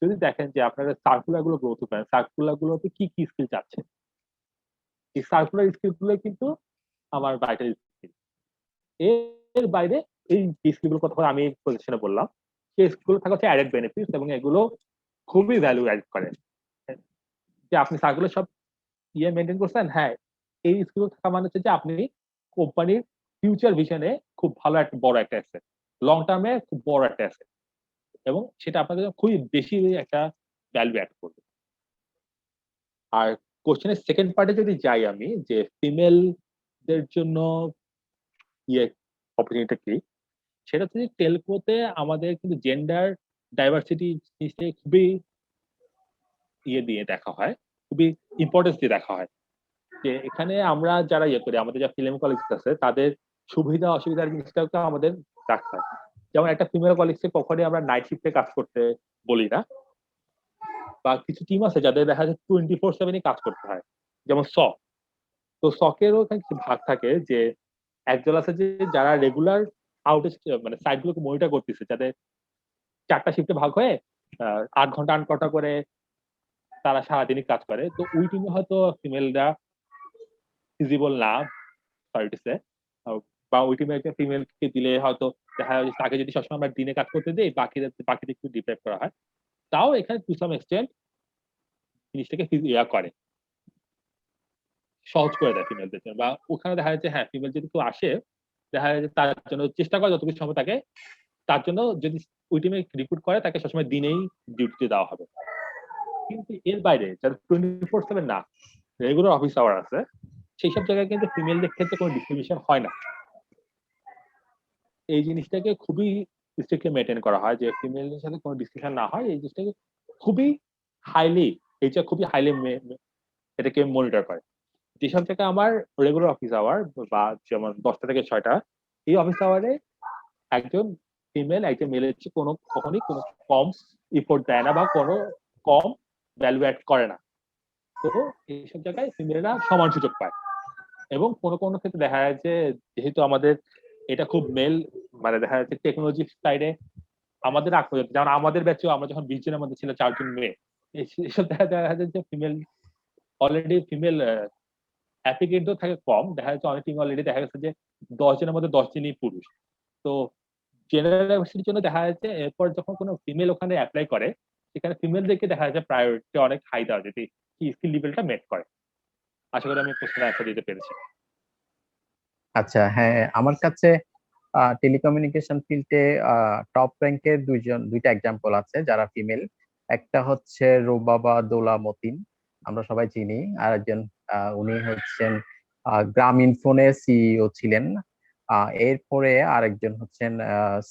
D: যদি দেখেন যে আপনারা সার্কুলার গুলো গ্রোথ করেন, সার্কুলার গুলোতে কি কি স্কিল চাচ্ছে, এই সার্কুলার স্কিল গুলো কিন্তু আমার ভাইটাল স্কিল। এর বাইরে এই স্কিলগুলোর কথা আমি পজিশনে বললাম, সেই স্কিলগুলো থাকা হচ্ছে অ্যাডেড বেনিফিটস, এবং এগুলো খুবই ভ্যালু অ্যাড করে। যে আপনি সার্কুলার সব মেনটেন করছেন, হ্যাঁ, এই স্কিল থাকা মানে হচ্ছে যে আপনি কোম্পানির ফিউচার ভিশনে খুব ভালো একটা বড় একটা অ্যাসেট, লং টার্মে খুব বড় একটা অ্যাসেট, এবং সেটা আপনাকে খুবই বেশি একটা ভ্যালু অ্যাড করবে। আর কোশ্চেনের সেকেন্ড পার্টে যদি যাই আমি, যে ফিমেলদের জন্য অপরচুনিটি কি, সেটা হচ্ছে যে টেলকোতে আমাদের কিন্তু জেন্ডার ডাইভার্সিটি জিনিসটা খুবই দিয়ে দেখা হয়, খুবই ইম্পর্টেন্স দিয়ে দেখা হয়। যে এখানে আমরা যারা করি, আমাদের যা ফিল্ম কলেজ আছে, তাদের সুবিধা অসুবিধার জিনিসটাও আমাদের রাখতে হয়। যেমন একটা ফিমেল কলেজকে কখনই আমরা নাইট শিফটে কাজ করতে বলি না, বা কিছু টিম আছে যাদের দেখা যায় 24/7 কাজ করতে হয়, যেমন তো সকেরও কিছু ভাগ থাকে, যে একজন আছে যে যারা রেগুলার আউটে মানে সাইট গুলোকে মনিটর করতেছে, যাদের 4টা শিফটে ভাগ হয়ে 8 ঘন্টা 8 ঘন্টা করে তারা সারাদিনই কাজ করে। তো ওই টিমে হয়তো ফিমেলরা ফিজিবল না, সরি টু সে, বা ওই টিমে একটা ফিমেলকে দিলে হয়তো দেখা যায় তাকে যদি সবসময় আমরা দিনে কাজ করতে দিই, বাকিদের একটু ডিপ্রাইভ করা হয়। তাও এখানে টু সাম এক্সটেন্ট জিনিসটাকে করে, সহজ করে দেয় ফিমেলদের জন্য। বা ওখানে দেখা যাচ্ছে হ্যাঁ, ফিমেল যদি কেউ আসে, দেখা যায় যে তার জন্য চেষ্টা করে যতটুকু সময় তাকে, তার জন্য যদি ওই টিমে রিক্রুট করে, তাকে সবসময় দিনেই ডিউটিতে দেওয়া হবে। কিন্তু এর বাইরে যারা 24/7 না, রেগুলার অফিস আওয়ার আছে, সেই সব জায়গায় কিন্তু ফিমেলদের ক্ষেত্রে কোনো ডিস্ট্রিবিউশন হয় না। এই জিনিসটাকে খুবই স্ট্রিক্টলি মেনটেন করা হয়, যে ফিমেলদের সাথে কোনো ডিসকাশন না হয়। এই জিনিসটাকে খুবই হাইলি, এইটা খুবই হাইলি এটাকে মনিটর করে। যেসব জায়গায় আমার রেগুলার অফিস আওয়ার, বা যেমন 10টা থেকে 6টা, এই অফিস আওয়ারে একজন ফিমেল একজন মেলের চেয়ে কখনোই কোনো কম ইফোর্ট দেয় না, বা কোনো কম ভ্যালু অ্যাড করে না। তো এইসব জায়গায় ফিমেলরা সমান সুযোগ পায়। এবং কোনো কোনো ক্ষেত্রে দেখা যায় যে, যেহেতু আমাদের এটা খুব মেল, মানে দেখা যাচ্ছে টেকনোলজি সাইডে আমাদের আগ পর্যন্ত, যেমন আমাদের ব্যাচেও আমরা যখন 20 জনের মধ্যে ছিল 4 জন মেয়ে, এইসব দেখা যায় যে ফিমেল অলরেডি ফিমেল অ্যাপ্লিকেন্টও থাকে কম। দেখা যাচ্ছে অনেক টিম অলরেডি দেখা গেছে যে 10 জনের মধ্যে 10 জনই পুরুষ। তো জেনারেল ডাইভার্সিটির জন্য দেখা যাচ্ছে এরপর যখন কোনো ফিমেল ওখানে অ্যাপ্লাই করে, সেখানে ফিমেলদেরকে দেখা যাচ্ছে প্রায়োরিটি অনেক হাই দেওয়া, যদি স্কিল লেভেলটা মেট করে। আশা করি আমি প্রশ্নের অ্যান্সার দিতে পেরেছি।
C: আচ্ছা, হ্যাঁ, আমার কাছে টেলিকমিউনিকেশন ফিল্ডে টপ র্যাঙ্কের দুইটা এক্সাম্পল আছে যারা ফিমেল। একটা হচ্ছে রুবাবা দোলা মতিন, আমরা সবাই চিনি। আর একজন উনি হচ্ছেন গ্রামীণফোনের সিইও ছিলেন। এরপরে আরেকজন হচ্ছেন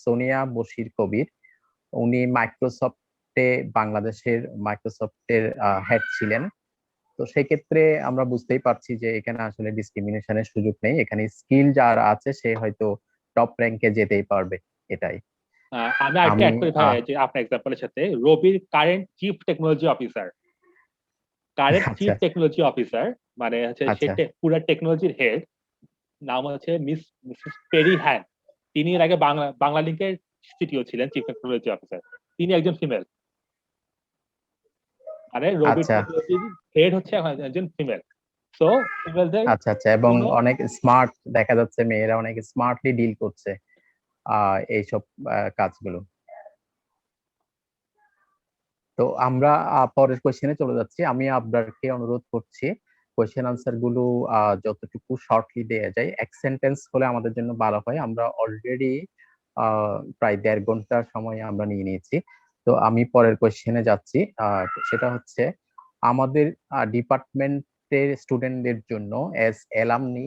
C: সোনিয়া বশির কবির, উনি মাইক্রোসফটে, বাংলাদেশের মাইক্রোসফটের হেড ছিলেন। তো সেক্ষেত্রে আমরা বুঝতেই পারছি যে এখানে আসলে ডিসক্রিমিনেশনের সুযোগ নেই, এখানে স্কিল যার আছে সে হয়তো টপ র্যাঙ্কে যেতেই পারবে, এটাই।
D: আমি আরেকটা
C: আমি
D: অ্যাড করি ভাই, যে আপনার এক্সাম্পলের সাথে রবির কারেন্ট চিফ টেকনোলজি অফিসার,
C: আচ্ছা
D: মানে হচ্ছে সে
C: আচ্ছা
D: পুরো টেকনোলজির হেড, নাম হচ্ছে মিসেস পেরি হ্যান। তিনি এর আগে বাংলা লিংকের সিটিও ছিলেন, চিফ টেকনোলজি অফিসার। তিনি একজন ফিমেল, মানে রবি
C: আচ্ছা
D: টেকনোলজির হেড হচ্ছে এখন একজন ফিমেল। সো ফিমেলদের
C: আচ্ছা আচ্ছা, এবং
D: কোনো
C: অনেক স্মার্ট দেখা যাচ্ছে, মেয়েরা অনেক স্মার্টলি ডিল করছে এইসব কাজগুলো। তো আমরা পরের কোশ্চেনে চলে যাচ্ছি। আমি আপনাকে অনুরোধ করছি কোশ্চেন আনসার গুলো যতটুকু শর্টলি দেয়া যায়, এক সেন্টেন্স হলে আমাদের জন্য ভালো হয়। আমরা অলরেডি প্রায় 1.5 ঘন্টার সময় আমরা নিয়ে নিয়েছি। তো আমি পরের কোশ্চেনে যাচ্ছি। সেটা হচ্ছে আমাদের ডিপার্টমেন্টের স্টুডেন্টদের জন্য এস এলামনি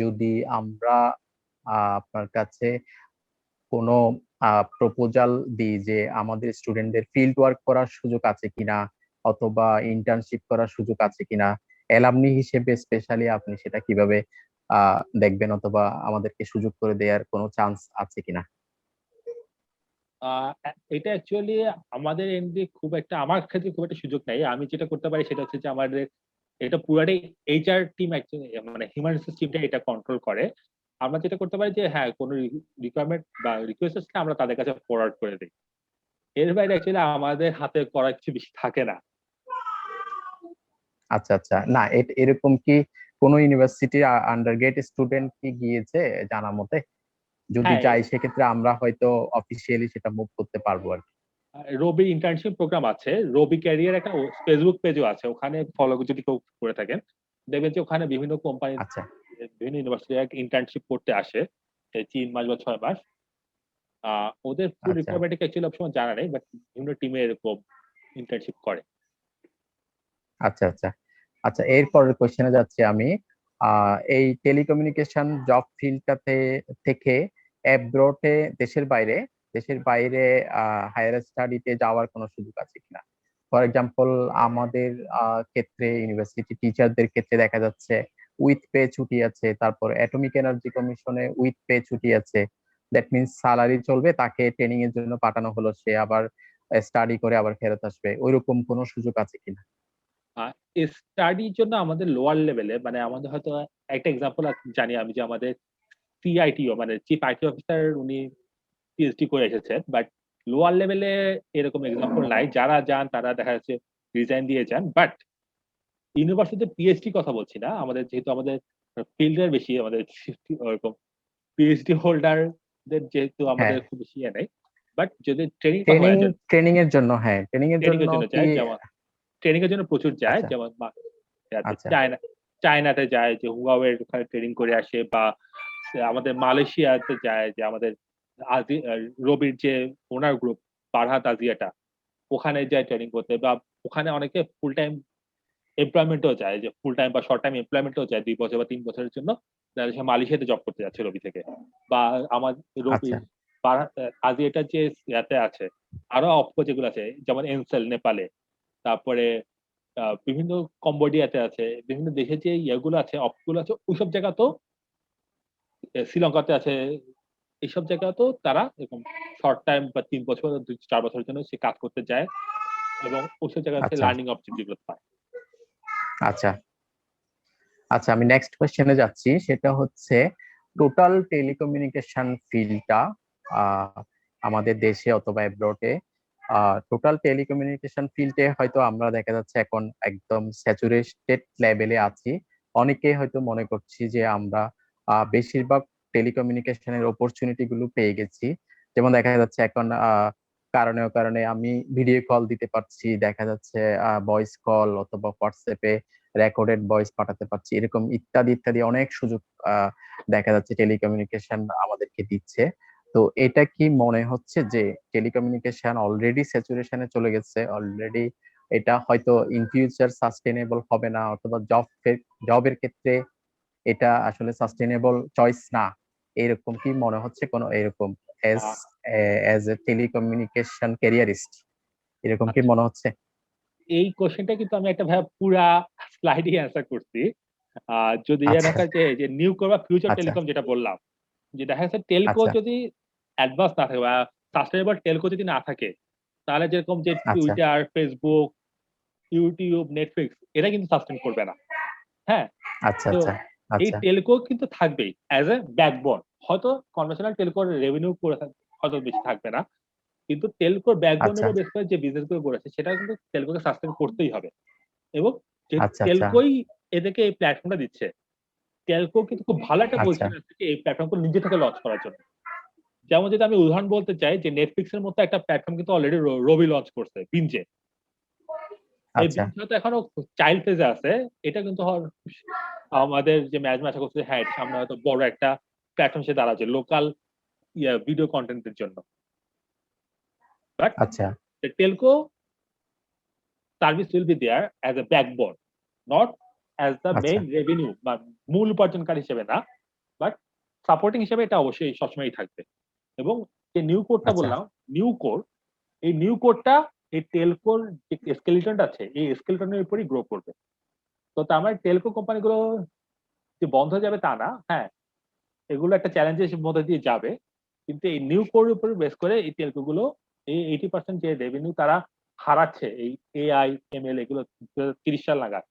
C: যদি আমরা আপনার কাছে কোনো প্রপোজাল দিই যে আমাদের স্টুডেন্টদের ফিল্ড ওয়ার্ক করার সুযোগ আছে কিনা, অথবা ইন্টার্নশিপ করার সুযোগ আছে কিনা, অ্যালামনি হিসেবে স্পেশালি আপনি সেটা কিভাবে দেখবেন, অথবা আমাদেরকে সুযোগ করে দেওয়ার কোনো চান্স আছে কিনা?
D: এটা অ্যাকচুয়ালি আমাদের এমডি খুব একটা, আমার ক্ষেত্রে খুব একটা সুযোগ নাই। আমি যেটা করতে পারি সেটা হচ্ছে যে আমাদের এটা পুরাটাই এইচআর টিম, মানে হিউম্যান রিসোর্স টিমটা এটা কন্ট্রোল করে। আমরা যেটা করতে পারি যে হ্যাঁ, কোনো রিকোয়ারমেন্ট বা রিকোয়েস্ট আসলে আমরা তাদের কাছে ফরওয়ার্ড করে দিই। এর বাইরে অ্যাকচুয়ালি আমাদের হাতে করার কিছু বেশি থাকে না।
C: আচ্ছা আচ্ছা, না এরকম কি কোন ইউনিভার্সিটির আন্ডারগ্রেড স্টুডেন্ট কি গিয়েছে জানা মতে? যদি
D: হ্যাঁ,
C: যাই সেক্ষেত্রে আমরা হয়তো অফিসিয়ালি সেটা মুভ করতে পারবো আর কি।
D: রবি ইন্টার্নশিপ প্রোগ্রাম আছে, রবি ক্যারিয়ার একটা ফেসবুক পেজও আছে, ওখানে ফলো যদি কেউ করে থাকেন দেখবেন যে ওখানে বিভিন্ন কোম্পানি,
C: আচ্ছা
D: বিভিন্ন ইউনিভার্সিটি ইন্টার্নশিপ করতে আসে, এই 3 মাস বা 6 মাস। ওদের ফুল
C: আচ্ছা
D: রিকোয়ারমেন্ট অ্যাকচুয়ালি সবসময় জানা নেই, বাট বিভিন্ন টিমে এরকম ইন্টার্নশিপ করে।
C: আচ্ছা আচ্ছা আচ্ছা, এরপরের কোশ্চেনে যাচ্ছি আমি। এই টেলিকমিউনিকেশন জব ফিল্ডটাতে থেকে অ্যাব্রোডে, দেশের বাইরে হায়ার স্টাডিতে যাওয়ার কোনো সুযোগ আছে কিনা? ফর এক্সাম্পল আমাদের ক্ষেত্রে ইউনিভার্সিটি টিচারদের ক্ষেত্রে দেখা যাচ্ছে উইথ পে ছুটি আছে, তারপর অ্যাটমিক এনার্জি কমিশনে উইথ পে ছুটি আছে। দ্যাট মিনস স্যালারি চলবে, তাকে ট্রেনিং এর জন্য পাঠানো হলো, সে আবার স্টাডি করে আবার ফেরত আসবে, ওইরকম কোনো সুযোগ আছে কিনা?
D: স্টাডির জন্য আমাদের লোয়ার লেভেলে, মানে আমাদের হয়তো একটা এক্সাম্পল জানি আমি, যে আমাদের সিআইটিও মানে চিফ আইটি অফিসার, উনি পিএইচডি করে এসেছেন, বাট লোয়ার লেভেলে এরকম এক্সাম্পল নাই। যারা যান তারা দেখা যাচ্ছে রিজাইন দিয়ে যান। বাট ইউনিভার্সিটিতে পিএইচডি কথা বলছি না, আমাদের যেহেতু আমাদের ফিল্ডের বেশি, আমাদের ওরকম পিএইচডি হোল্ডারদের যেহেতু আমাদের
C: হ্যাঁ,
D: খুব বেশি ইয়ে নেই। বাট যদি ট্রেনিং কথা
C: ট্রেনিং,
D: বলা যায়,
C: ট্রেনিং এর জন্য, হ্যাঁ ট্রেনিং এর
D: ট্রেনিং
C: জন্য
D: এর জন্য
C: কি?
D: যায়, যেমন ট্রেনিং এর জন্য প্রচুর যায়,
C: আচ্ছা
D: যেমন
C: আচ্ছা
D: চায়নাতে যায়, যে হুয়াওয়ের ওখানে ট্রেনিং করে আসে, বা আমাদের মালয়েশিয়াতে যায়, যে আমাদের রবির যে ওনার গ্রুপ ফারহাত আজিয়াটা, ওখানে যায় ট্রেনিং করতে, বা ওখানে অনেকে ফুল টাইম এমপ্লয়মেন্টও যায়, যে ফুল টাইম বা শর্ট টাইম এমপ্লয়মেন্টও যায় 2 বছর বা 3 বছরের জন্য, যারা সে মালয়েশিয়াতে জব করতে যাচ্ছে রবি থেকে। বা আমার
C: আচ্ছা
D: রবির আজিয়াটার যে ইয়াতে আছে, আরো অপকো যেগুলো আছে, যেমন এনসেল নেপালে, তারপরে বিভিন্ন কম্বোডিয়াতে আছে, বিভিন্ন দেশে যে ইয়েগুলো আছে, অপগুলো আছে, ওইসব জায়গা তো, শ্রীলঙ্কাতে আছে, এইসব জায়গা তো তারা এরকম শর্ট টাইম বা 3 বছর 4 বছরের জন্য সে কাজ করতে যায়, এবং ওইসব জায়গা থেকে
C: আচ্ছা
D: লার্নিং অপরচুনিটি গুলো পায়।
C: আচ্ছা আচ্ছা, আমি নেক্সট কোশ্চেনে যাচ্ছি। সেটা হচ্ছে টোটাল টেলিকমিউনিকেশন ফিল্ডটা আমাদের দেশে অথবা অ্যাব্রডে, টোটাল টেলিকমিউনিকেশন ফিল্ডে হয়তো আমরা দেখা যাচ্ছে এখন একদম স্যাচুরেটেড লেভেলে আছি। অনেকে হয়তো মনে করছি যে আমরা বেশিরভাগ টেলিকমিউনিকেশনের অপরচুনিটি গুলো পেয়ে গেছি। যেমন দেখা যাচ্ছে এখন কারণে আমি ভিডিও কল দিতে পারছি, দেখা যাচ্ছে ভয়েস কল অথবা হোয়াটসঅ্যাপে রেকর্ডেড ভয়েস পাঠাতে পারছি, এরকম ইত্যাদি ইত্যাদি অনেক সুযোগ দেখা যাচ্ছে টেলিকমিউনিকেশন আমাদেরকে দিচ্ছে। তো এটা কি মনে হচ্ছে যে টেলিকমিউনিকেশন অলরেডি স্যাচুরেশনে চলে গেছে, অলরেডি এটা হয়তো ইন ফিউচার সাস্টেনেবল হবে না, অথবা জবের ক্ষেত্রে এটা আসলে সাস্টেনেবল চয়েস না, এরকম কি মনে হচ্ছে? কোনো এরকম as
D: ah,
C: as a telecommunication careerist এরকম কি
D: আচ্ছা,
C: মনে হচ্ছে?
D: এই কোশ্চেনটা কিন্তু আমি একটা ভাবে পুরা স্লাইডে অ্যান্সার করছি। যদি
C: আচ্ছা
D: এলাকার যে যে নিউ করবা ফিউচার
C: আচ্ছা
D: টেলিকম যেটা বললাম, যে দেখা যাচ্ছে টেলকো
C: আচ্ছা
D: যদি অ্যাডভান্স না থাকে বা সাস্টেনেবল টেলকো যদি না থাকে, তাহলে যেরকম যে
C: আচ্ছা
D: টুইটার, ফেসবুক, ইউটিউব, নেটফ্লিক্স, এটা কিন্তু সাস্টেন করবে না। হ্যাঁ,
C: আচ্ছা
D: তো
C: আচ্ছা
D: এই
C: আচ্ছা
D: টেলকো কিন্তু থাকবেই অ্যাজ এ ব্যাকবোন। হয়তো কনভেনশনাল টেলকোর রেভিনিউ হয়তো বেশি থাকবে না, কিন্তু টেলকোর
C: আচ্ছা
D: ব্যাকবোনের উপর বেস করে যে বিজনেস গুলো করেছে, সেটা কিন্তু টেলকোকে সাস্টেন করতেই হবে। এবং যে
C: আচ্ছা আচ্ছা
D: টেলকোই এদেরকে এই প্ল্যাটফর্মটা দিচ্ছে, টেলকো কিন্তু খুব ভালো একটা
C: আচ্ছা
D: পজিশন আছে এই প্ল্যাটফর্মকে নিজে থেকে লঞ্চ করার জন্য। যেমন যদি আমি উদাহরণ বলতে চাই, যে নেটফ্লিক্স এর মতো একটা প্ল্যাটফর্ম কিন্তু অলরেডি রবি লঞ্চ করছে, বিঞ্জে। এই
C: আচ্ছা
D: বিঞ্জ হয়তো এখনো চাইল্ড ফেজে আছে। এটা কিন্তু আমাদের যে ম্যানেজমেন্ট আশা করছে, হ্যাঁ, এটা সামনে হয়তো বড় একটা প্ল্যাটফর্ম সে দাঁড়াচ্ছে লোকাল ভিডিও কন্টেন্টের জন্য। বাট
C: আচ্ছা
D: the telco service will be there as a backbone, not as the
C: আচ্ছা
D: main revenue বা মূল উপার্জনকারী হিসেবে না, বাট সাপোর্টিং হিসেবে এটা অবশ্যই সবসময়ই থাকবে। এবং যে নিউ কোডটা
C: আচ্ছা
D: বললাম, নিউ কোড, এই নিউ কোডটা এই টেলকোর যে স্কেলিটনটা আছে, এই স্কেলিটনের উপরই গ্রো করবে। তো তার মানে টেলকো কোম্পানিগুলো যে বন্ধ হয়ে যাবে তা না, হ্যাঁ, এগুলো একটা চ্যালেঞ্জের মধ্যে দিয়ে যাবে, কিন্তু এই নিউ কোডের উপর বেস করে এই টেলকো গুলো এই 80% যে রেভিনিউ তারা হারাচ্ছে এই এআই এমএল এগুলো 30 সাল নাগাদ,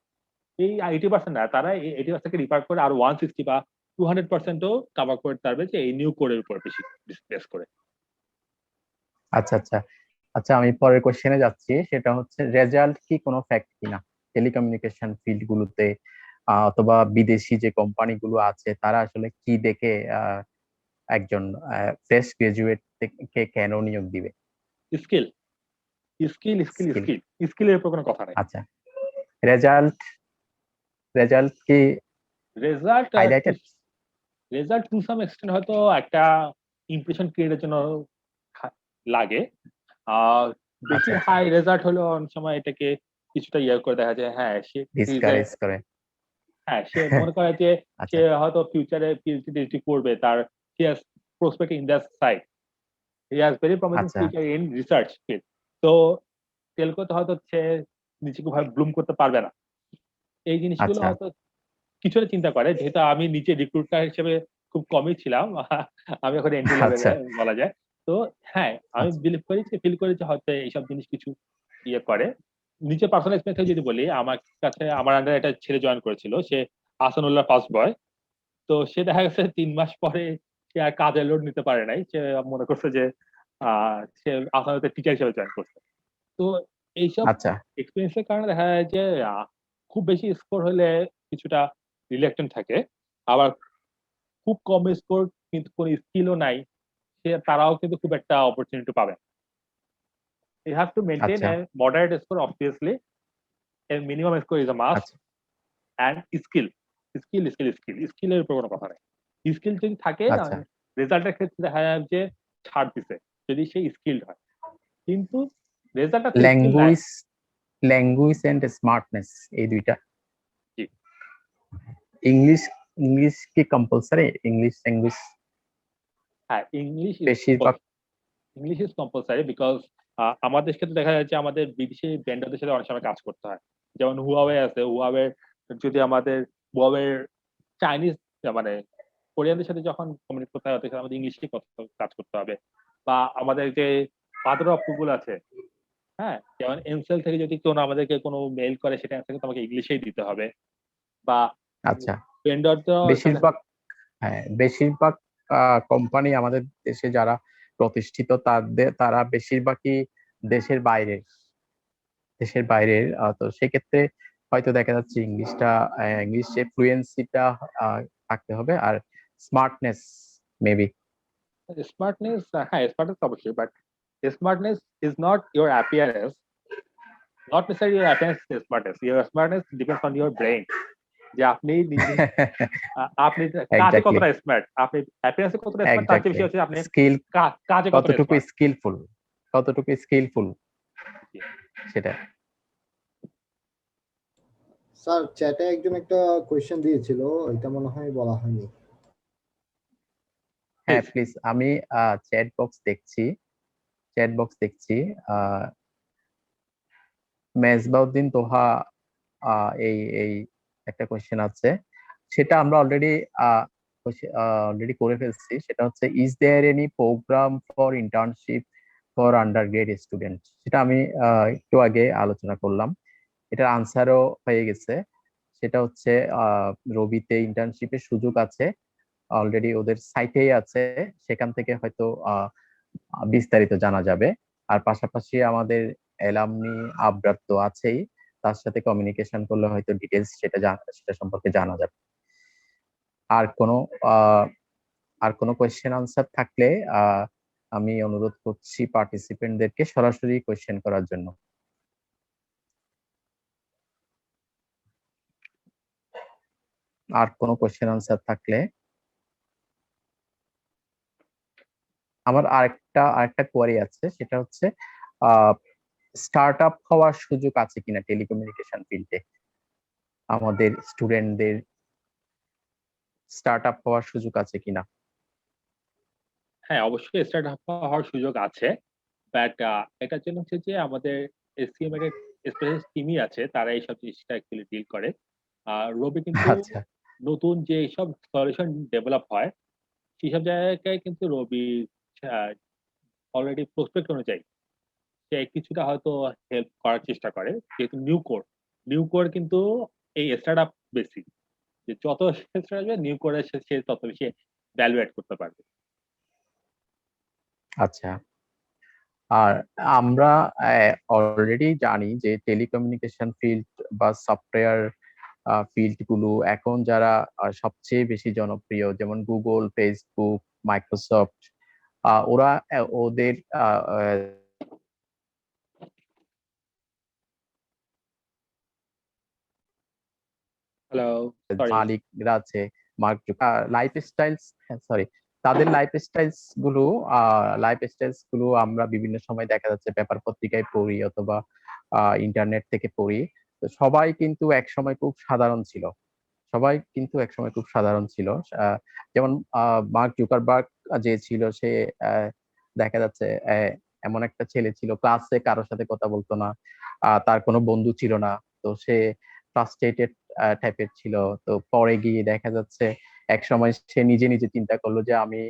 D: এই 80% না, তারা এই 80% কে রিপার্ট করে আর 160 বা 200%ও কভার করতে পারবে, যে এই নিউ কোডের উপর বেশি বেস করে।
C: আচ্ছা আচ্ছা আচ্ছা, আমি পরের কোশ্চেনে যাচ্ছি। সেটা হচ্ছে রেজাল্ট কি কোনো ফ্যাক্ট কিনা টেলিকমিউনিকেশন ফিল্ড গুলোতে? অথবা বিদেশি যে কোম্পানিগুলো আছে তারা আসলে কি দেখে একজন ফ্রেশ গ্রাজুয়েট কে কেন নিয়োগ দিবে?
D: Skill skill skill
C: skill.
D: Skill স্কিলের উপর কোনো কথা নাই।
C: আচ্ছা, রেজাল্ট রেজাল্ট কি
D: result
C: highlighted?
D: Result to some extent হয়তো একটা ইমপ্রেশন ক্রিয়েটের জন্য লাগে। বেশি
C: আচ্ছা,
D: হাই রেজাল্ট হলে অনেক সময় এটাকে কিছুটা ইয়ে করে দেখা যায়, হ্যাঁ সে
C: ডিসকারেজ করে।
D: হ্যাঁ সে মনে করে যে
C: আচ্ছা,
D: সে হয়তো ফিউচারে পিএইচডি করবে, তার he has prospect in that side, he has very promising
C: আচ্ছা,
D: ফিউচার ইন রিসার্চ ফিল্ড। তো টেলকোতে হয়তো সে নিজেকে ভাবে ব্লুম করতে পারবে না। এই জিনিসগুলো
C: আচ্ছা,
D: হয়তো কিছুটা চিন্তা করে, যেহেতু আমি নিজে রিক্রুটার হিসেবে খুব কমই ছিলাম, আমি এখন এন্ট্রি লেভেলে
C: আচ্ছা,
D: বলা যায়। তো হ্যাঁ আমি
C: আচ্ছা,
D: বিলিভ করি যে ফিল করি যে হয়তো এইসব জিনিস কিছু ইয়ে করে। নিজের পার্সোনাল এক্সপেরিয়েন্স থেকে যদি বলি, আমার কাছে আমার আন্ডারে একটা ছেলে জয়েন করেছিল, সে আসানুল্লাহ ফার্স্ট বয়। তো সে দেখা গেছে ৩ মাস পরে সে আর কাজের লোড নিতে পারে নাই। সে মনে করছে যে সে আসানুতে টিচার হিসেবে জয়েন করছে। তো এইসব
C: আচ্ছা,
D: এক্সপেরিয়েন্স এর কারণে দেখা যায় যে খুব বেশি স্কোর হলে কিছুটা রিলেক্টেন্ট থাকে। আবার খুব কম স্কোর কিন্তু কোনো স্কিলও নাই, তারাও কিন্তু খুব একটা অপরচুনিটি পাবে না। You have to maintain
C: আচ্ছা,
D: a moderate score, obviously. A minimum score is a must.
C: আচ্ছা,
D: And skill এর উপর কোনো কথা নাই। স্কিল যদি থাকে,
C: আচ্ছা।
D: রেজাল্টের ক্ষেত্রে দেখা যায় যে ছাড় দিছে যদি সে স্কিলড হয়, কিন্তু রেজাল্টটা তো স্কিল নাই।
C: ল্যাঙ্গুয়েজ ল্যাঙ্গুয়েজ এন্ড স্মার্টনেস, এই দুইটা।
D: জি।
C: ইংলিশ ইংলিশ কি কম্পালসারি? ইংলিশ ল্যাঙ্গুয়েজ
D: হ্যাঁ, ইংলিশ
C: বেশিরভাগ।
D: ইজ কম্পালসারি, বিকজ আমাদের ক্ষেত্রে দেখা যাচ্ছে আমাদের বিদেশি ভেন্ডরদের সাথে অনেক সময় কাজ করতে হয়। যেমন হুয়াওয়ে আছে, হুয়াওয়ে যদি আমাদের হুয়াওয়ের চাইনিজ মানে কোরিয়ানদের সাথে যখন কমিউনিকেট করতে হয়, তখন আমাদের ইংলিশে কাজ করতে হবে। বা আমাদের যে ফাদার অফ গুগল আছে, হ্যাঁ, যেমন এনসেল থেকে যদি কোনো আমাদেরকে কোনো মেইল করে, সেটা অ্যান্সার আমাকে ইংলিশেই দিতে হবে। বা
C: আচ্ছা,
D: ভেন্ডরদের সাথে
C: বেশিরভাগ, হ্যাঁ, বেশিরভাগ কোম্পানি আমাদের দেশে যারা প্রতিষ্ঠিত তারা বেশিরভাগই দেশের বাইরের দেশের বাইরের। তো সেক্ষেত্রে হয়তো দেখা যাচ্ছে ইংলিশে ফ্লুয়েন্সিটা থাকতে হবে, আর স্মার্টনেস মেবি।
D: স্মার্টনেস, হ্যাঁ স্মার্টনেস অবশ্যই, but smartness is not your appearance, not necessary your appearance is smartness. Your smartness depends on your brain, যে আপনি নিজে আপনি কাজে
C: এক্স্যাক্টলি,
D: কতটা স্মার্ট, আপনি অ্যাপিয়ারেন্সে কতটা স্মার্ট, তার চেয়ে
C: এক্স্যাক্টলি।
D: বেশি হচ্ছে আপনি
C: স্কিল
D: কাজে কতটা
C: কতটুকু
D: স্মার্ট।
C: স্কিলফুল, কতটুকু স্কিলফুল সেটা।
A: স্যার চ্যাটে একজন একটা কোয়েশ্চেন দিয়েছিল, এটা মনে হয় বলা হয়নি।
C: হ্যাঁ প্লিজ, আমি চ্যাট বক্স দেখছি। মেজবাউদ্দিন তোহা এই এই একটা কোয়েশ্চেন আছে, সেটা আমরা অলরেডি করে ফেলছি। সেটা হচ্ছে, is there any program for internship for undergrad student? সেটা আমি একটু আগে আলোচনা করলাম, এটার আনসারও হয়ে গেছে। সেটা হচ্ছে রবিতে ইন্টার্নশিপের সুযোগ আছে, অলরেডি ওদের সাইটেই আছে, সেখান থেকে হয়তো বিস্তারিত জানা যাবে। আর পাশাপাশি আমাদের এলামনি আবরার তো আছেই, তার সাথে কমিউনিকেশন করলে হয়তো ডিটেলস সেটা সম্পর্কে জানা যাবে। আর কোনো আহ আর কোনো কোয়েশ্চেন আনসার থাকলে আমি অনুরোধ করছি পার্টিসিপেন্টদেরকে সরাসরি কোয়েশ্চেন করার জন্য। আর কোনো কোয়েশ্চেন আনসার থাকলে। আমার আরেকটা কোয়ারি আছে, সেটা হচ্ছে স্টার্ট আপ হওয়ার সুযোগ আছে কিনা টেলিকমিউনিকেশন ফিল্ডে? আমাদের স্টুডেন্টদের স্টার্ট আপ হওয়ার সুযোগ আছে কিনা?
D: হ্যাঁ, অবশ্যই স্টার্ট আপ হওয়ার সুযোগ আছে, বাট এটার জন্য হচ্ছে যে আমাদের এসসিএম এর স্পেশাল টিমই আছে, তারা এইসব জিনিসটা অ্যাকচুয়ালি ডিল করে। রবি কিন্তু
C: আচ্ছা,
D: নতুন যে সব সলিউশন ডেভেলপ হয়, সেসব জায়গায় কিন্তু রবি অলরেডি প্রসপেক্ট অনুযায়ী সে কিছুটা হয়তো হেল্প করার চেষ্টা করে। যেহেতু নিউ কোর কিন্তু এই স্টার্ট আপ বেসিক, যে যত স্টার্ট আসবে নিউ কোরে সে তত বেশি ভ্যালু অ্যাড করতে পারবে।
C: আচ্ছা। আর আমরা অলরেডি জানি যে টেলিকমিউনিকেশন ফিল্ড বা সফটওয়্যার ফিল্ড গুলো এখন যারা সবচেয়ে বেশি জনপ্রিয়, যেমন গুগল, ফেসবুক, মাইক্রোসফট, ওরা ওদের
D: হ্যালো, সরি।
C: মালিকরা আছে, মার্ক লাইফস্টাইলস, সরি, তাদের লাইফস্টাইলস গুলো আমরা বিভিন্ন সময় দেখা যাচ্ছে পেপার পত্রিকায় পড়ি অথবা ইন্টারনেট থেকে পড়ি। তো সবাই কিন্তু একসময় খুব সাধারণ ছিল, যেমন মার্ক জুকারবার্গ যে ছিল, সে দেখা যাচ্ছে এমন একটা ছেলে ছিল, ক্লাসে কারোর সাথে কথা বলতো না, তার কোনো বন্ধু ছিল না। তো সে ফ্রাস্ট্রেটেড টাইপের ছিল। তো পরে গিয়ে দেখা যাচ্ছে এক সময় সে নিজে নিজে চিন্তা করলো যে আমি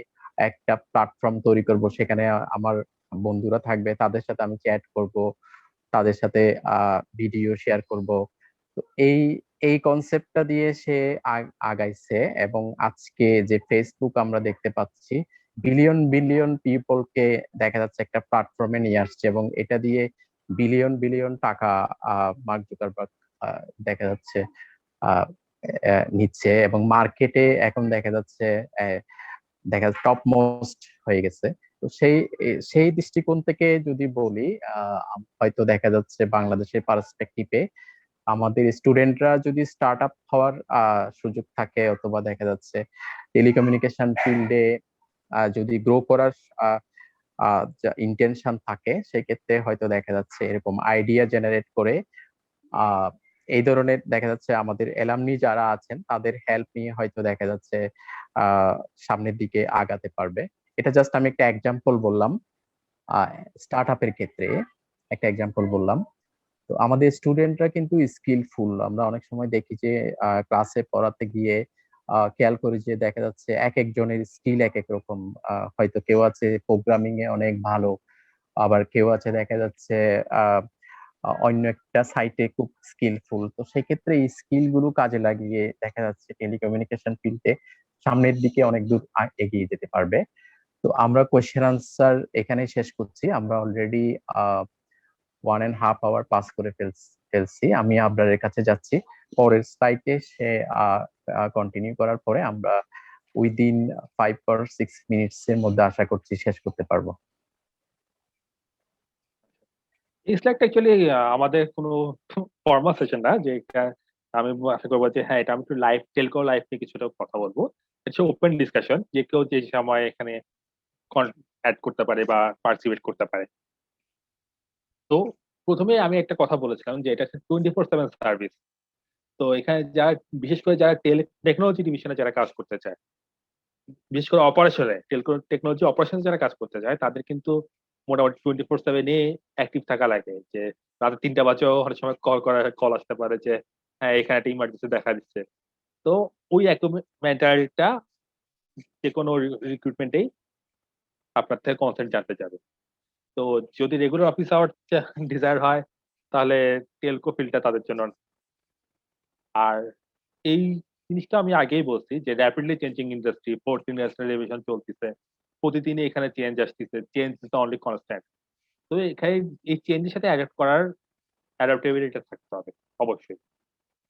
C: একটা প্ল্যাটফর্ম তৈরি করব, সেখানে আমার বন্ধুরা থাকবে, তাদের সাথে আমি চ্যাট করব, তাদের সাথে ভিডিও শেয়ার করব। তো এই এই কনসেপ্টটা দিয়ে সে আগাইছে, এবং আজকে যে ফেসবুক আমরা দেখতে পাচ্ছি, বিলিয়ন বিলিয়ন পিপলকে দেখা যাচ্ছে একটা প্ল্যাটফর্মে নিয়ে আসছে, এবং এটা দিয়ে বিলিয়ন বিলিয়ন টাকা মার্ক জুকারবার্গ দেখা যাচ্ছে আহ নিচ্ছে, এবং মার্কেটে এখন দেখা যাচ্ছে টপ মোস্ট হয়ে গেছে। তো সেই দৃষ্টিকোণ থেকে যদি বলি, হয়তো দেখা যাচ্ছে বাংলাদেশের পার্সপেক্টিভে আমাদের স্টুডেন্টরা যদি স্টার্ট আপ হওয়ার সুযোগ থাকে, অথবা দেখা যাচ্ছে টেলিকমিউনিকেশন ফিল্ডে যদি গ্রো করার ইন্টেনশন থাকে, সেক্ষেত্রে হয়তো দেখা যাচ্ছে এরকম আইডিয়া জেনারেট করে এই ধরনের দেখা যাচ্ছে আমাদের এলামনি যারা আছেন তাদের হেল্প নিয়ে হয়তো দেখা যাচ্ছে সামনের দিকে আগাতে পারবে। এটা জাস্ট আমি একটা এক্সাম্পল বললাম, স্টার্ট আপের ক্ষেত্রে একটা এক্সাম্পল বললাম। তো আমাদের স্টুডেন্টরা কিন্তু স্কিলফুল, আমরা অনেক সময় দেখি যে ক্লাসে পড়াতে গিয়ে খেয়াল করি যে দেখা যাচ্ছে এক একজনের স্কিল এক এক রকম। হয়তো কেউ আছে প্রোগ্রামিং এ অনেক ভালো, আবার কেউ আছে দেখা যাচ্ছে অন্য একটা সাইটে খুব স্কিলফুল। তো সেক্ষেত্রে এই স্কিল গুলো কাজে লাগিয়ে দেখা যাচ্ছে টেলিকমিউনিকেশন ফিল্ডে সামনের দিকে অনেক দূর এগিয়ে যেতে পারবে। তো আমরা কোয়েশ্চেন আনসার এখানে শেষ করছি, আমরা অলরেডি 1.5 আওয়ার পাস করে ফেলছি। আমি আবরারের কাছে যাচ্ছি, পরের স্লাইডে সে কন্টিনিউ করার পরে আমরা উইদিন 5 or 6 মিনিটস এর মধ্যে আশা করছি শেষ করতে পারবো।
D: এই স্লাইডটা অ্যাকচুয়ালি আমাদের কোনো ফর্মাল সেশন না, যে এটা আমি আশা করবো যে হ্যাঁ, এটা আমি একটু লাইভ টেলকো লাইভ নিয়ে কিছুটা কথা বলবো। এটা ওপেন ডিসকাশন, যে কেউ যে সময় এখানে অ্যাড করতে পারে বা পার্টিসিপেট করতে পারে। তো প্রথমে আমি একটা কথা বলেছিলাম যে এটা 24/7 সার্ভিস। তো এখানে যারা বিশেষ করে যারা টেকনোলজি ডিভিশনে যারা কাজ করতে চায়, বিশেষ করে অপারেশনে টেকনোলজি অপারেশনে যারা কাজ করতে চায়, তাদের কিন্তু মোটামুটি 24/7 অ্যাক্টিভ থাকা লাগে। যে রাতে 3টা বাজেও অনেক সময় কল আসতে পারে যে হ্যাঁ, এখানে একটা ইমার্জেন্সি দেখা দিচ্ছে। তো ওই একদম মেন্টালিটা যে কোনো রিক্রুটমেন্টেই আপনার থেকে কনসেন্ট জানতে যাবে। তো যদি রেগুলার অফিস আওয়ার ডিজায়ার হয়, তাহলে টেলকো ফিল্ডটা তাদের জন্য। আর এই জিনিসটা আমি আগেই বলছি যে rapidly changing industry, fourth industrial revolution চলতেছে, প্রতিদিনই এখানে চেঞ্জ আসতেছে, change is the only constant. তো এখানে এই চেঞ্জের সাথে অ্যাডাপ্ট করার অ্যাডাপ্টেবিলিটি থাকতে হবে অবশ্যই।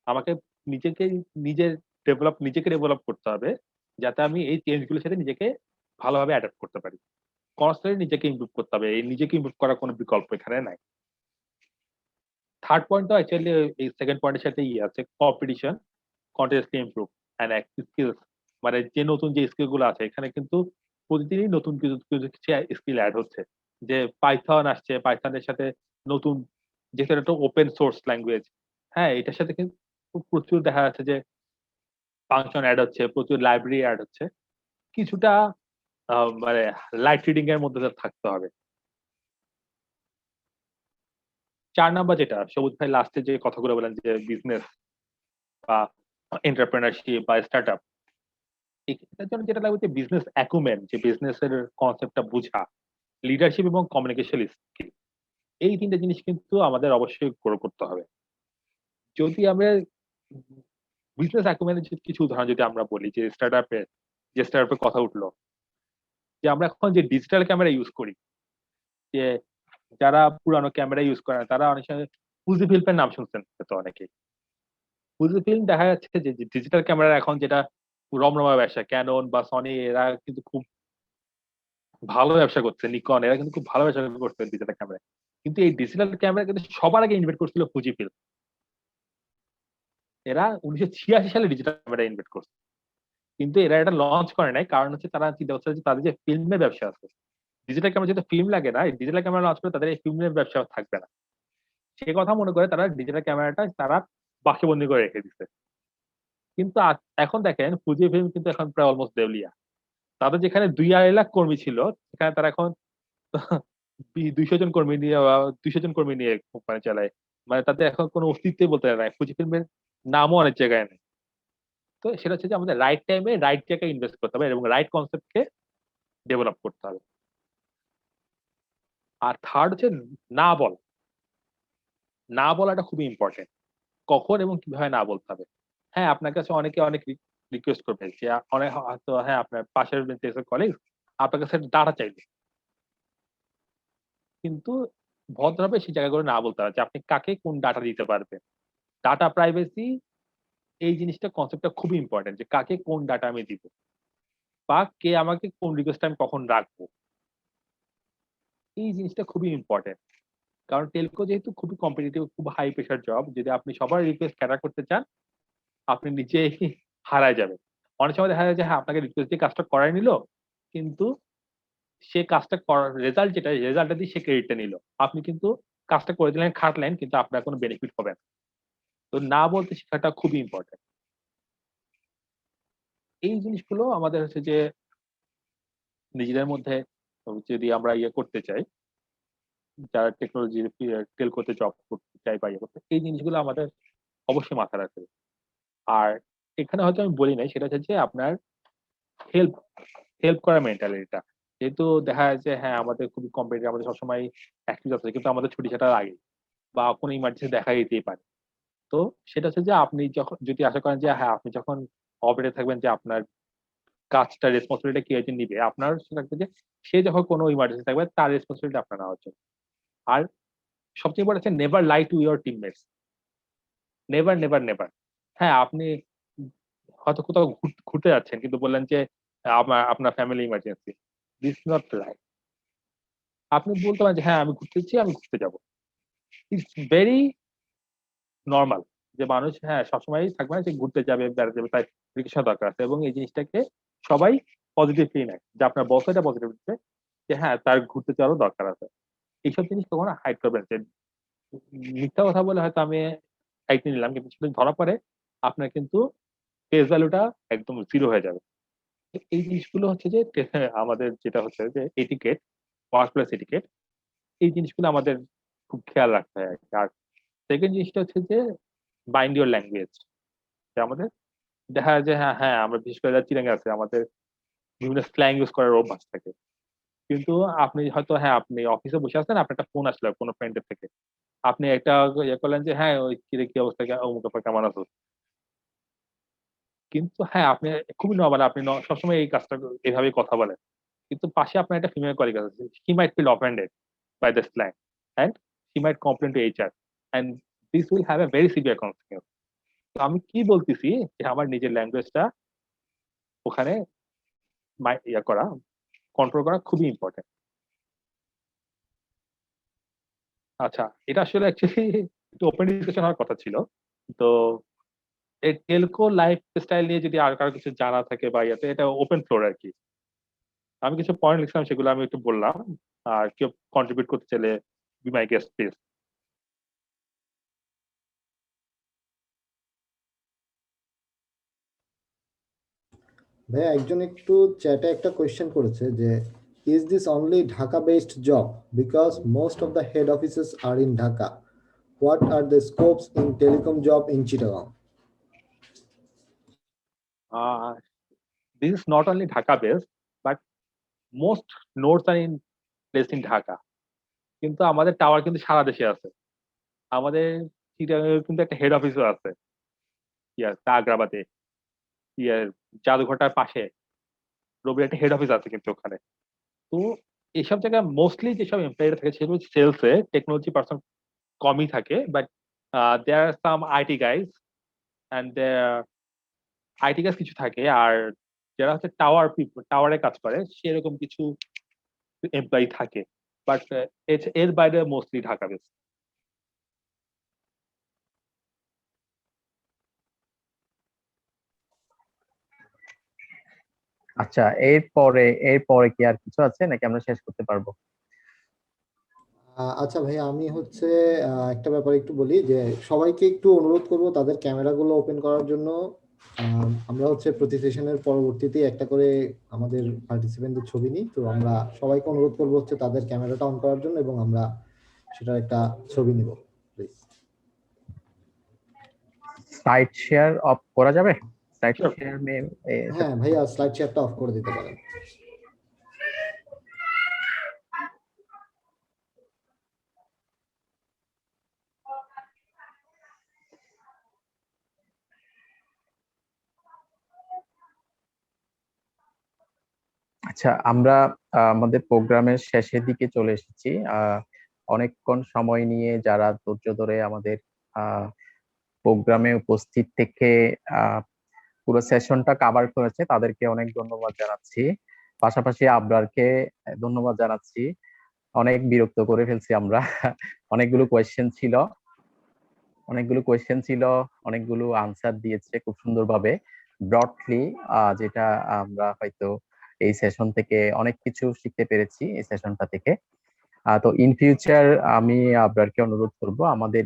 D: আমাকে নিজেকে নিজেকে ডেভেলপ করতে হবে, যাতে আমি এই চেঞ্জ গুলোর সাথে নিজেকে ভালোভাবে অ্যাডাপ্ট করতে পারি। কনস্ট্যান্টলি নিজেকে ইমপ্রুভ করতে হবে, এই নিজেকে ইমপ্রুভ করার কোনো বিকল্প এখানে নাই। থার্ড পয়েন্টটা অ্যাকচুয়ালি এই সেকেন্ড পয়েন্টের সাথে আছে, competition continuously improve and skills. মানে যে নতুন যে স্কিল গুলো আছে, এখানে কিন্তু প্রতিদিনই নতুন কিছু কিছু স্কিল অ্যাড হচ্ছে। যে পাইথন আসছে, পাইথনের সাথে নতুন, যেটা একটা ওপেন সোর্স ল্যাঙ্গুয়েজ, হ্যাঁ, এটার সাথে কিন্তু প্রচুর দেখা যাচ্ছে যে ফাংশন অ্যাড হচ্ছে, প্রচুর লাইব্রেরি অ্যাড হচ্ছে। কিছুটা মানে লাইট রিডিং এর মধ্যে থাকতে হবে। 4 নাম্বার যেটা সবুজ ভাই লাস্টে যে কথাগুলো বলেন, যে বিজনেস বা এন্টারপ্রেনারশিপ বা স্টার্টআপ, এটার জন্য যেটা লাগবে যে বিজনেস অ্যাকুমেন্ট, যে বিজনেসের কনসেপ্টটা বুঝা, লিডারশিপ এবং কমিউনিকেশন স্কিল। এই 3টে জিনিস কিন্তু আমাদের অবশ্যই গ্রো করতে হবে। যদি আমরা বিজনেস অ্যাকুমেন্টের কিছু উদাহরণ যদি আমরা বলি, যে স্টার্টআপের কথা উঠলো, যে আমরা এখন যে ডিজিটাল ক্যামেরা ইউজ করি, যে যারা পুরানো ক্যামেরা ইউজ করে না, তারা অনেক সময় ফুজি ফিল্মের নাম শুনছেন তো অনেকেই। ফুজি ফিল্ম দেখা যাচ্ছে যে ডিজিটাল ক্যামেরার এখন যেটা রমরমা ব্যবসা, ক্যানন বা সনি এরা কিন্তু খুব ভালো ব্যবসা করছে, নিকন এরা কিন্তু খুব ভালো ব্যবসা করছে ডিজিটাল ক্যামেরা। কিন্তু এই ডিজিটাল ক্যামেরা কিন্তু সবার আগে ইনভেস্ট করছিল ফুজি ফিল্ম। এরা 1986 সালে ডিজিটাল ক্যামেরা ইনভেস্ট করছে, কিন্তু এরা এটা লঞ্চ করে নাই, কারণ হচ্ছে তারা চিন্তা করছে যে তাদের যে ফিল্মের ব্যবসা আছে, ডিজিটাল ক্যামেরা যেহেতু ফিল্ম লাগে না, ডিজিটাল ক্যামেরা লঞ্চ করে তাদের এই ফিল্মের ব্যবসা থাকবে না, সে কথা মনে করে তারা ডিজিটাল ক্যামেরাটা তারা বাক্সবন্দি করে রেখে দিচ্ছে। কিন্তু এখন দেখেন ফুজি ফিল্ম কিন্তু এখন প্রায় অলমোস্ট দেউলিয়া। তাদের যেখানে 2-2.5 লাখ কর্মী ছিল, সেখানে তারা এখন 200 জন কর্মী নিয়ে 200 জন কর্মী নিয়ে কোম্পানি চালায়। মানে তাদের এখন কোনো অস্তিত্বই বলতে নাই, ফুজি ফিল্মের নামও অনেক জায়গায় নেই। তো সেটা হচ্ছে যে আমাদের রাইট টাইমে রাইট জায়গায় ইনভেস্ট করতে হবে এবং রাইট কনসেপ্টকে ডেভেলপ করতে হবে। আর থার্ড হচ্ছে না বল, না বলাটা খুবই ইম্পর্টেন্ট। কখন এবং কিভাবে না বলতে হবে। হ্যাঁ, আপনার কাছে অনেকে অনেক রিকোয়েস্ট করবে যে অনেক হয়তো হ্যাঁ আপনার পাশের বেঞ্চের কলিগ আপনার কাছে ডাটা চাইবে, কিন্তু ভদ্রভাবে সেই জায়গাগুলো না বলতে হবে যে আপনি কাকে কোন ডাটা দিতে পারবেন। ডাটা প্রাইভেসি এই জিনিসটা কনসেপ্টটা খুবই ইম্পর্টেন্ট, যে কাকে কোন ডাটা আমি দিব বা কে আমাকে কোন রিকোয়েস্ট আমি কখন রাখবো, এই জিনিসটা খুবই ইম্পর্টেন্ট। কারণ টেলকো যেহেতু খুবই কম্পিটিটিভ, খুব হাই প্রেশার জব, যদি আপনি সবার রিকোয়েস্ট ক্যাটার করতে চান আপনি নিজেই হারায় যাবেন। অনেক সময় দেখা যায় যে হ্যাঁ আপনাকে রিকোয়েস্ট দিয়ে কাজটা করাই নিল, কিন্তু সে কাজটা করার রেজাল্ট যেটা, রেজাল্টটা দিয়ে সে ক্রেডিটটা নিল। আপনি কিন্তু কাজটা করে দিলেন, খাটলেন, কিন্তু আপনার কোনো বেনিফিট হবে না। তো না বলতে শেখাটা খুবই ইম্পর্টেন্ট। এই জিনিসগুলো আমাদের হচ্ছে যে নিজেদের মধ্যে যদি আমরা ইয়ে করতে চাই, যারা টেকনোলজি টেলকোতে জব করতে চাই বা ইয়ে করতে, এই জিনিসগুলো আমাদের অবশ্যই মাথায় রাখতে হবে। আর এখানে হয়তো আমি বলি নাই, সেটা হচ্ছে যে আপনার হেল্প হেল্প করার মেন্টালিটিটা। যেহেতু দেখা যায় যে হ্যাঁ আমাদের খুবই কম্পিটিটিভ, আমাদের সবসময় অ্যাক্টিভ আছে, কিন্তু আমাদের ছুটি ছাটার আগে বা কোনো ইমার্জেন্সি দেখা দিতেই পারে। তো সেটা হচ্ছে যে আপনি যখন যদি আশা করেন যে হ্যাঁ আপনি যখন অপারেটর থাকবেন, যে আপনার কাজটা রেসপন্সিবিলিটি কে একজন নিবে, আপনার থাকবে যে সে যখন কোনো ইমার্জেন্সি থাকবে তার রেসপন্সিবিলিটি আপনার নেওয়া উচিত। আর সবচেয়ে বড় হচ্ছে never lie to your teammates. Never, never, never. হ্যাঁ, আপনি হয়তো কোথাও ঘুরতে যাচ্ছেন, কিন্তু বললেন যে আপনার ফ্যামিলি ইমার্জেন্সি। দিস নট লাই। আপনি বলতে পারেন যে হ্যাঁ আমি ঘুরতে যাচ্ছি, আমি ঘুরতে যাব। ইটস ভেরি নরমাল যে মানুষ হ্যাঁ সবসময়ই থাকবে না যে ঘুরতে যাবে, বেড়াতে যাবে, তাই চিকিৎসা দরকার আছে, এবং এই জিনিসটাকে সবাই পজিটিভলি নেয়, যে আপনার বস এটা পজিটিভ দিচ্ছে যে হ্যাঁ তার ঘুরতে যাওয়ারও দরকার আছে। এইসব জিনিস কখনো হাইড করবেন যে মিথ্যা কথা বলে হয়তো আমি দায়িত্ব নিলাম, কিন্তু সেটা ধরা পড়ে আপনার কিন্তু ফেস ভ্যালুটা একদম জিরো হয়ে যাবে। এই জিনিসগুলো হচ্ছে যে আমাদের যেটা হচ্ছে যে এটিকেট, ওয়ার্ক প্লেস এটিকেট, এই জিনিসগুলো আমাদের খুব খেয়াল রাখতে হয়। আর সেকেন্ড জিনিসটা হচ্ছে যে মাইন্ড ইউর ল্যাঙ্গুয়েজ। যে আমাদের দেখা যায় যে হ্যাঁ হ্যাঁ আমরা বিশেষ করে যারা চিরাঙ্গে আছে, আমাদের বিভিন্ন স্ল্যাং ইউজ করার অভ্যাস থাকে, কিন্তু আপনি হয়তো হ্যাঁ আপনি অফিসে বসে আছেন, আপনার একটা ফোন আসলো কোনো ফ্রেন্ডের থেকে, আপনি একটা ইয়ে করলেন যে হ্যাঁ ওই কি রে কি অবস্থা, অমুক ব্যাপার কেমন আছো, কিন্তু হ্যাঁ আপনি খুবই নরমাল, আপনি সবসময় এই কাজটা এভাবেই কথা বলেন, কিন্তু পাশে আপনার একটা ফিমেল কলিগ আছে, he might feel offended by the slang and he might complain to HR and this will have a very severe consequence. তো আমি কি বলতেছি যে আমার নিজের ল্যাঙ্গুয়েজটা ওখানে ইয়া করা, কন্ট্রোল করা খুবই ইম্পর্টেন্ট। আচ্ছা, এটা আসলে অ্যাকচুয়ালি একটু ওপেন ডিসকাশন হওয়ার কথা ছিল। তো এই টেলকো লাইফ স্টাইল নিয়ে যদি আর কারো কিছু জানা থাকে বা ইয়াতে, এটা ওপেন ফ্লোর আরকি। আমি কিছু পয়েন্ট লিখছিলাম, সেগুলো আমি একটু বললাম। আর কেউ কন্ট্রিবিউট করতে চাইলে বি মাই গেস্ট প্লিজ।
A: ভাইয়া একজন একটু চ্যাটে একটা কোয়েশ্চেন করেছে যে is this only Dhaka based job because most of the head offices are in Dhaka, what are the scopes in telecom job in Chittagong?
D: This is not only Dhaka based, but most notes are in place in Dhaka. কিন্তু আমাদের tower কিন্তু সারা দেশে আছে। আমাদের চিটাগাংয়ে কিন্তু একটা head অফিসও আছে, ইয়ার আগ্রাবাদে, ইয়ার জাদুঘরটার পাশে রবির একটা হেড অফিস আছে কিন্তু ওখানে। তো এইসব জায়গায় মোস্টলি যেসব এমপ্লয়িরা থাকে সেগুলো সেলসে, টেকনোলজি পার্সন কমই থাকে, but there are some IT guys and IT কাজ কিছু থাকে, আর যারা হচ্ছে টাওয়ারে কাজ করে সেরকম কিছু এমপ্লয়ি থাকে, বাট এর বাইরে মোস্টলি ঢাকা বেস।
C: আচ্ছা, এরপরে কি আর কিছু আছে নাকি আমরা শেষ করতে পারবো?
A: আচ্ছা ভাই, আমি হচ্ছে একটা ব্যাপার একটু বলি যে সবাইকে একটু অনুরোধ করব তাদের ক্যামেরাগুলো ওপেন করার জন্য। আমরা হচ্ছে প্রতি সেশনের পরবর্তীতে একটা করে আমাদের পার্টিসিপেন্টদের ছবি নিই, তো আমরা সবাইকে অনুরোধ করব হচ্ছে তাদের ক্যামেরাটা অন করার জন্য এবং আমরা সেটার একটা ছবি নিব প্লিজ।
C: স্লাইড শেয়ার অফ করা যাবে? Slide
D: Sure.
C: শেয়ার
A: হ্যাঁ ভাইয়া, স্লাইড শেয়ারটা অফ করে দিতে পারেন।
C: আচ্ছা, আমরা আমাদের প্রোগ্রামের শেষের দিকে চলে এসেছি। অনেকক্ষণ সময় নিয়ে যারা ধৈর্য ধরে আমাদের প্রোগ্রামে উপস্থিত থেকে পুরো সেশনটা কভার করেছে তাদেরকে অনেক ধন্যবাদ জানাচ্ছি। পাশাপাশি আবরারকে ধন্যবাদ জানাচ্ছি। অনেক বিরক্ত করে ফেলছি আমরা। অনেকগুলো কোয়েশ্চেন ছিল, অনেকগুলো আনসার দিয়েছে খুব সুন্দরভাবে ব্রডলি, যেটা আমরা হয়তো এই সেশন থেকে অনেক কিছু শিখতে পেরেছি এই সেশনটা থেকে। তো ইন ফিউচার আমি আবরারকে অনুরোধ করব, আমাদের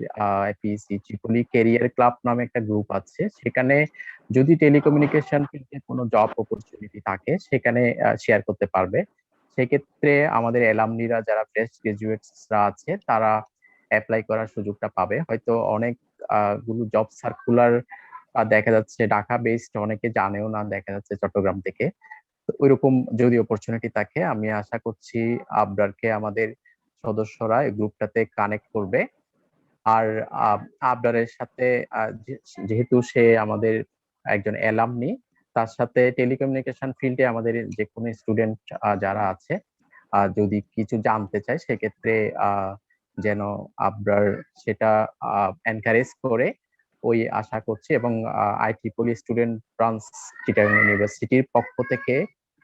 C: এপিসি ট্রিপলি ক্যারিয়ার ক্লাব নামে একটা গ্রুপ আছে, সেখানে যদি টেলিকমিউনিকেশন ফিল্ডে কোনো জব অপরচুনিটি থাকে সেখানে শেয়ার করতে পারবে। সেক্ষেত্রে আমাদের অ্যালামনিরা যারা ফ্রেশ গ্রাজুয়েটসরা আছে তারা অ্যাপ্লাই করার সুযোগটা পাবে। হয়তো অনেক গুলো জব সার্কুলার দেখা যাচ্ছে ঢাকা বেসড, অনেকে জানেও না, দেখা যাচ্ছে চট্টগ্রাম থেকে। ওইরকম যদি অপরচুনিটি থাকে আমি আশা করছি আবরারকে আমাদের সদস্যরা এই গ্রুপটাতে কানেক্ট করবে। আর আবরারের সাথে যেহেতু সে আমাদের একজন অ্যালামনি, তার সাথে টেলিকমিউনিকেশন ফিল্ডে আমাদের যে কোনো স্টুডেন্ট যারা আছে যদি কিছু জানতে চায় সেক্ষেত্রে যেন আবরার সেটা এনকারেজ করে, ওই আশা করছি। এবং আইট্রিপলি স্টুডেন্ট ব্রাঞ্চ চিটাগাং ইউনিভার্সিটির পক্ষ থেকে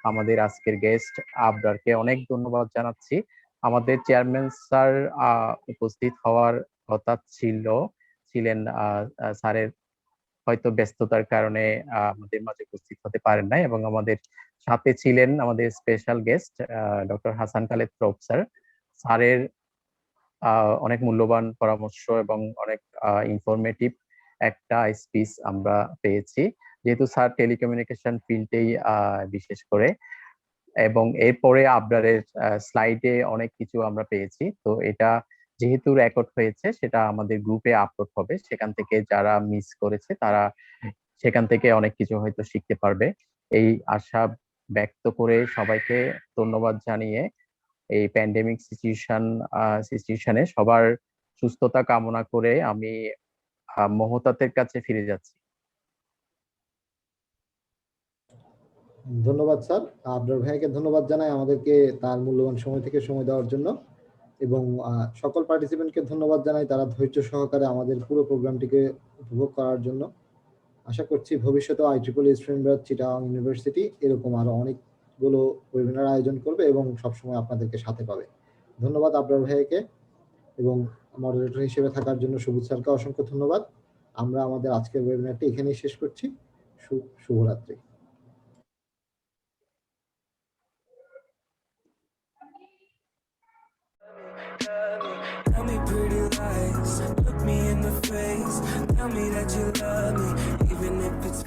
C: আমাদের আজকের গেস্ট আবরারকে অনেক ধন্যবাদ জানাচ্ছি। আমাদের চেয়ারম্যান স্যার উপস্থিত হওয়ার কথা ছিলেন, স্যারের হয়তো ব্যস্ততার কারণে আমাদের মাঝে উপস্থিত হতে পারেন নাই, এবং আমাদের সাথে ছিলেন আমাদের special guest doctor Hasan Khaled professor. স্যারের অনেক মূল্যবান পরামর্শ এবং অনেক ইনফরমেটিভ একটা স্পিচ আমরা পেয়েছি, যেহেতু স্যার টেলিকমিউনিকেশন ফিল্ডেই বিশেষ করে। এবং এরপরে আবরারের স্লাইডে অনেক কিছু আমরা পেয়েছি, তো এটা যেহেতু রেকর্ড হয়েছে সেটা আমাদের গ্রুপে আপলোড হবে, সেখান থেকে যারা মিস করেছে তারা সেখান থেকে অনেক কিছু হয়তো শিখতে পারবে। এই আশা ব্যক্ত করে সবাইকে ধন্যবাদ জানিয়ে এই প্যান্ডেমিক সিচুয়েশনে সবার সুস্থতা কামনা করে আমি মহতাতের কাছে ফিরে যাচ্ছি।
A: ধন্যবাদ স্যার। আবরার ভাইকে ধন্যবাদ জানাই আমাদেরকে তার মূল্যবান সময় থেকে সময় দেওয়ার জন্য, এবং সকল পার্টিসিপেন্টকে ধন্যবাদ জানাই তারা ধৈর্য সহকারে আমাদের পুরো প্রোগ্রামটিকে উপভোগ করার জন্য। আশা করছি ভবিষ্যতে আইট্রিপলি স্টুডেন্ট ব্রাঞ্চ চিটাগাং ইউনিভার্সিটি এরকম আরো অনেকগুলো ওয়েবিনার আয়োজন করবে এবং সবসময় আপনাদেরকে সাথে পাবে। ধন্যবাদ আবরার ভাইকে, এবং মডারেটর হিসেবে থাকার জন্য সবুজ স্যারকে অসংখ্য ধন্যবাদ। আমরা আমাদের আজকের ওয়েবিনারটি এখানেই শেষ করছি। শুভরাত্রি।
G: Tell me pretty lies, look me in the face, tell me that you love me, even if it's